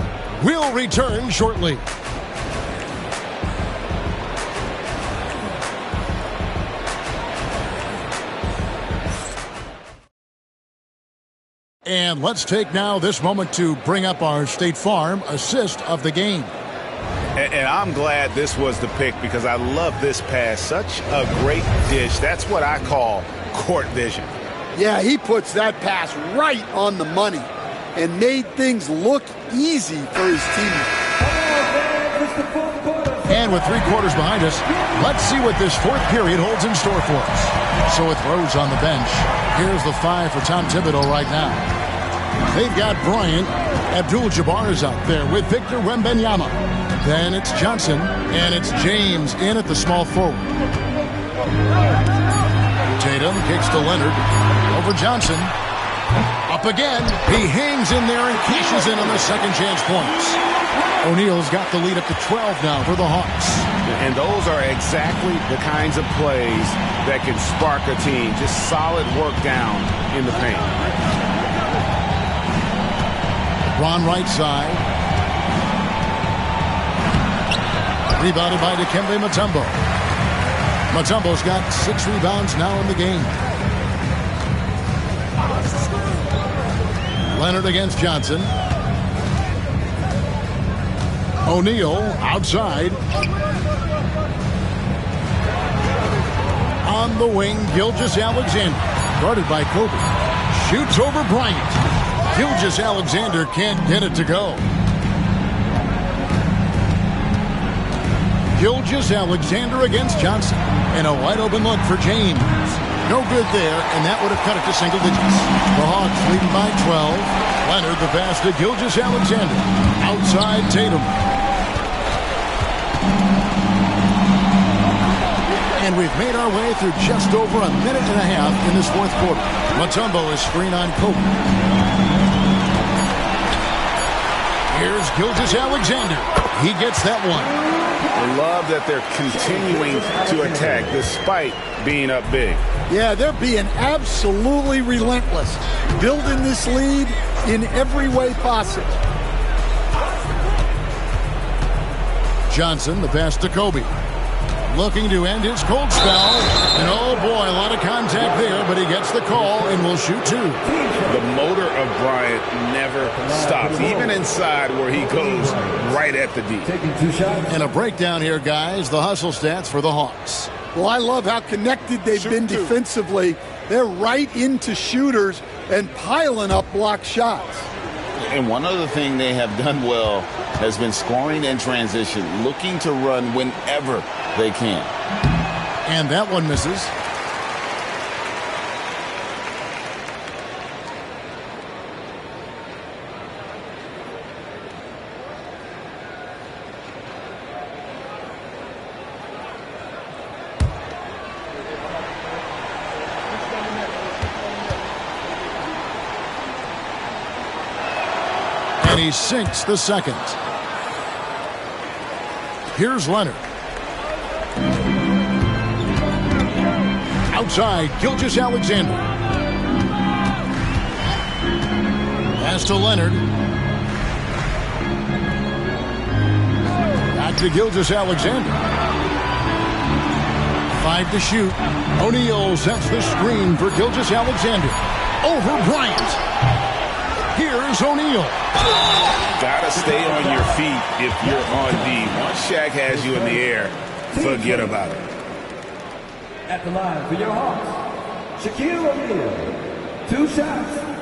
We'll return shortly. And let's take now this moment to bring up our State Farm assist of the game. And I'm glad this was the pick because I love this pass. Such a great dish. That's what I call court vision. Yeah, he puts that pass right on the money and made things look easy for his teammates. And with 3 quarters behind us, let's see what this 4th period holds in store for us. So with Rose on the bench, here's the 5 for Tom Thibodeau right now. They've got Bryant. Abdul-Jabbar is out there with Victor Wembanyama. Then it's Johnson, and it's James in at the small forward. Tatum kicks to Leonard. Over Johnson. Up again. He hangs in there and cashes in on the second chance points. O'Neal's got the lead up to 12 now for the Hawks. And those are exactly the kinds of plays that can spark a team. Just solid work down in the paint. Ron right side. Rebounded by Dikembe Mutombo. Mutombo's got 6 rebounds now in the game. Leonard against Johnson. O'Neal outside. On the wing, Gilgeous-Alexander. Guarded by Kobe. Shoots over Bryant. Gilgeous-Alexander can't get it to go. Gilgeous-Alexander against Johnson. And a wide open look for James. No good there, and that would have cut it to single digits. The Hawks leading by 12. Leonard the pass to Gilgeous-Alexander. Outside Tatum. And we've made our way through just over a minute and a half in this 4th quarter. Mutombo is screen on Kobe. Here's Gilgeous-Alexander. He gets that one. I love that they're continuing to attack despite being up big. Yeah, they're being absolutely relentless, building this lead in every way possible. Johnson, the pass to Kobe. Looking to end his cold spell. And oh boy, a lot of contact there, but he gets the call and will shoot 2. The motor of Bryant never stops, even inside where he goes right at the D. And a breakdown here, guys. The hustle stats for the Hawks. Well, I love how connected they've been defensively. They're right into shooters and piling up block shots. And one other thing they have done well has been scoring in transition, looking to run whenever they can. And that one misses. And he sinks the second. Here's Leonard. Outside, Gilgeous-Alexander. Pass to Leonard. Back to Gilgeous-Alexander. 5 to shoot. O'Neal sets the screen for Gilgeous-Alexander. Over Bryant. Here's O'Neal. Gotta stay on your feet if you're on D. Once Shaq has you in the air, forget about it. At the line for your Hawks, Shaquille O'Neal. 2 shots.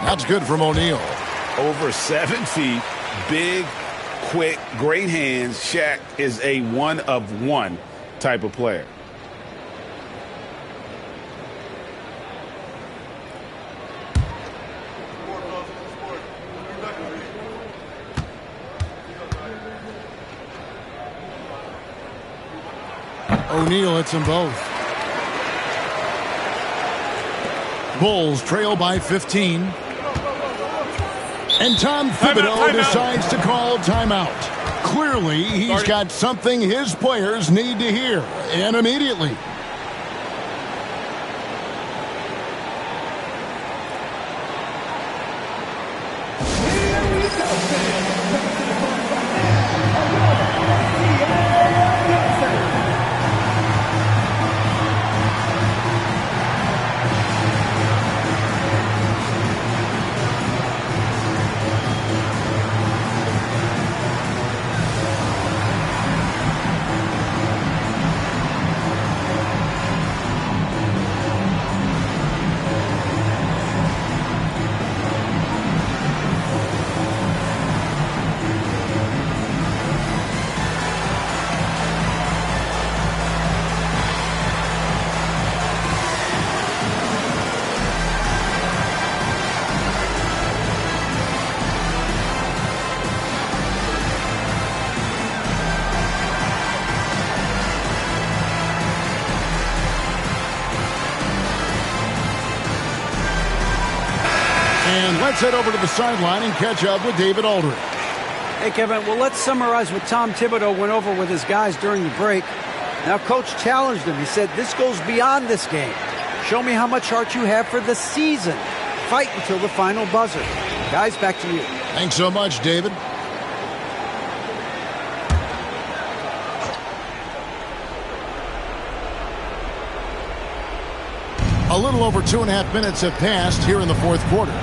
That's good from O'Neal. Over 7 feet, big, quick, great hands. Shaq is a one-of-one type of player. O'Neal hits them both. Bulls trail by 15. And Tom Thibodeau decides to call timeout. Clearly, he's got something his players need to hear, and immediately. And let's head over to the sideline and catch up with David Aldridge. Hey, Kevin, well, let's summarize what Tom Thibodeau went over with his guys during the break. Now, Coach challenged him. He said, this goes beyond this game. Show me how much heart you have for the season. Fight until the final buzzer. Guys, back to you. Thanks so much, David. A little over 2.5 minutes have passed here in the fourth quarter.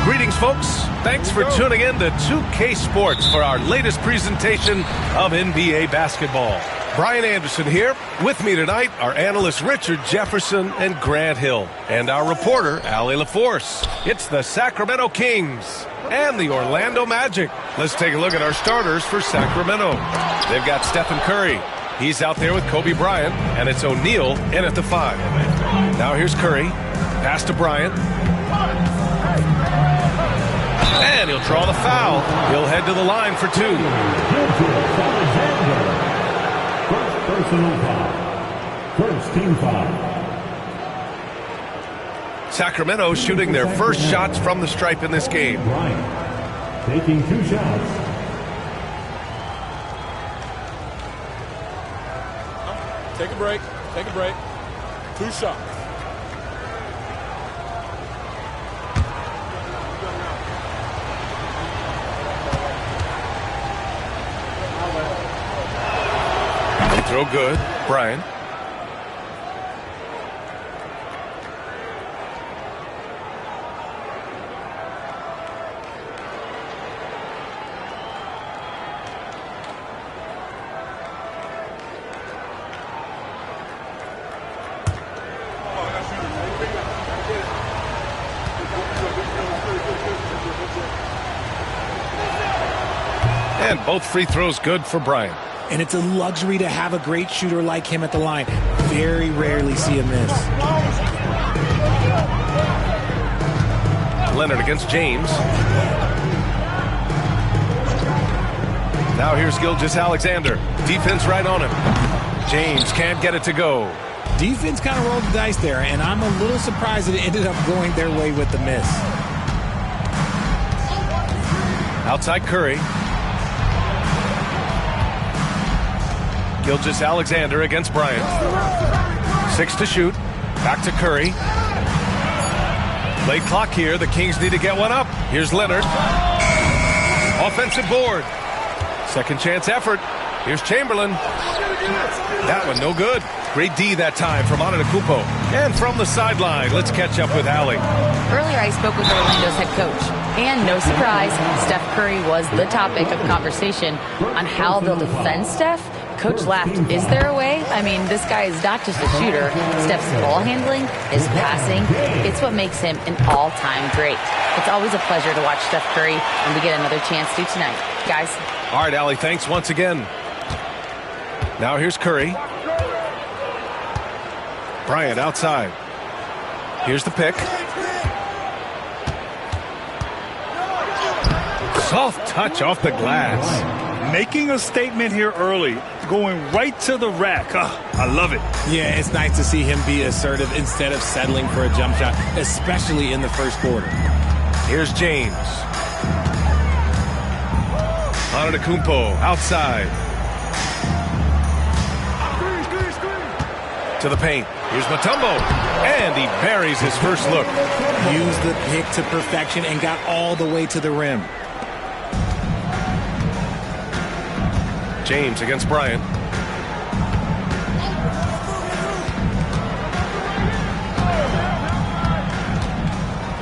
Greetings, folks. Thanks for tuning in to 2K Sports for our latest presentation of NBA basketball. Brian Anderson here. With me tonight are analysts Richard Jefferson and Grant Hill, and our reporter, Allie LaForce. It's the Sacramento Kings and the Orlando Magic. Let's take a look at our starters for Sacramento. They've got Stephen Curry. He's out there with Kobe Bryant, and it's O'Neal in at the 5. Now here's Curry. Pass to Bryant. And he'll draw the foul. He'll head to the line for 2. First personal foul. First team foul. Sacramento shooting their first shots from the stripe in this game. Bryant taking 2 shots. Take a break. Take a break. 2 shots. Throw good. Bryant. And both free throws good for Bryant. And it's a luxury to have a great shooter like him at the line. Very rarely see a miss. Leonard against James. Now here's Gilgeous-Alexander. Defense right on him. James can't get it to go. Defense kind of rolled the dice there, and I'm a little surprised that it ended up going their way with the miss. Outside Curry. Gilgeous-Alexander against Bryant. 6 to shoot. Back to Curry. Late clock here. The Kings need to get one up. Here's Leonard. Offensive board. Second chance effort. Here's Chamberlain. That one no good. Great D that time from Antetokounmpo. And from the sideline, let's catch up with Allie. Earlier, I spoke with Orlando's head coach. And no surprise, Steph Curry was the topic of conversation on how they'll defend Steph. Coach laughed. Is there a way? I mean, this guy is not just a shooter. Steph's ball handling, his passing, it's what makes him an all-time great. It's always a pleasure to watch Steph Curry, and we get another chance to tonight. Guys. All right, Allie, thanks once again. Now here's Curry. Bryant outside. Here's the pick. Soft touch off the glass. Making a statement here early. Going right to the rack. I love it. Yeah, it's nice to see him be assertive instead of settling for a jump shot, especially in the first quarter. Here's James. Antetokounmpo outside. To the paint. Here's Mutombo. And he buries his first look. Used the pick to perfection and got all the way to the rim. James against Bryant.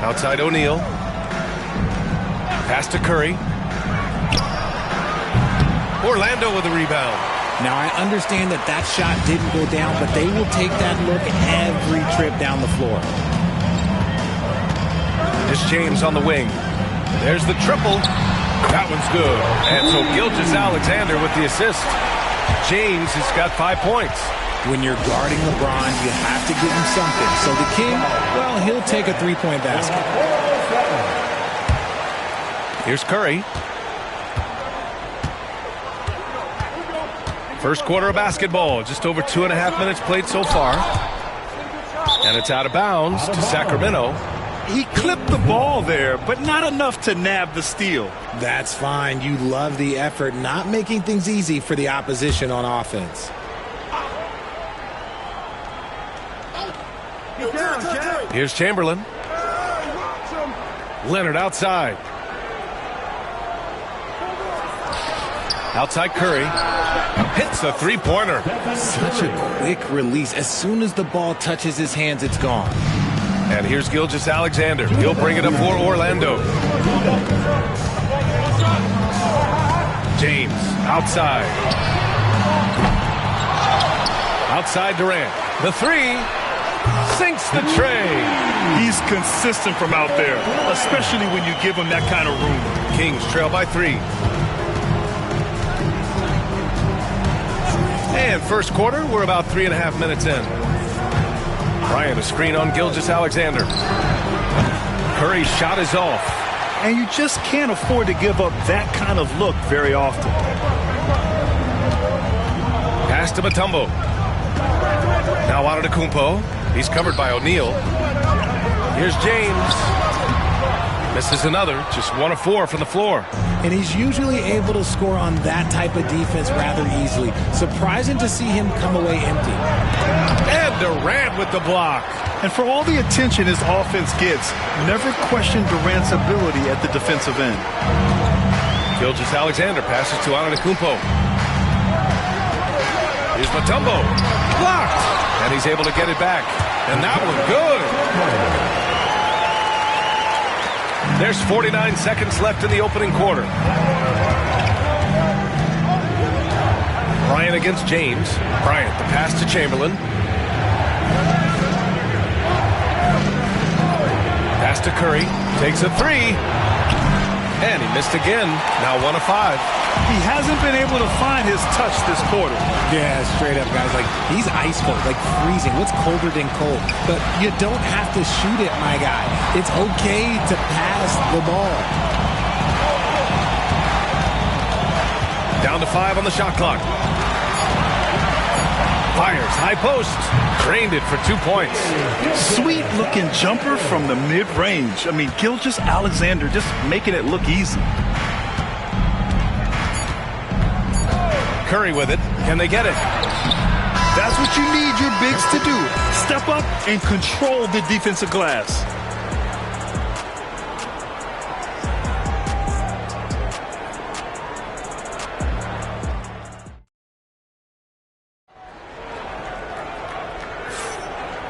Outside O'Neal. Pass to Curry. Orlando with the rebound. Now, I understand that that shot didn't go down, but they will take that look every trip down the floor. There's James on the wing. There's the triple. That one's good. And so Gilgeous-Alexander with the assist. James has got 5 points. When you're guarding LeBron, you have to give him something. So the King, well, he'll take a three-point basket. Here's Curry. First quarter of basketball. Just over 2.5 minutes played so far. And it's out of bounds to Sacramento. He clipped the ball there, but not enough to nab the steal. That's fine. You love the effort, not making things easy for the opposition on offense. Here's Chamberlain. Leonard outside. Outside Curry. Hits a three-pointer. Such a quick release. As soon as the ball touches his hands, it's gone. And here's Gilgeous-Alexander. He'll bring it up for Orlando. James outside. Outside Durant. The three sinks the tray. He's consistent from out there, especially when you give him that kind of room. Kings trail by 3. And first quarter, we're about 3.5 minutes in. Bryant, a screen on Gilgeous-Alexander. Curry's shot is off. And you just can't afford to give up that kind of look very often. Pass to Mutombo. Now Antetokounmpo. He's covered by O'Neal. Here's James. Misses another. Just 1 of 4 from the floor. And he's usually able to score on that type of defense rather easily. Surprising to see him come away empty. And Durant with the block. And for all the attention his offense gets, never question Durant's ability at the defensive end. Gilgeous-Alexander passes to Antetokounmpo. Here's Mutombo. Blocked. And he's able to get it back. And that one good. There's 49 seconds left in the opening quarter. Bryant against James. Bryant, the pass to Chamberlain. Pass to Curry. Takes a 3. And he missed again. Now 1 of 5. He hasn't been able to find his touch this quarter. Yeah, straight up, guys. Like, he's ice cold, like freezing. What's colder than cold? But you don't have to shoot it, my guy. It's okay to pass the ball. Down to 5 on the shot clock. Fires, high post. Drained it for 2 points. Sweet looking jumper from the mid-range. I mean, Gilgeous-Alexander just making it look easy. Curry with it. Can they get it? That's what you need your bigs to do. Step up and control the defensive glass.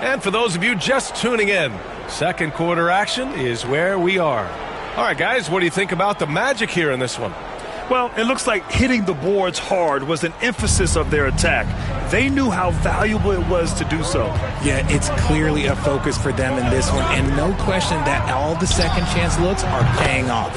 And for those of you just tuning in, second quarter action is where we are. All right, guys, what do you think about the Magic here in this one? Well, it looks like hitting the boards hard was an emphasis of their attack. They knew how valuable it was to do so. Yeah, it's clearly a focus for them in this one, and no question that all the second chance looks are paying off.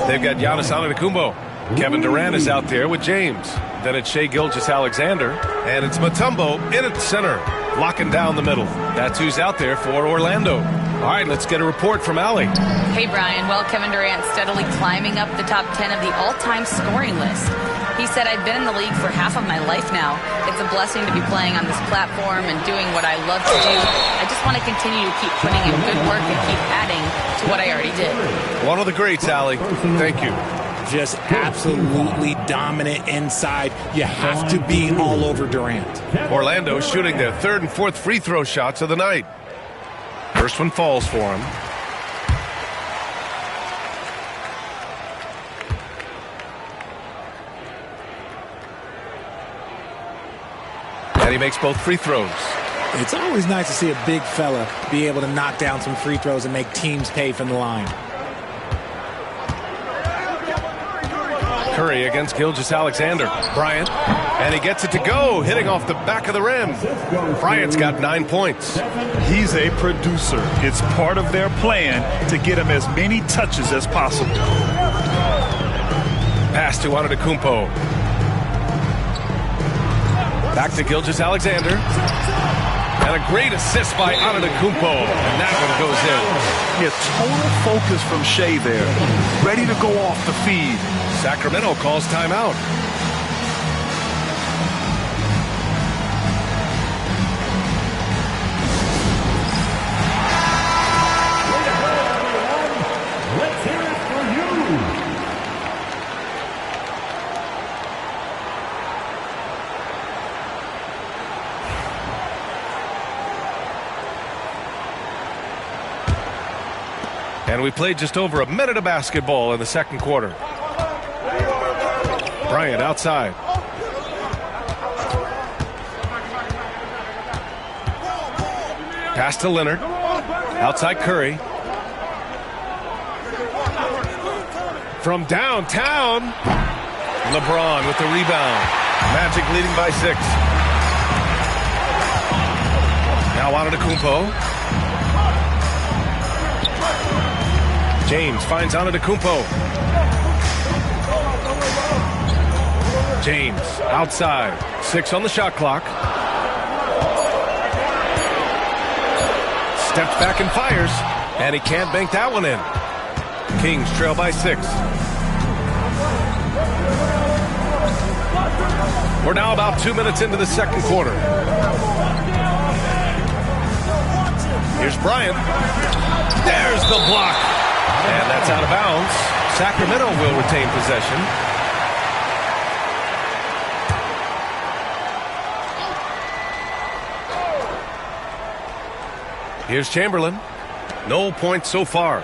They've got Giannis Antetokounmpo. Kevin Durant is out there with James. Then it's Shai Gilgeous-Alexander, and it's Mutombo in at center, locking down the middle. That's who's out there for Orlando. All right, let's get a report from Allie. Hey, Brian. Well, Kevin Durant steadily climbing up the top 10 of the all-time scoring list. He said, I've been in the league for half of my life now. It's a blessing to be playing on this platform and doing what I love to do. I just want to continue to keep putting in good work and keep adding to what I already did. One of the greats, Allie. Thank you. Just absolutely dominant inside. You have to be all over Durant. Orlando shooting their third and fourth free throw shots of the night. First one falls for him. And he makes both free throws. It's always nice to see a big fella be able to knock down some free throws and make teams pay from the line. Curry against Gilgeous-Alexander. Bryant, and he gets it to go, hitting off the back of the rim. Bryant's got 9 points. He's a producer. It's part of their plan to get him as many touches as possible. Pass to Antetokounmpo. Back to Gilgeous-Alexander. And a great assist by Antetokounmpo. And that one goes in. Yeah, total focus from Shai there. Ready to go off the feed. Sacramento calls timeout. Let's hear it for you. And we played just over a minute of basketball in the second quarter. Bryant outside. Pass to Leonard. Outside Curry. From downtown, LeBron with the rebound. Magic leading by 6. Now Antetokounmpo. James finds Antetokounmpo. James outside. 6 on the shot clock. Steps back and fires. And he can't bank that one in. Kings trail by 6. We're now about 2 minutes into the second quarter. Here's Bryant. There's the block. And that's out of bounds. Sacramento will retain possession. Here's Chamberlain. No points so far.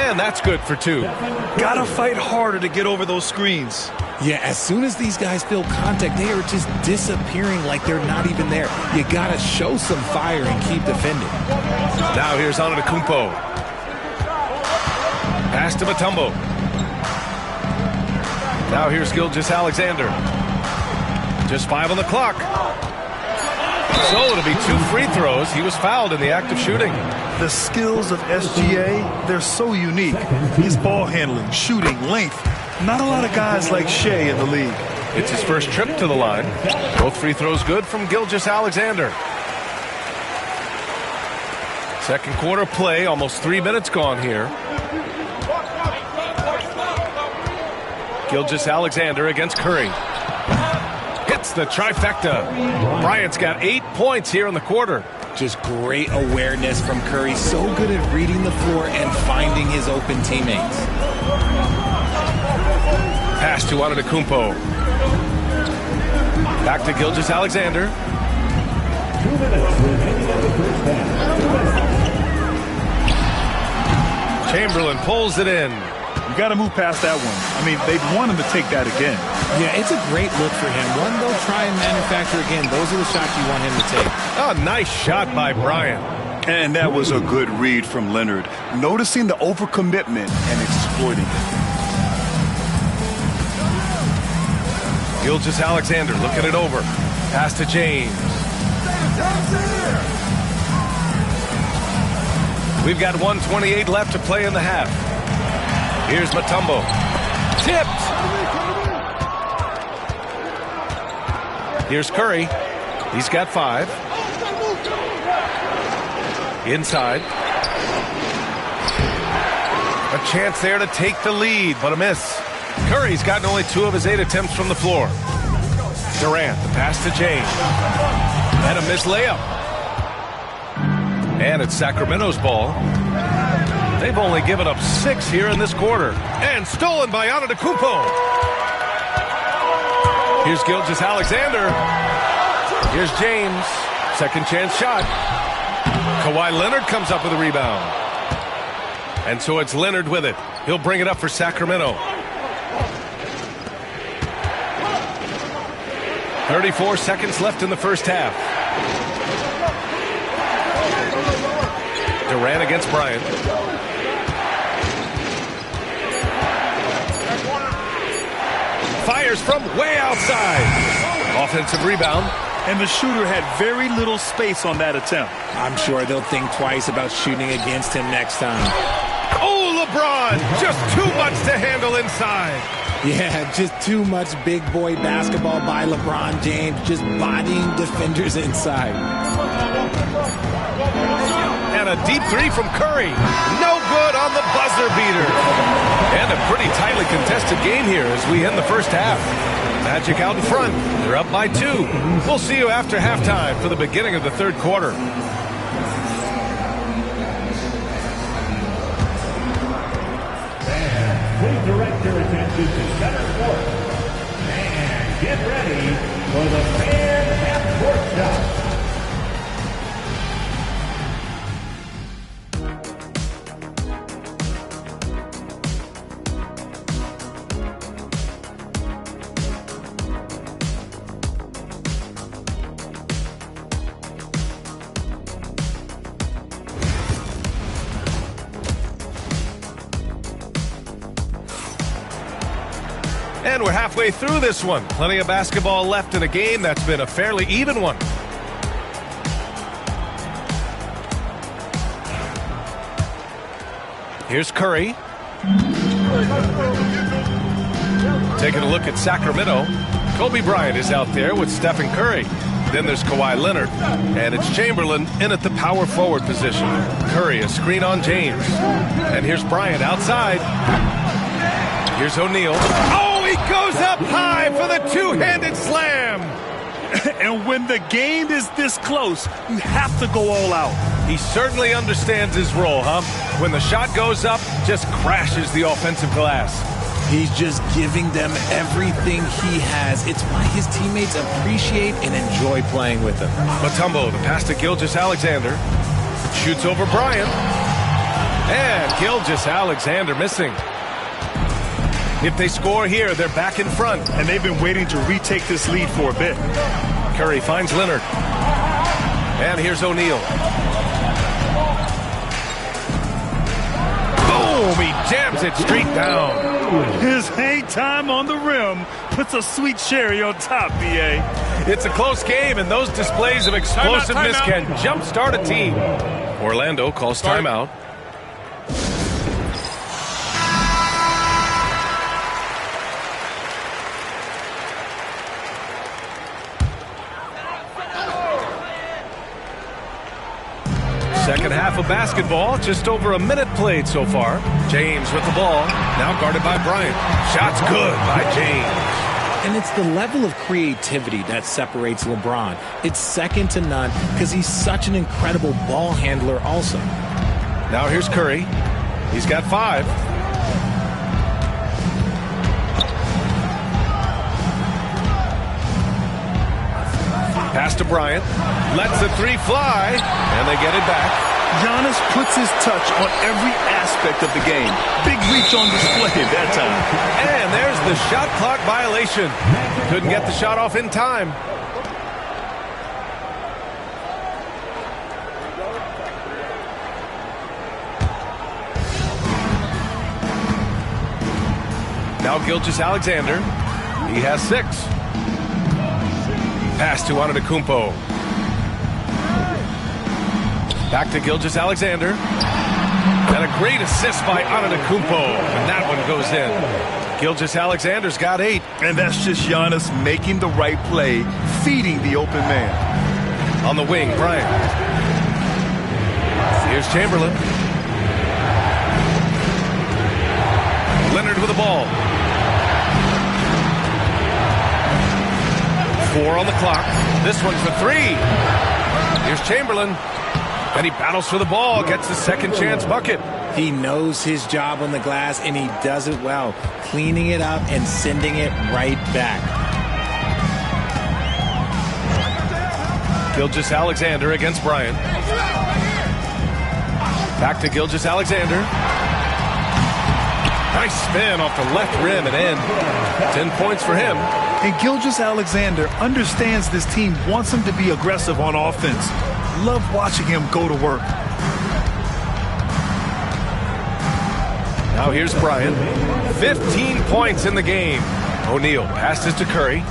And that's good for 2. Gotta fight harder to get over those screens. Yeah, as soon as these guys feel contact, they are just disappearing like they're not even there. You gotta show some fire and keep defending. Now here's Antetokounmpo. Pass to Mutombo. Now here's Gilgeous-Alexander. Just 5 on the clock. So it'll be 2 free throws. He was fouled in the act of shooting. The skills of SGA, they're so unique. His ball handling, shooting, length. Not a lot of guys like Shea in the league. It's his first trip to the line. Both free throws good from Gilgeous-Alexander. Second quarter play, almost 3 minutes gone here. Gilgeous-Alexander against Curry. Hits the trifecta. Bryant's got 8 points here in the quarter. Just great awareness from Curry. So good at reading the floor and finding his open teammates. Pass to Antetokounmpo. Back to Gilgeous-Alexander. 2 minutes remaining in the first half. Chamberlain pulls it in. You got to move past that one. I mean, they'd want him to take that again. Yeah, it's a great look for him. One they'll try and manufacture again. Those are the shots you want him to take. A nice shot by Bryant. And that was a good read from Leonard. Noticing the overcommitment and exploiting it. Gilgeous-Alexander looking it over. Pass to James. We've got 1:28 left to play in the half. Here's Mutombo. Tipped. Here's Curry. He's got 5. Inside. A chance there to take the lead, but a miss. Curry's gotten only 2 of his 8 attempts from the floor. Durant, the pass to James. And a missed layup. And it's Sacramento's ball. They've only given up 6 here in this quarter. And stolen by Antetokounmpo. Here's Gilgeous-Alexander. Here's James. Second chance shot. Kawhi Leonard comes up with a rebound. And so it's Leonard with it. He'll bring it up for Sacramento. 34 seconds left in the first half. Durant against Bryant. Fires from way outside. Offensive rebound. And the shooter had very little space on that attempt. I'm sure they'll think twice about shooting against him next time. Oh, LeBron! Just too much to handle inside. Yeah, just too much big boy basketball by LeBron James, just bodying defenders inside. And a deep 3 from Curry. No good on the buzzer beater. And a pretty tightly contested game here as we end the first half. Magic out in front. They're up by 2. We'll see you after halftime for the beginning of the third quarter. Please direct your attention to center court. And get ready for the fan half-court shot. And we're halfway through this one. Plenty of basketball left in a game that's been a fairly even one. Here's Curry. Taking a look at Sacramento. Kobe Bryant is out there with Stephen Curry. Then there's Kawhi Leonard. And it's Chamberlain in at the power forward position. Curry, a screen on James. And here's Bryant outside. Here's O'Neal. Oh, he goes up high for the two-handed slam. And when the game is this close, you have to go all out. He certainly understands his role, huh? When the shot goes up, just crashes the offensive glass. He's just giving them everything he has. It's why his teammates appreciate and enjoy playing with him. Mutombo, the pass to Gilgeous-Alexander. Shoots over Bryant. And Gilgeous-Alexander missing. If they score here, they're back in front. And they've been waiting to retake this lead for a bit. Curry finds Leonard. And here's O'Neal. Boom! He jams it straight down. His hang time on the rim puts a sweet cherry on top, B.A. It's a close game, and those displays of explosiveness can jumpstart a team. Orlando calls timeout. Second half of basketball, just over a minute played so far. James with the ball, now guarded by Bryant. Shot's good by James. And it's the level of creativity that separates LeBron. It's second to none because he's such an incredible ball handler also. Now here's Curry. He's got 5. Pass to Bryant. Lets the 3 fly, and they get it back. Giannis puts his touch on every aspect of the game. Big reach on display that time. And there's the shot clock violation. Couldn't get the shot off in time. Now Gilgeous-Alexander. He has 6. Pass to Antetokounmpo. Back to Gilgeous-Alexander. And a great assist by Antetokounmpo. And that one goes in. Gilgeous-Alexander's got 8. And that's just Giannis making the right play, feeding the open man. On the wing, Bryant. Here's Chamberlain. Leonard with the ball. 4 on the clock. This one for 3. Here's Chamberlain. And he battles for the ball, gets the second chance bucket. He knows his job on the glass, and he does it well, cleaning it up and sending it right back. Gilgeous-Alexander against Bryant. Back to Gilgeous-Alexander. Nice spin off the left rim and in. 10 points for him. And Gilgeous-Alexander understands this team wants him to be aggressive on offense. Love watching him go to work. Now here's Bryant. 15 points in the game. O'Neal passes to Curry.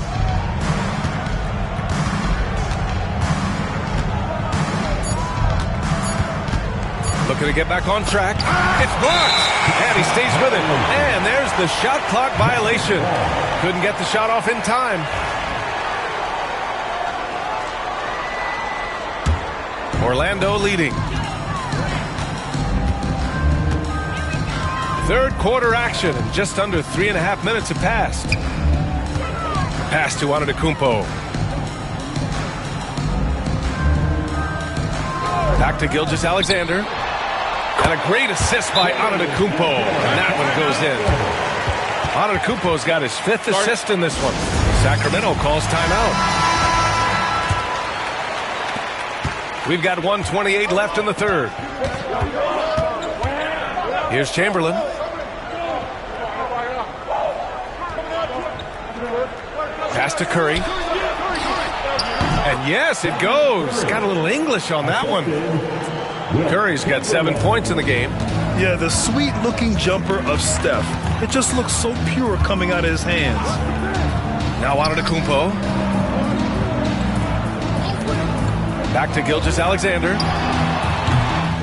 Looking to get back on track. It's blocked. And he stays with it. And there's the shot clock violation. Couldn't get the shot off in time. Orlando leading. Third quarter action, and just under 3.5 minutes have passed. Pass to Antetokounmpo. Back to Gilgeous-Alexander. And a great assist by Antetokounmpo. And that one goes in. Antetokounmpo's got his 5th assist in this one. Sacramento calls timeout. We've got 1:28 left in the third. Here's Chamberlain. Pass to Curry. And yes, it goes. Got a little English on that one. Curry's got 7 points in the game. Yeah, the sweet-looking jumper of Steph. It just looks so pure coming out of his hands. Now Antetokounmpo. Back to Gilgeous-Alexander.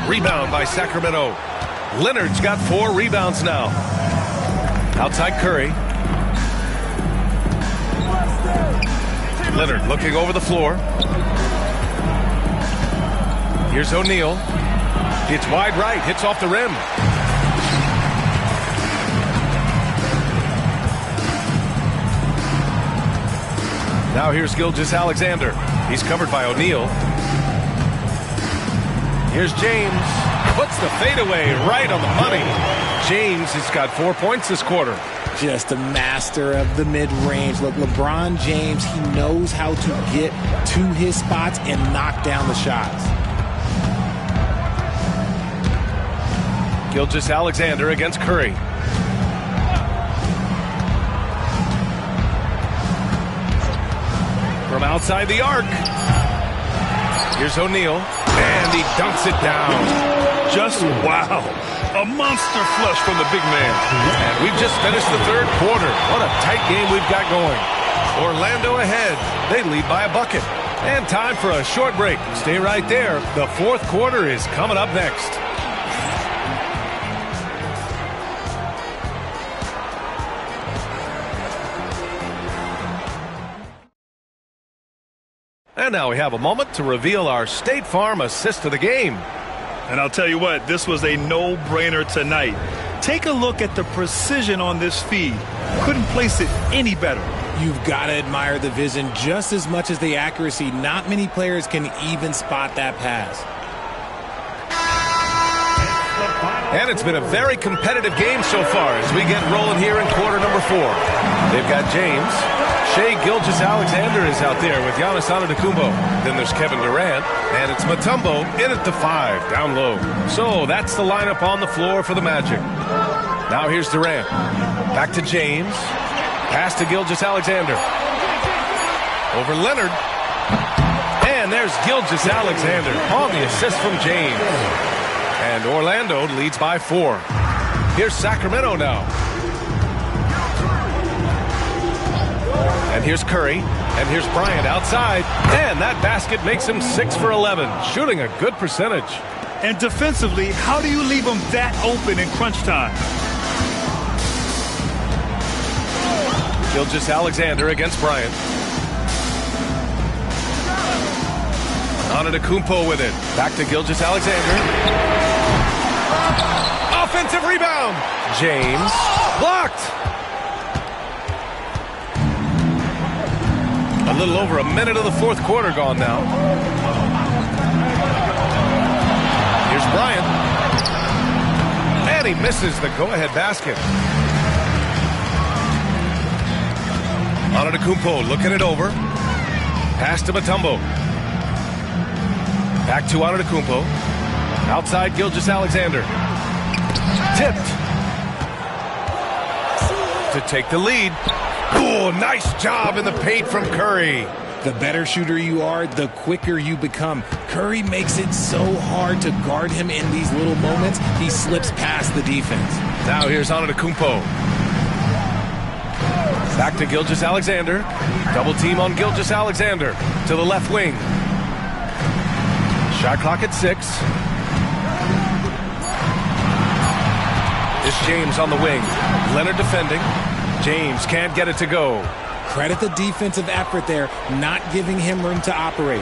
Rebound by Sacramento. Leonard's got 4 rebounds now. Outside Curry. Leonard looking over the floor. Here's O'Neal. It's wide right, hits off the rim. Now here's Gilgeous-Alexander. He's covered by O'Neal. Here's James. Puts the fadeaway right on the money. James has got 4 points this quarter. Just a master of the mid-range. Look, LeBron James, he knows how to get to his spots and knock down the shots. Gilgeous-Alexander against Curry. From outside the arc. Here's O'Neal. And he dunks it down. Just wow. A monster flush from the big man. And we've just finished the third quarter. What a tight game we've got going. Orlando ahead. They lead by a bucket. And time for a short break. Stay right there. The fourth quarter is coming up next. And now we have a moment to reveal our State Farm assist of the game. And I'll tell you what, this was a no-brainer tonight. Take a look at the precision on this feed. Couldn't place it any better. You've got to admire the vision just as much as the accuracy. Not many players can even spot that pass. And it's been a very competitive game so far as we get rolling here in quarter number 4. They've got James. Shai Gilgeous-Alexander is out there with Giannis Antetokounmpo. Then there's Kevin Durant, and it's Mutombo in at the 5, down low. So that's the lineup on the floor for the Magic. Now here's Durant. Back to James. Pass to Gilgeous-Alexander. Over Leonard. And there's Gilgeous-Alexander on the assist from James. And Orlando leads by 4. Here's Sacramento now. And here's Curry, and here's Bryant outside, and that basket makes him 6 for 11, shooting a good percentage. And defensively, how do you leave him that open in crunch time? Gilgeous-Alexander against Bryant. Antetokounmpo with it. Back to Gilgeous-Alexander. Offensive rebound. James blocked. A little over a minute of the fourth quarter gone now. Here's Bryant. And he misses the go-ahead basket. Antetokounmpo looking it over. Pass to Mutombo. Back to Antetokounmpo. Outside Gilgeous-Alexander. Tipped. To take the lead. Oh, nice job in the paint from Curry. The better shooter you are, the quicker you become. Curry makes it so hard to guard him in these little moments. He slips past the defense. Now here's Antetokounmpo. Back to Gilgeous-Alexander. Double team on Gilgeous-Alexander to the left wing. Shot clock at 6. It's James on the wing. Leonard defending. James can't get it to go. Credit the defensive effort there, not giving him room to operate.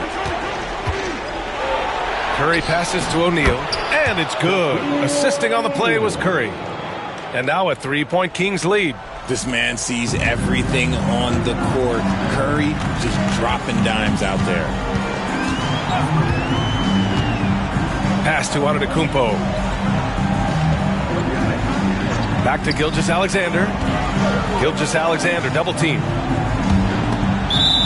Curry passes to O'Neal, and it's good. Assisting on the play was Curry. And now a 3-point Kings lead. This man sees everything on the court. Curry just dropping dimes out there. Pass to Antetokounmpo. Back to Gilgeous-Alexander. Gilgeous-Alexander double team.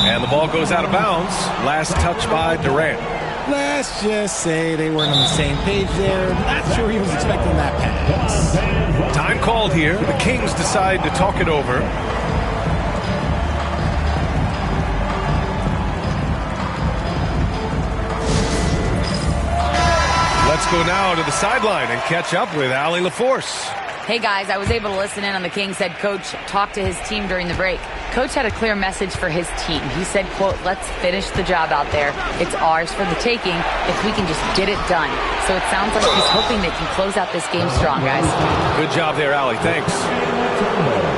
And the ball goes out of bounds. Last touch by Durant. Let's just say they weren't on the same page there. Not sure he was expecting that pass. Time called here. The Kings decide to talk it over. Let's go now to the sideline and catch up with Allie LaForce. Hey guys, I was able to listen in on the Kings head coach talk to his team during the break. Coach had a clear message for his team. He said, quote, let's finish the job out there. It's ours for the taking if we can just get it done. So it sounds like he's hoping they can close out this game strong, guys. Good job there, Allie. Thanks.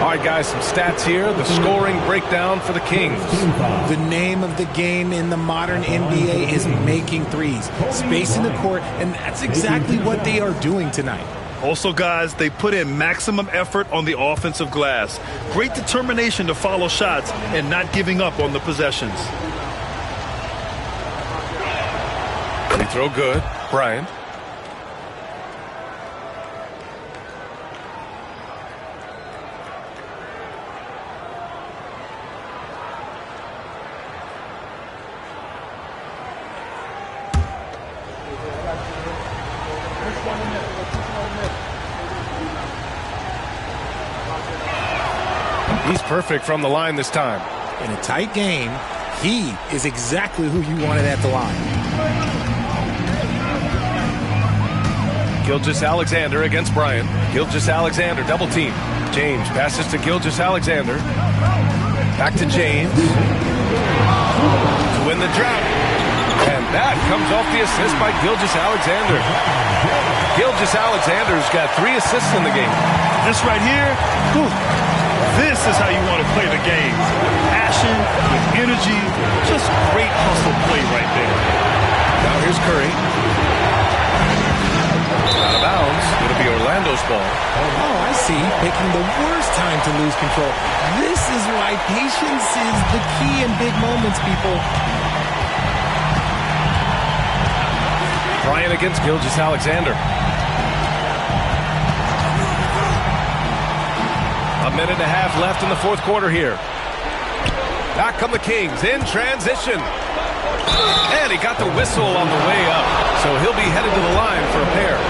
All right, guys, some stats here. The scoring breakdown for the Kings. The name of the game in the modern NBA is making threes. Spacing the court, and that's exactly what they are doing tonight. Also, guys, they put in maximum effort on the offensive glass. Great determination to follow shots and not giving up on the possessions. Free throw good. Bryant. He's perfect from the line this time. In a tight game, he is exactly who you wanted at the line. Gilgeous-Alexander against Bryant. Gilgeous-Alexander, double team. James passes to Gilgeous-Alexander. Back to James. To win the drought. And that comes off the assist by Gilgeous-Alexander. Gilgeous-Alexander's got 3 assists in the game. This right here, this is how you want to play the game. Passion, with energy, just great hustle play right there. Now here's Curry. Out of bounds. It'll be Orlando's ball. Oh, I see. Picking the worst time to lose control. This is why patience is the key in big moments, people. Bryant against Gilgeous-Alexander. A minute and a half left in the fourth quarter here. Back come the Kings in transition. And he got the whistle on the way up. So he'll be headed to the line for a pair.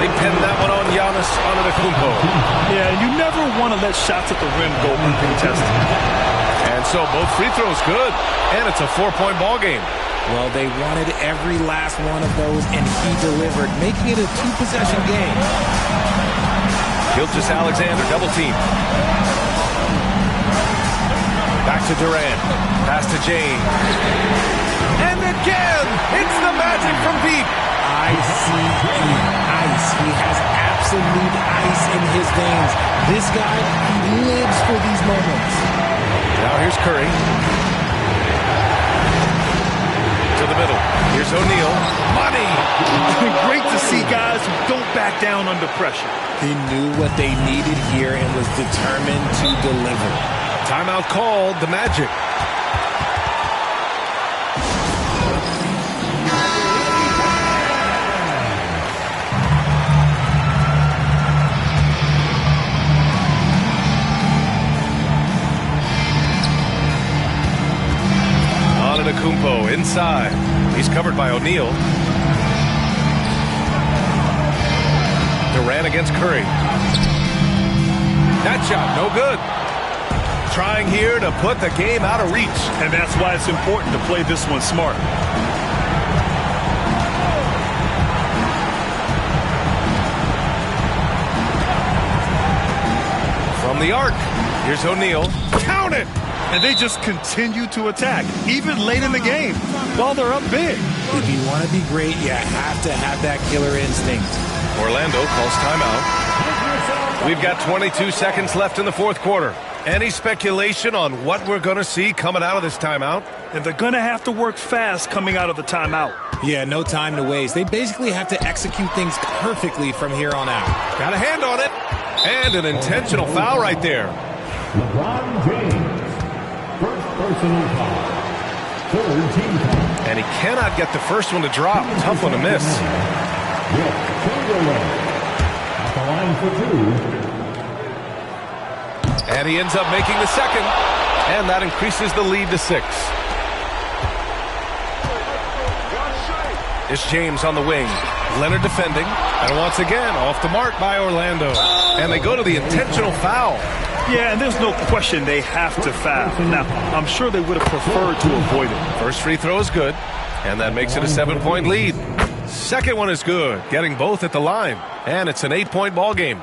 They pinned that one on Giannis Antetokounmpo. Yeah, you never want to let shots at the rim go uncontested. And so both free throws good. And it's a 4-point ball game. Well, they wanted every last one of those, and he delivered, making it a 2-possession game. Gilgeous-Alexander, double team. Back to Durant. Pass to James. And again, it's the Magic from deep. ICE. He has absolute ice in his veins. This guy lives for these moments. Now here's Curry. To the middle. Here's O'Neal. Money! Great to see guys who don't back down under pressure. He knew what they needed here and was determined to deliver. Timeout called, the Magic. Antetokounmpo inside. He's covered by O'Neal. Durant against Curry. That shot, no good. Trying here to put the game out of reach. And that's why it's important to play this one smart. From the arc, here's O'Neal. Count it! And they just continue to attack, even late in the game, while they're up big. If you want to be great, you have to have that killer instinct. Orlando calls timeout. We've got 22 seconds left in the fourth quarter. Any speculation on what we're going to see coming out of this timeout? And they're going to have to work fast coming out of the timeout. Yeah, no time to waste. They basically have to execute things perfectly from here on out. Got a hand on it. And an intentional foul right there. LeBron James. First personal foul. Third team foul. And he cannot get the first one to drop. Tough one to miss. Wilt Chamberlain at the line for 2. And he ends up making the second. And that increases the lead to 6. It's James on the wing. Leonard defending. And once again, off the mark by Orlando. And they go to the intentional foul. Yeah, and there's no question they have to foul. Now, I'm sure they would have preferred to avoid it. First free throw is good. And that makes it a 7-point lead. Second one is good. Getting both at the line. And it's an 8-point ball game.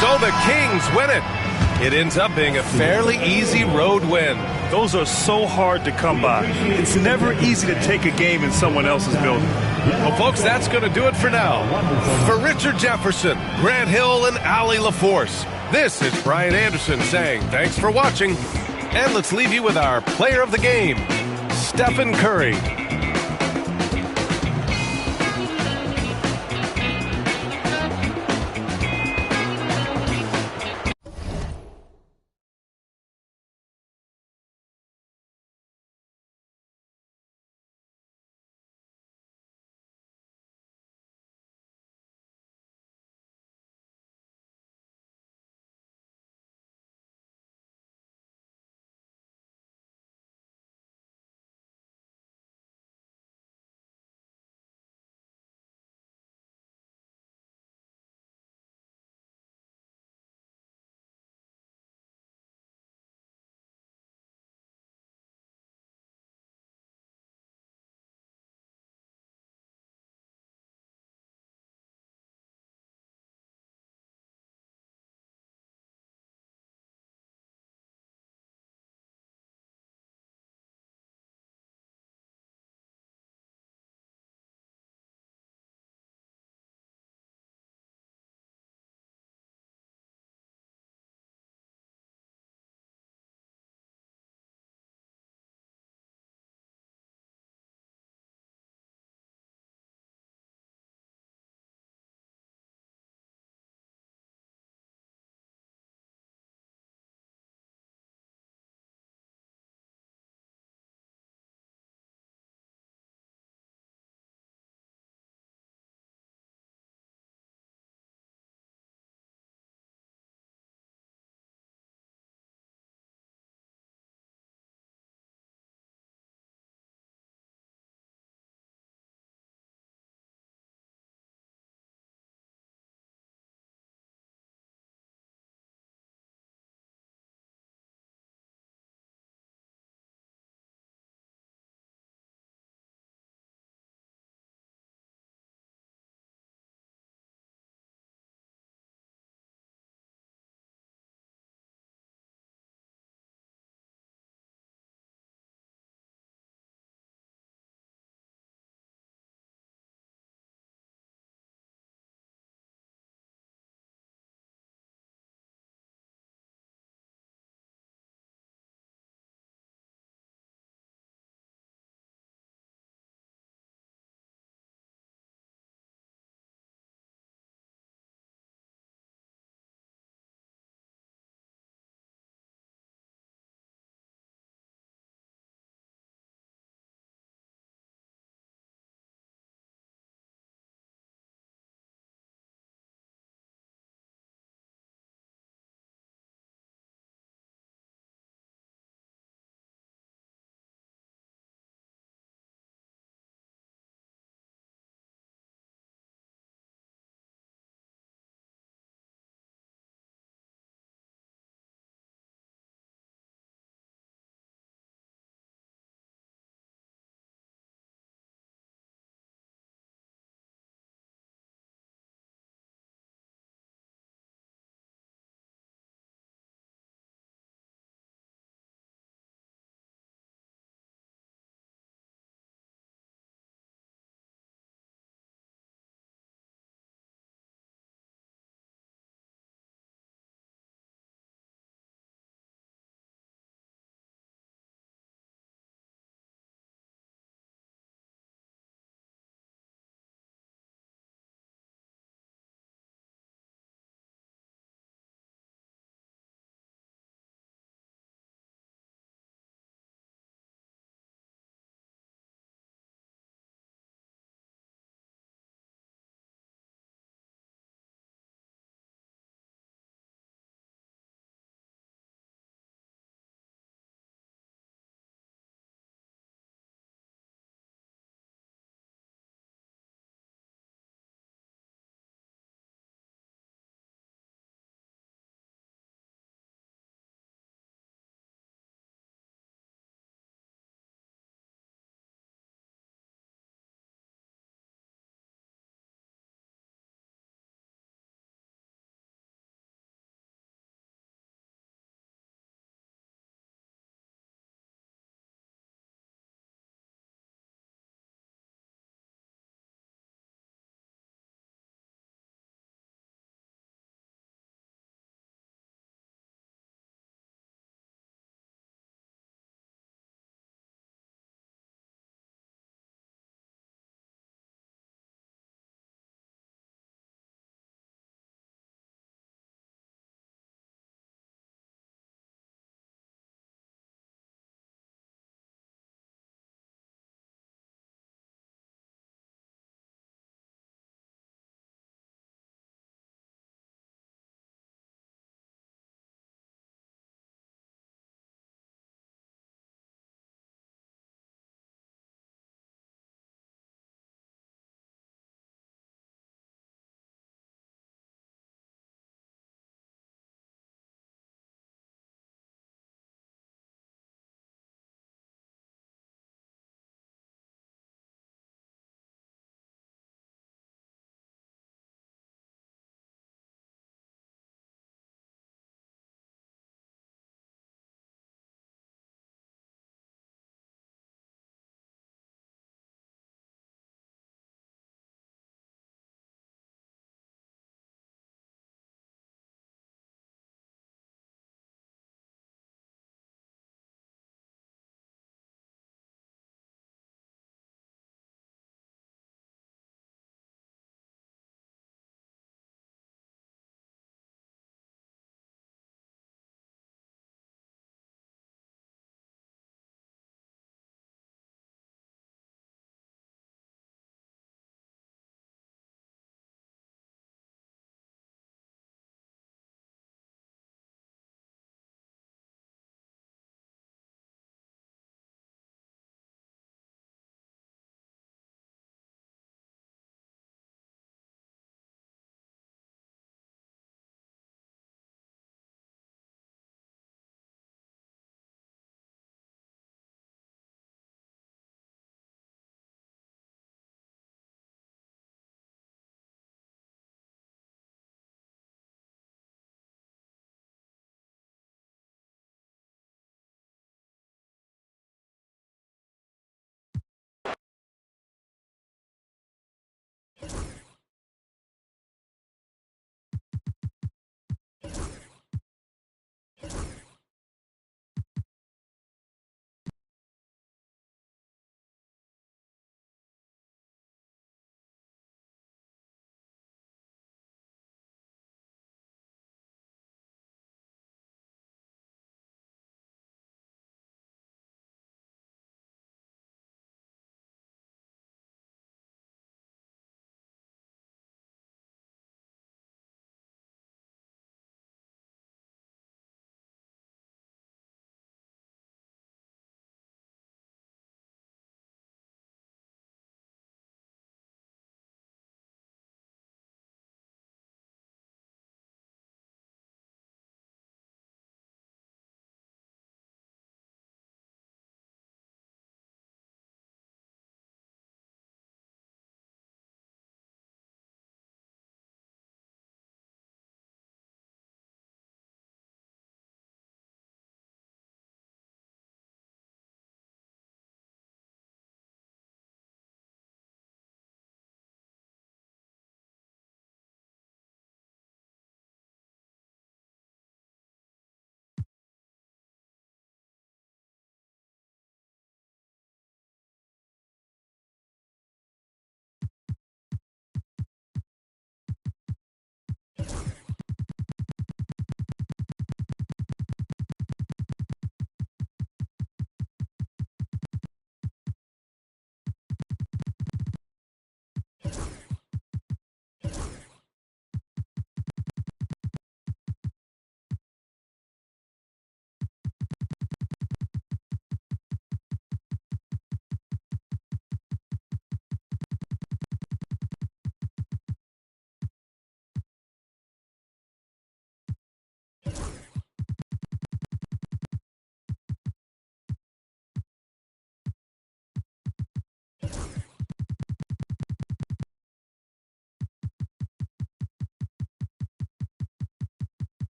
So the Kings win it. It ends up being a fairly easy road win. Those are so hard to come by. It's never easy to take a game in someone else's building. Well, folks, that's going to do it for now. For Richard Jefferson, Grant Hill, and Allie LaForce, this is Brian Anderson saying thanks for watching. And let's leave you with our player of the game, Stephen Curry.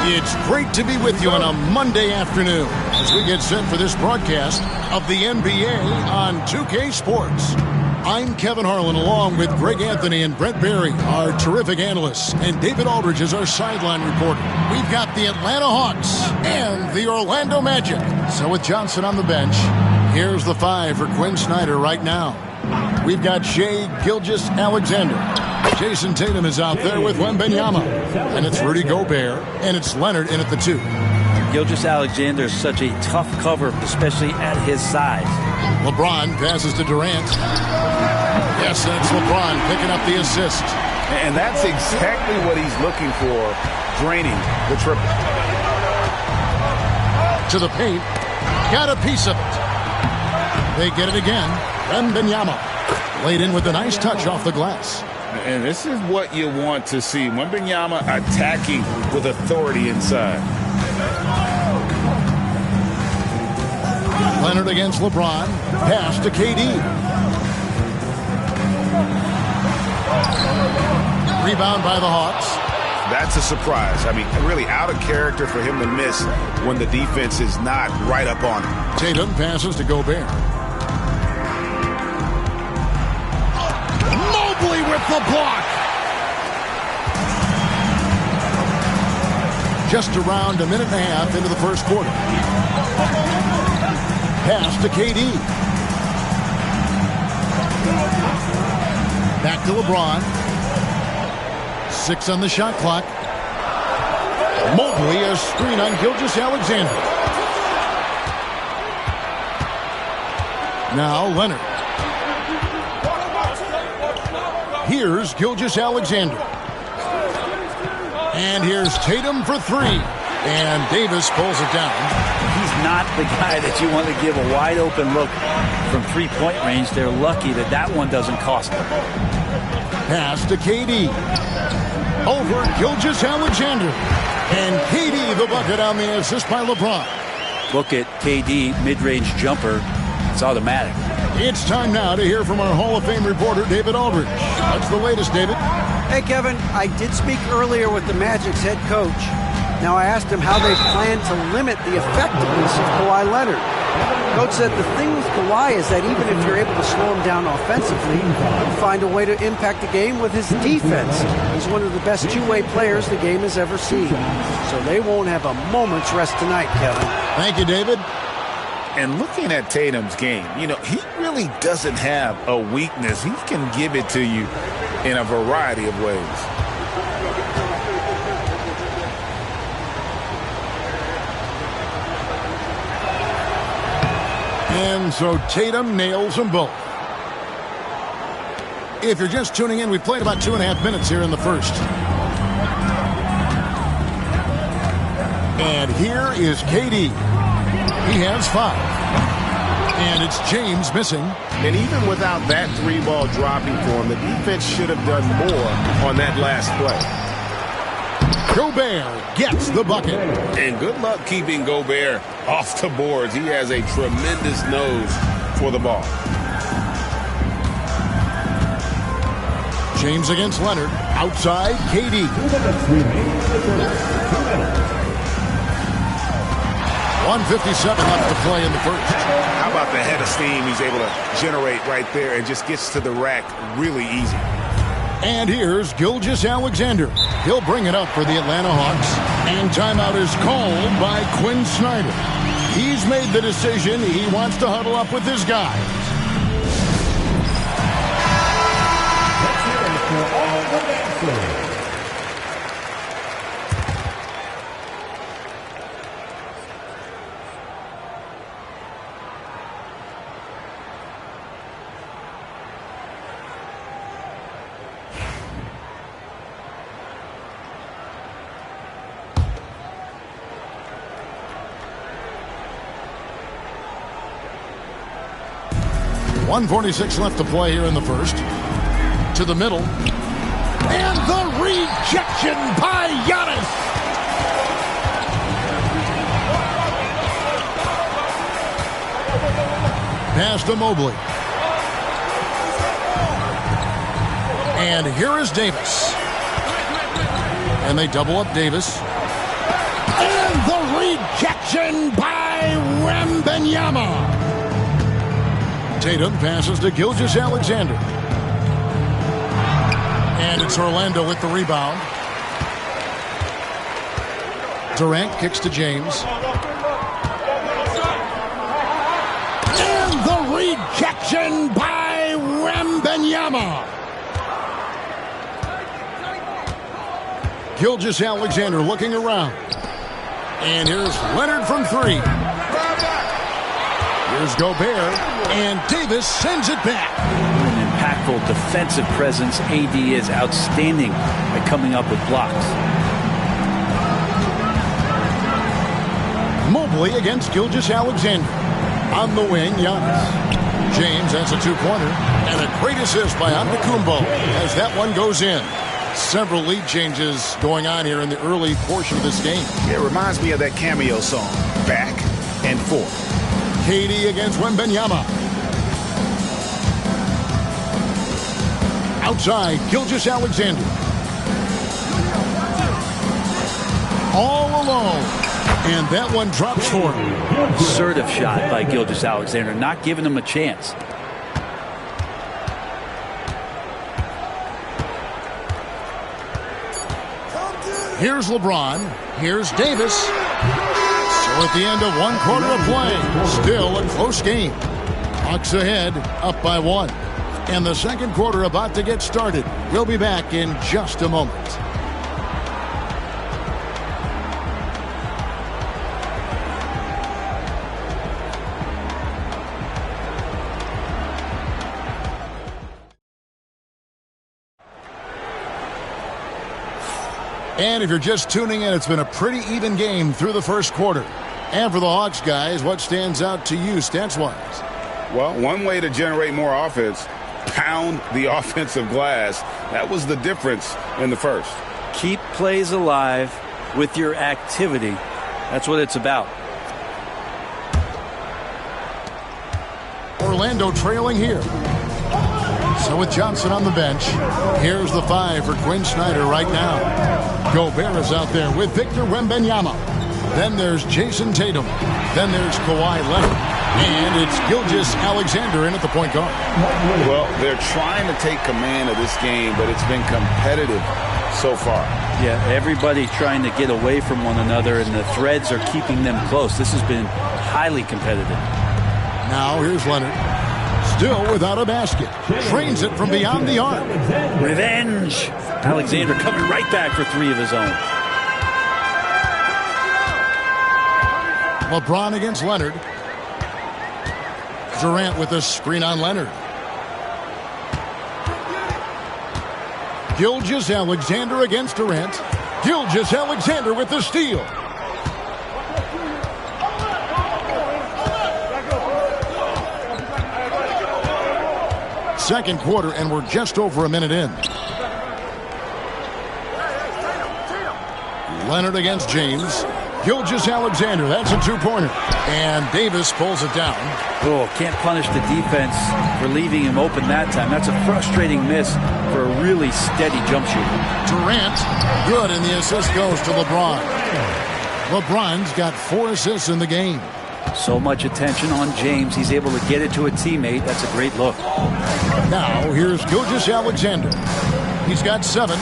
It's great to be with you on a Monday afternoon as we get set for this broadcast of the NBA on 2K Sports. I'm Kevin Harlan along with Greg Anthony and Brent Barry, our terrific analysts, and David Aldridge is our sideline reporter. We've got the Atlanta Hawks and the Orlando Magic. So with Johnson on the bench, here's the 5 for Quinn Snyder right now. We've got Shai Gilgeous-Alexander. Jason Tatum is out there with Wembanyama. And it's Rudy Gobert, and it's Leonard in at the 2. Gilgeous-Alexander is such a tough cover, especially at his size. LeBron passes to Durant. Yes, that's LeBron picking up the assist. And that's exactly what he's looking for, draining the triple. To the paint. Got a piece of it. They get it again. Wembanyama laid in with a nice touch off the glass. And this is what you want to see. Wembanyama attacking with authority inside. Leonard against LeBron. Pass to KD. Rebound by the Hawks. That's a surprise. I mean, really out of character for him to miss when the defense is not right up on him. Tatum passes to Gobert. Mobley with the block. Just around a minute and a half into the first quarter. Pass to KD. Back to LeBron. 6 on the shot clock. Mobley a screen on Gilgeous-Alexander. Now Leonard. Here's Gilgeous-Alexander. And here's Tatum for 3. And Davis pulls it down. He's not the guy that you want to give a wide open look from three-point range. They're lucky that that one doesn't cost them. Pass to KD. Over Gilgeous-Alexander. And KD the bucket on the assist by LeBron. Look at KD, mid-range jumper. It's automatic. It's time now to hear from our Hall of Fame reporter, David Aldridge. What's the latest, David? Hey, Kevin, I did speak earlier with the Magic's head coach. Now, I asked him how they plan to limit the effectiveness of Kawhi Leonard. Coach said the thing with Kawhi is that even if you're able to slow him down offensively, you find a way to impact the game with his defense. He's one of the best two-way players the game has ever seen. So they won't have a moment's rest tonight, Kevin. Thank you, David. And looking at Tatum's game, you know, he really doesn't have a weakness. He can give it to you in a variety of ways. And so Tatum nails them both. If you're just tuning in, we played about 2.5 minutes here in the first. And here is KD. He has 5. And it's James missing. And even without that 3-ball dropping for him, the defense should have done more on that last play. Gobert gets the bucket. And good luck keeping Gobert off the boards. He has a tremendous nose for the ball. James against Leonard. Outside, KD. 1:57 left to play in the first. How about the head of steam he's able to generate right there and just gets to the rack really easy. And here's Gilgeous-Alexander. He'll bring it up for the Atlanta Hawks. And timeout is called by Quinn Snyder. He's made the decision. He wants to huddle up with his guys. Let's hear it for all the dancers. .146 left to play here in the first. To the middle. And the rejection by Giannis. Pass to Mobley. And here is Davis. And they double up Davis. And the rejection by Wembanyama. Tatum passes to Gilgeous-Alexander. And it's Orlando with the rebound. Durant kicks to James. And the rejection by Wembanyama. Gilgeous-Alexander looking around. And here's Leonard from three. Here's Gobert. And Davis sends it back. An impactful defensive presence. AD is outstanding at coming up with blocks. Mobley against Gilgeous-Alexander. On the wing, Giannis. James, that's a two-pointer. And a great assist by Antetokounmpo as that one goes in. Several lead changes going on here in the early portion of this game. It reminds me of that cameo song, Back and Forth. KD against Wembanyama. Outside, Gilgeous-Alexander. All alone. And that one drops for him. Assertive shot by Gilgeous-Alexander, not giving him a chance. Here's LeBron. Here's Davis. So at the end of one quarter of play, still a close game. Hawks ahead, up by one. And the second quarter about to get started. We'll be back in just a moment. And if you're just tuning in, it's been a pretty even game through the first quarter. And for the Hawks guys, what stands out to you stats-wise? Well, one way to generate more offense, pound the offensive glass. That was the difference in the first. Keep plays alive with your activity. That's what it's about. Orlando trailing here. So with Johnson on the bench, here's the 5 for Quinn Snyder right now. Gobert is out there with Victor Wembanyama. Then there's Jason Tatum. Then there's Kawhi Leonard. And it's Gilgeous-Alexander in at the point guard. Well, they're trying to take command of this game, but it's been competitive so far. Yeah, everybody trying to get away from one another, and the threads are keeping them close. This has been highly competitive. Now here's Leonard. Still without a basket. Trains it from beyond the arc. Revenge. Alexander coming right back for 3 of his own. LeBron against Leonard. Durant with a screen on Leonard. Gilgeous-Alexander against Durant. Gilgeous-Alexander with the steal. Second quarter, and we're just over a minute in. Leonard against James. Gilgeous-Alexander, that's a two-pointer. And Davis pulls it down. Oh, can't punish the defense for leaving him open that time. That's a frustrating miss for a really steady jump shooter. Durant, good, and the assist goes to LeBron. LeBron's got 4 assists in the game. So much attention on James. He's able to get it to a teammate. That's a great look. Now, here's Gilgeous-Alexander. He's got 7.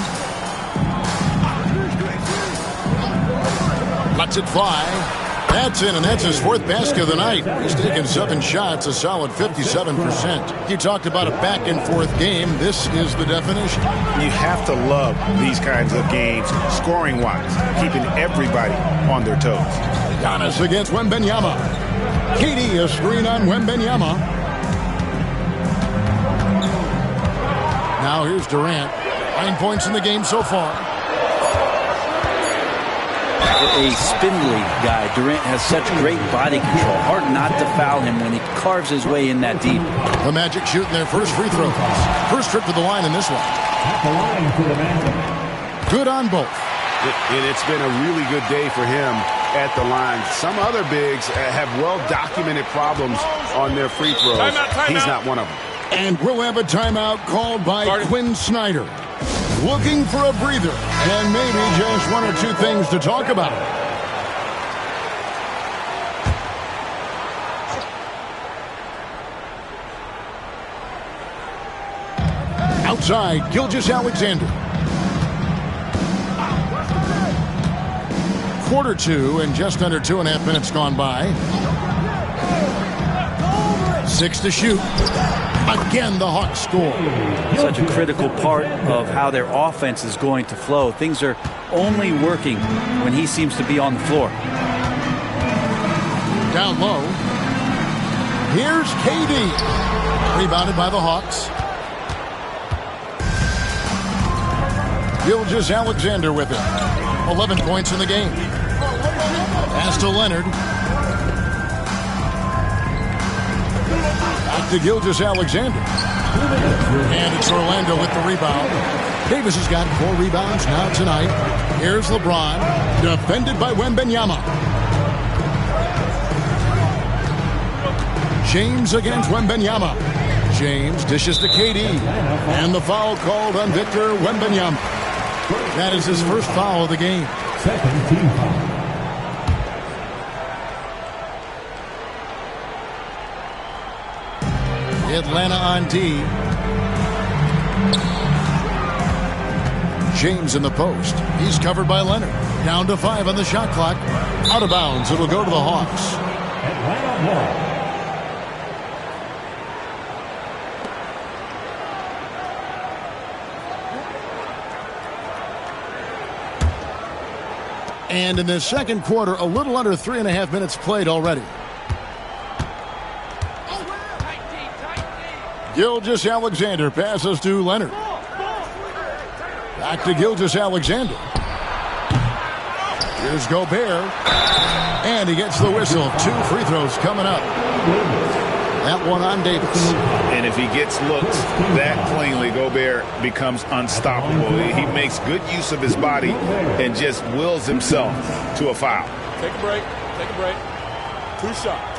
Lets it fly. That's in, and that's his 4th basket of the night. He's taken 7 shots, a solid 57%. You talked about a back-and-forth game. This is the definition. You have to love these kinds of games, scoring-wise, keeping everybody on their toes. Giannis against Wembanyama. KD, a screen on Wembanyama. Now here's Durant. 9 points in the game so far. A spindly guy. Durant has such great body control. Hard not to foul him when he carves his way in that deep. The Magic shooting their first free throws. First trip to the line in this one. Good on both. And it's been a really good day for him at the line. Some other bigs have well-documented problems on their free throws. He's not one of them. And we'll have a timeout called by Quinn Snyder. Looking for a breather and maybe just 1 or 2 things to talk about. Outside, Gilgeous-Alexander. Quarter two and just under 2.5 minutes gone by. 6 to shoot. Again, the Hawks score. Such a critical part of how their offense is going to flow. Things are only working when he seems to be on the floor. Down low. Here's KD. Rebounded by the Hawks. Gilgeous-Alexander with it. 11 points in the game. Pass to Leonard. Back to Gilgeous-Alexander. And it's Orlando with the rebound. Davis has got 4 rebounds now tonight. Here's LeBron. Defended by Wembanyama. James against Wembanyama. James dishes to KD. And the foul called on Victor Wembanyama. That is his first foul of the game. Second team foul. Atlanta on D. James in the post. He's covered by Leonard. Down to 5 on the shot clock. Out of bounds. It'll go to the Hawks. Atlanta ball. And in the second quarter, a little under 3.5 minutes played already. Gilgeous-Alexander passes to Leonard. Back to Gilgeous-Alexander. Here's Gobert. And he gets the whistle. 2 free throws coming up. That one on Davis. And if he gets looked that cleanly, Gobert becomes unstoppable. He makes good use of his body and just wills himself to a foul. Take a break. Take a break. 2 shots.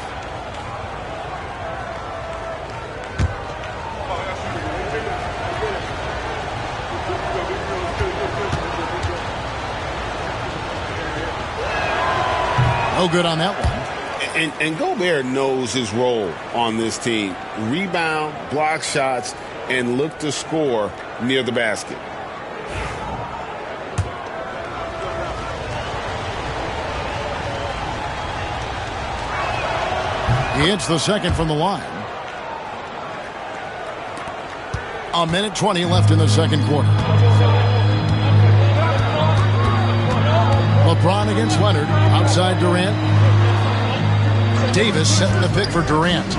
No good on that one. And Gobert knows his role on this team. Rebound, block shots, and look to score near the basket. He hits the second from the line. 1:20 left in the second quarter. LeBron against Leonard. Outside Durant. Davis setting the pick for Durant.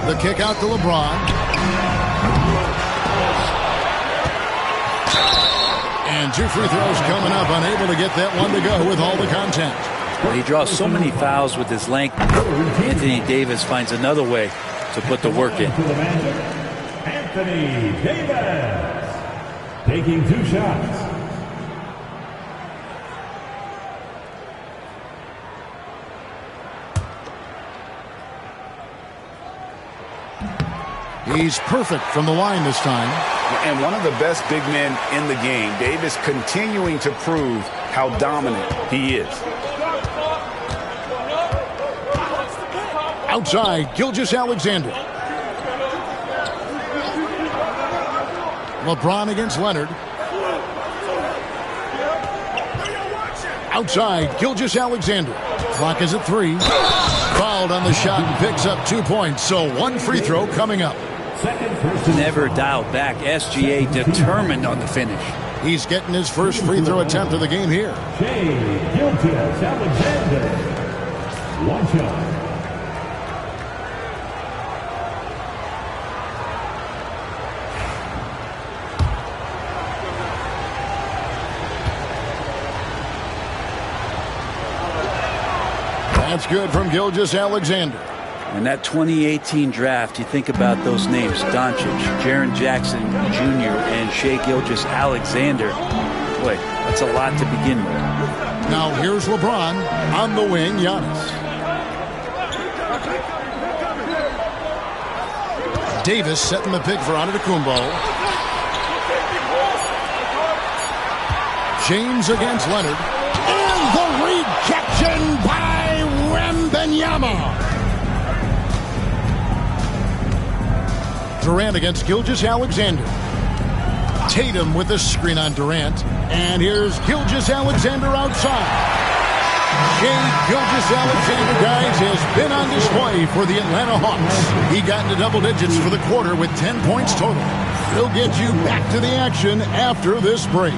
The kick out to LeBron. And 2 free throws coming up. Unable to get that one to go with all the contact. He draws so many fouls with his length. Anthony Davis finds another way to put the work in. Anthony Davis taking 2 shots. He's perfect from the line this time. And one of the best big men in the game. Davis continuing to prove how dominant he is. Outside, Gilgeous-Alexander. LeBron against Leonard. Outside, Gilgeous-Alexander. Clock is at 3. Fouled on the shot and picks up 2 points. So 1 free throw coming up. Never dialed back. SGA determined on the finish. He's getting his first free throw attempt of the game here. Gilgeous-Alexander. 1 shot. That's good from Gilgeous-Alexander. In that 2018 draft, you think about those names, Doncic, Jaren Jackson Jr., and Shai Gilgeous-Alexander. Boy, that's a lot to begin with. Now here's LeBron on the wing, Giannis. Davis setting the pick for Antetokounmpo. James against Leonard. And the rejection by Wembanyama. Durant against Gilgeous-Alexander. Tatum with the screen on Durant. And here's Gilgeous-Alexander outside. Shai Gilgeous-Alexander, guys, has been on display for the Atlanta Hawks. He got into double digits for the quarter with 10 points total. He'll get you back to the action after this break.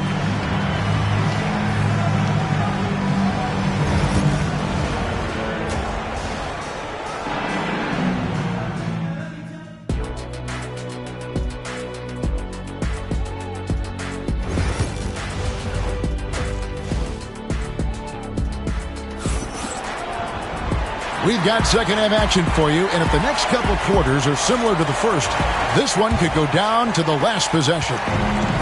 We've got second half action for you, and if the next couple quarters are similar to the first, this one could go down to the last possession.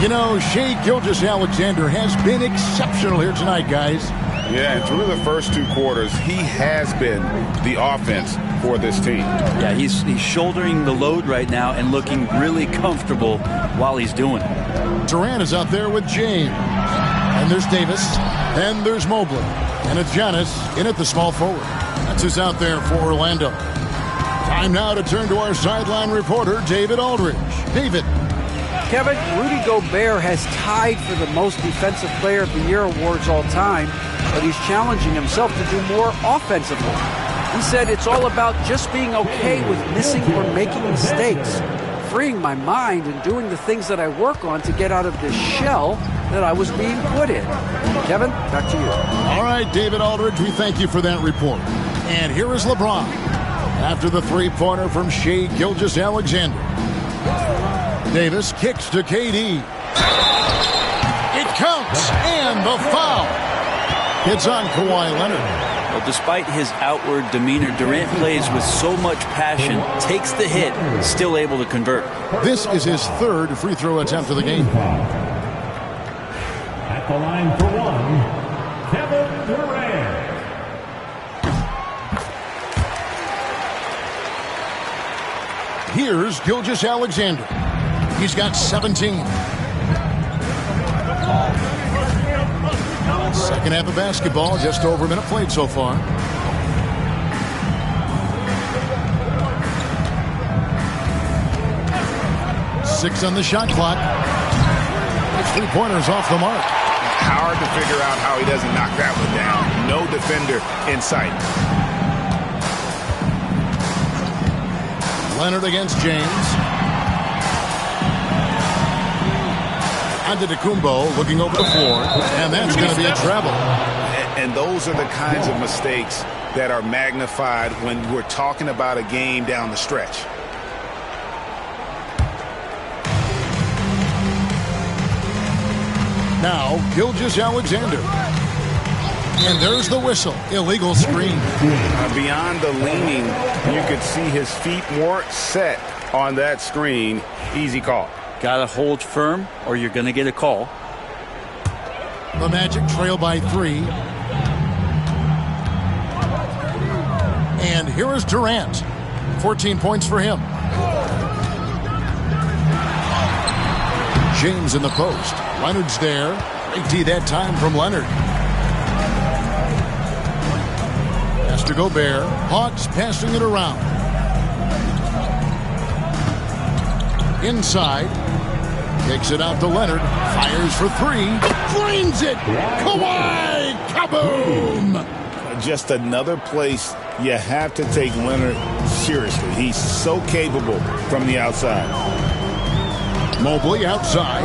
You know, Shai Gilgeous-Alexander has been exceptional here tonight, guys. Yeah, and through the first 2 quarters, he has been the offense for this team. Yeah, he's shouldering the load right now and looking really comfortable while he's doing it. Durant is out there with James. And there's Davis. And there's Mobley. And it's Giannis in at the small forward. That's who's out there for Orlando. Time now to turn to our sideline reporter, David Aldridge. David. Kevin, Rudy Gobert has tied for the most Defensive Player of the Year awards all time, but he's challenging himself to do more offensively. He said it's all about just being okay with missing or making mistakes, freeing my mind and doing the things that I work on to get out of this shell that I was being put in. Kevin, back to you. All right, David Aldridge, we thank you for that report. And here is LeBron after the three-pointer from Shai Gilgeous-Alexander. Davis kicks to KD. It counts, and the foul. It's on Kawhi Leonard. Well, despite his outward demeanor, Durant plays with so much passion, takes the hit, still able to convert. This is his third free throw attempt of the game. At the line for one, Kevin Durant. Here's Gilgeous-Alexander. He's got 17. Second half of basketball, just over a minute played so far. Six on the shot clock. It's 3-pointers off the mark. Hard to figure out how he doesn't knock that one down. No defender in sight. Leonard against James. Antetokounmpo looking over the floor, and that's going to be a travel. And those are the kinds of mistakes that are magnified when we're talking about a game down the stretch. Now, Gilgeous-Alexander. And there's the whistle. Illegal screen. Beyond the leaning, you could see his feet more set on that screen. Easy call. Gotta hold firm or you're gonna get a call. The Magic trail by 3. And here is Durant. 14 points for him. James in the post. Leonard's there. Great D that time from Leonard. Pass to Gobert. Hawks passing it around. Inside. Kicks it out to Leonard. Fires for 3. Drains it. Kawhi. Kaboom. Just another place you have to take Leonard seriously. He's so capable from the outside. Mobley outside.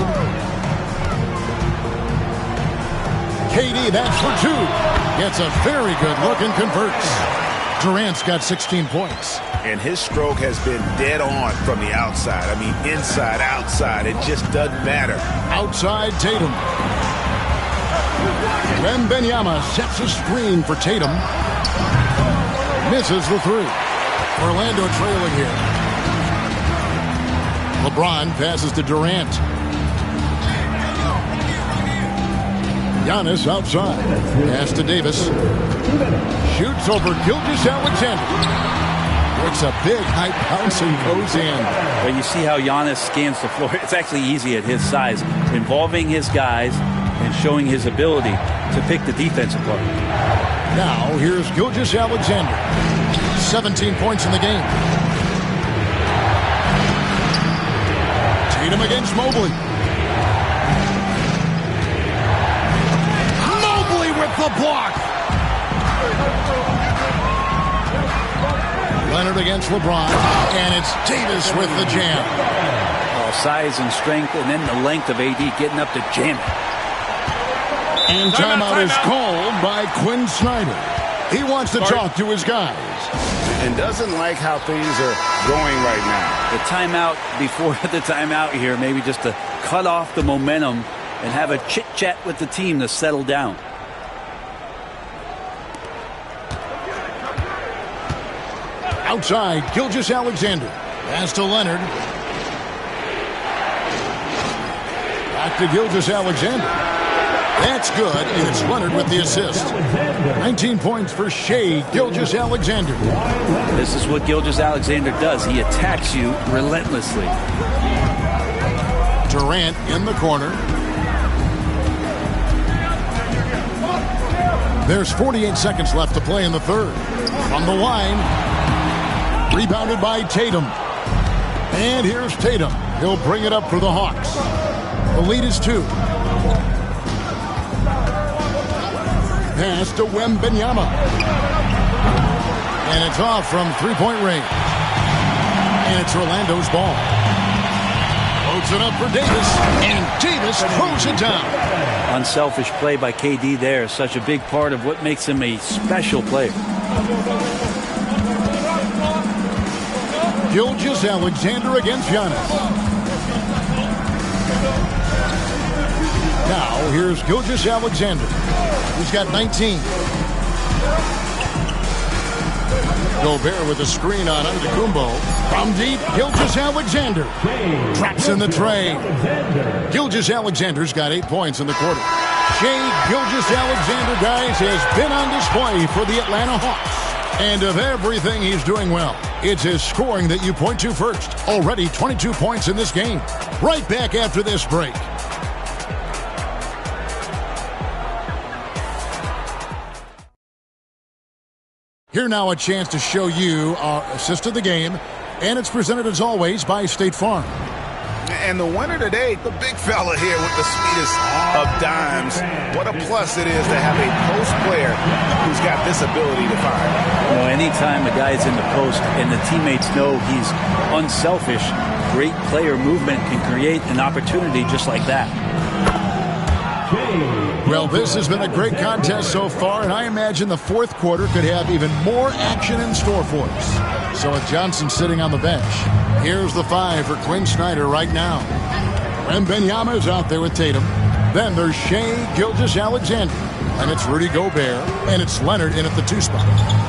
KD, that's for 2. Gets a very good look and converts. Durant's got 16 points. And his stroke has been dead on from the outside. I mean, inside, outside. It just doesn't matter. Outside Tatum. Wembanyama sets a screen for Tatum. Misses the 3. Orlando trailing here. LeBron passes to Durant. Giannis outside. Pass to Davis. Shoots over Gilgeous-Alexander. It's a big high bounce and goes in. But you see how Giannis scans the floor. It's actually easy at his size, involving his guys and showing his ability to pick the defense apart. Now here's Gilgeous-Alexander. 17 points in the game. Tatum against Mobley. the block. Leonard against LeBron, and it's Davis with the jam. Size and strength, and then the length of AD getting up to jam it. And timeout is called by Quinn Snyder. He wants to talk to his guys. And doesn't like how things are going right now. The timeout before the timeout here, maybe just to cut off the momentum and have a chit-chat with the team to settle down. Outside, Gilgeous-Alexander. Pass to Leonard. Back to Gilgeous-Alexander. That's good, and it's Leonard with the assist. 19 points for Shai Gilgeous-Alexander. This is what Gilgeous-Alexander does. He attacks you relentlessly. Durant in the corner. There's 48 seconds left to play in the third. From the line. Rebounded by Tatum. And here's Tatum. He'll bring it up for the Hawks. The lead is 2. Pass to Wembanyama. And it's off from three-point range. And it's Orlando's ball. Loads it up for Davis. And Davis throws it down. Unselfish play by KD there. Such a big part of what makes him a special player. Gilgeous-Alexander against Giannis. Now, here's Gilgeous-Alexander. He's got 19. Gobert with a screen on Antetokounmpo. From deep, Gilgeous-Alexander. Traps in the tray. Gilgeous-Alexander's got 8 points in the quarter. Shai Gilgeous-Alexander, guys, has been on display for the Atlanta Hawks. And of everything he's doing well, it's his scoring that you point to first. Already 22 points in this game. Right back after this break. Here now a chance to show you our assist of the game, and it's presented as always by State Farm. And the winner today, the big fella here with the sweetest of dimes. What a plus it is to have a post player who's got this ability to fire. You know, anytime a guy's in the post and the teammates know he's unselfish, great player movement can create an opportunity just like that. Well, this has been a great contest so far, and I imagine the fourth quarter could have even more action in store for us. So with Johnson sitting on the bench, here's the 5 for Quinn Snyder right now. Wembanyama is out there with Tatum. Then there's Shai Gilgeous-Alexander. And it's Rudy Gobert. And it's Leonard in at the 2 spot.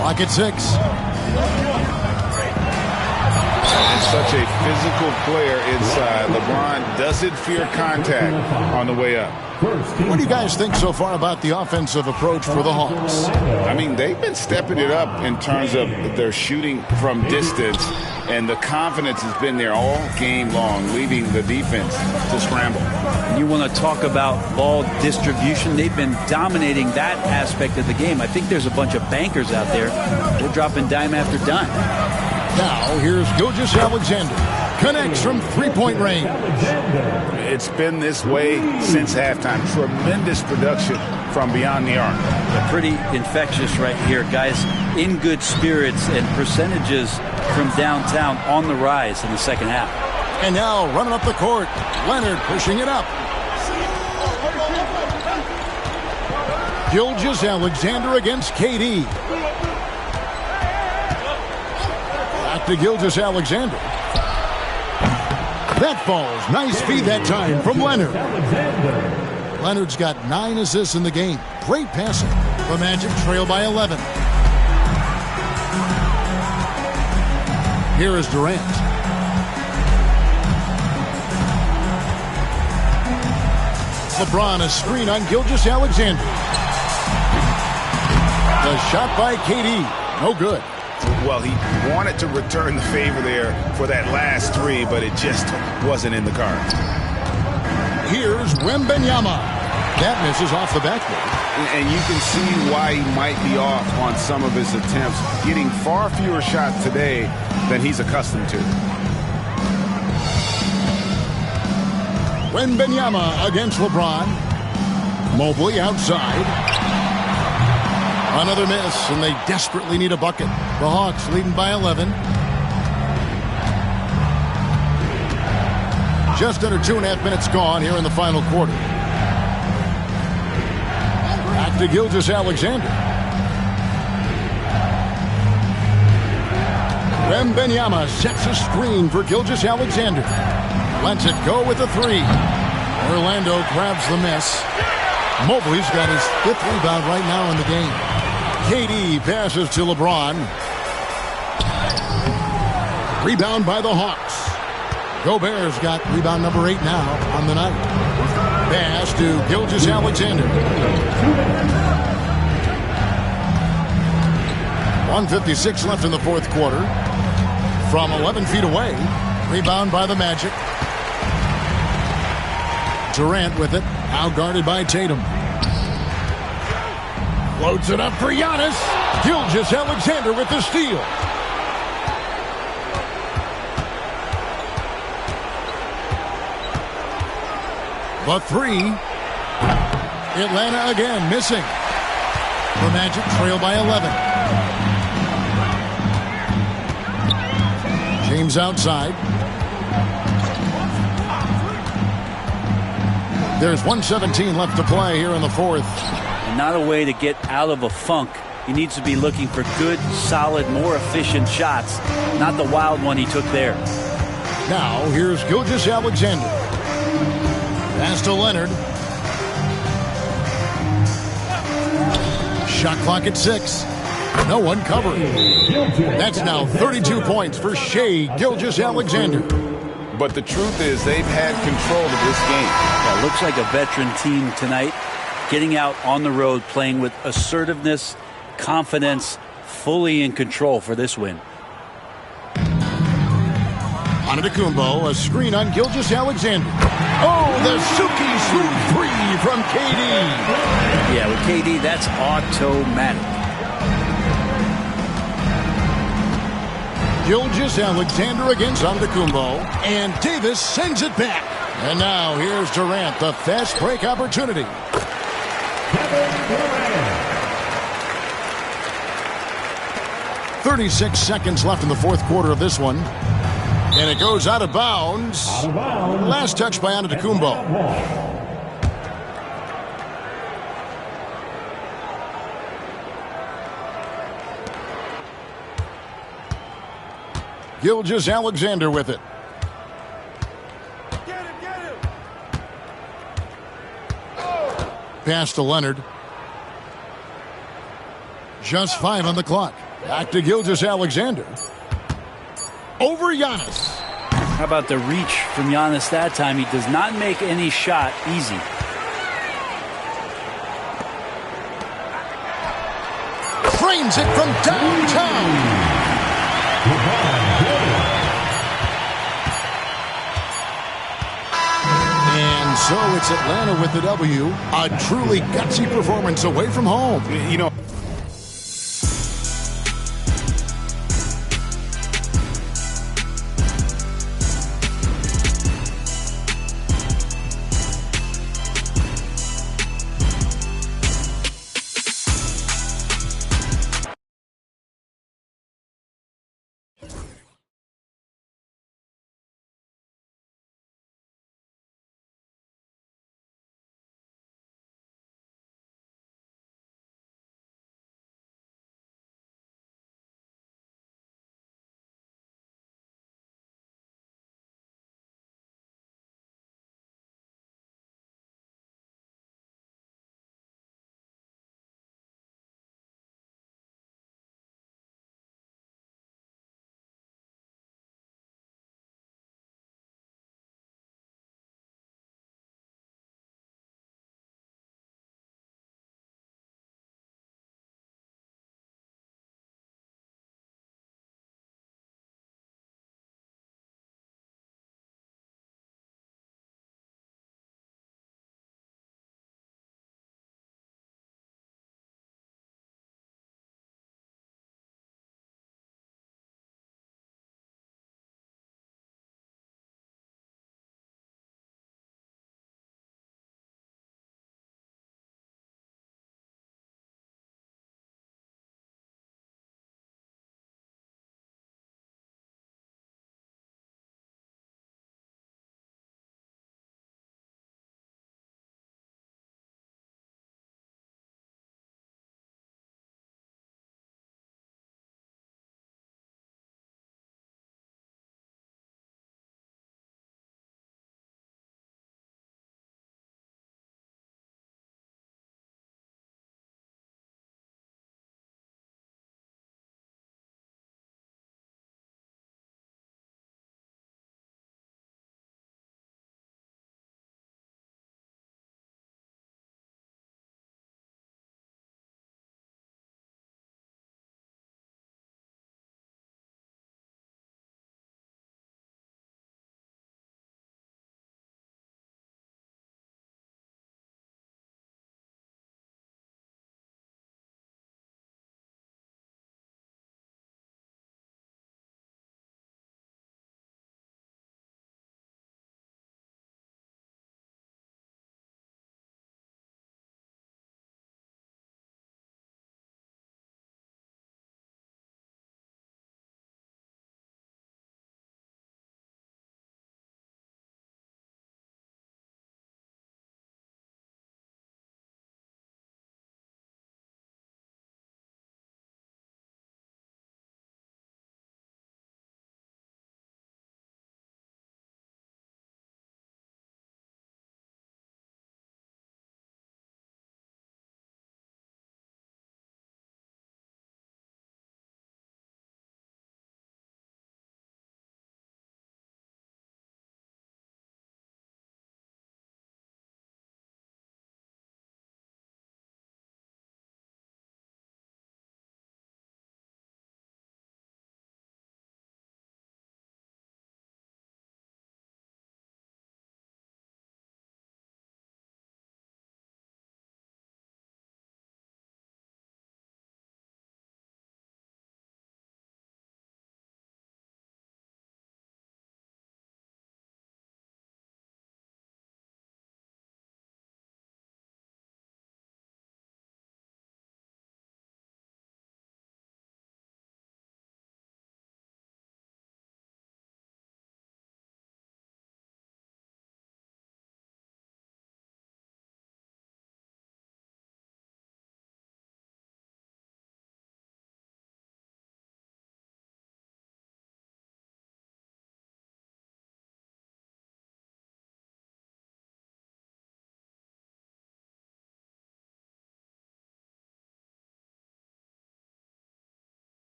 Clock at 6. And such a physical player inside. LeBron doesn't fear contact on the way up. What do you guys think so far about the offensive approach for the Hawks? I mean, they've been stepping it up in terms of their shooting from distance, and the confidence has been there all game long, leaving the defense to scramble. You want to talk about ball distribution? They've been dominating that aspect of the game. I think there's a bunch of bankers out there. They're dropping dime after dime. Now, here's Gilgeous-Alexander. Connects from three-point range. It's been this way since halftime. Tremendous production from beyond the arc. They're pretty infectious right here. Guys in good spirits and percentages from downtown on the rise in the second half. And now running up the court, Leonard pushing it up. Gilgeous-Alexander against KD. Back to Gilgeous-Alexander. That falls. Nice feed that time from Leonard. Leonard's got 9 assists in the game. Great passing. The Magic trail by 11. Here is Durant. LeBron a screen on Gilgeous-Alexander. The shot by KD. No good. Well, he wanted to return the favor there for that last 3, but it just wasn't in the cards. Here's Wembanyama. That misses off the backboard. And you can see why he might be off on some of his attempts, getting far fewer shots today than he's accustomed to. Wembanyama against LeBron. Mobley outside. Another miss, and they desperately need a bucket. The Hawks leading by 11. Just under 2.5 minutes gone here in the final quarter. Back to Gilgeous-Alexander. Wembanyama sets a screen for Gilgeous-Alexander. Lets it go with a three. Orlando grabs the miss. Mobley's got his 5th rebound right now in the game. KD passes to LeBron. Rebound by the Hawks. Gobert's got rebound number 8 now on the night. Pass to Gilgeous-Alexander. 1:56 left in the fourth quarter. From 11 feet away. Rebound by the Magic. Durant with it. Now guarded by Tatum. Loads it up for Giannis. Gilgeous-Alexander with the steal. The three. Atlanta again missing. The Magic trail by 11. James outside. There's 1:17 left to play here in the fourth. And not a way to get out of a funk. He needs to be looking for good, solid, more efficient shots, not the wild one he took there. Now here's Gilgeous-Alexander. Pass to Leonard. Shot clock at 6. No one covering. That's now 32 points for Shai Gilgeous-Alexander. But the truth is they've had control of this game. Yeah, looks like a veteran team tonight. Getting out on the road, playing with assertiveness, confidence, fully in control for this win. Antetokounmpo, a screen on Gilgeous-Alexander. Oh, the Suki smooth three from KD. Yeah, with KD, that's automatic. Gilgeous-Alexander against Antetokounmpo, and Davis sends it back. And now here's Durant, the fast break opportunity. 36 seconds left in the fourth quarter of this one. And it goes out of bounds. Last touch by Antetokounmpo. Gilgeous-Alexander with it. Pass to Leonard. Just 5 on the clock. Back to Gilgeous-Alexander. Over Giannis. How about the reach from Giannis that time? He does not make any shot easy. Frames it from downtown. And so it's Atlanta with the W. A truly gutsy performance away from home. You know,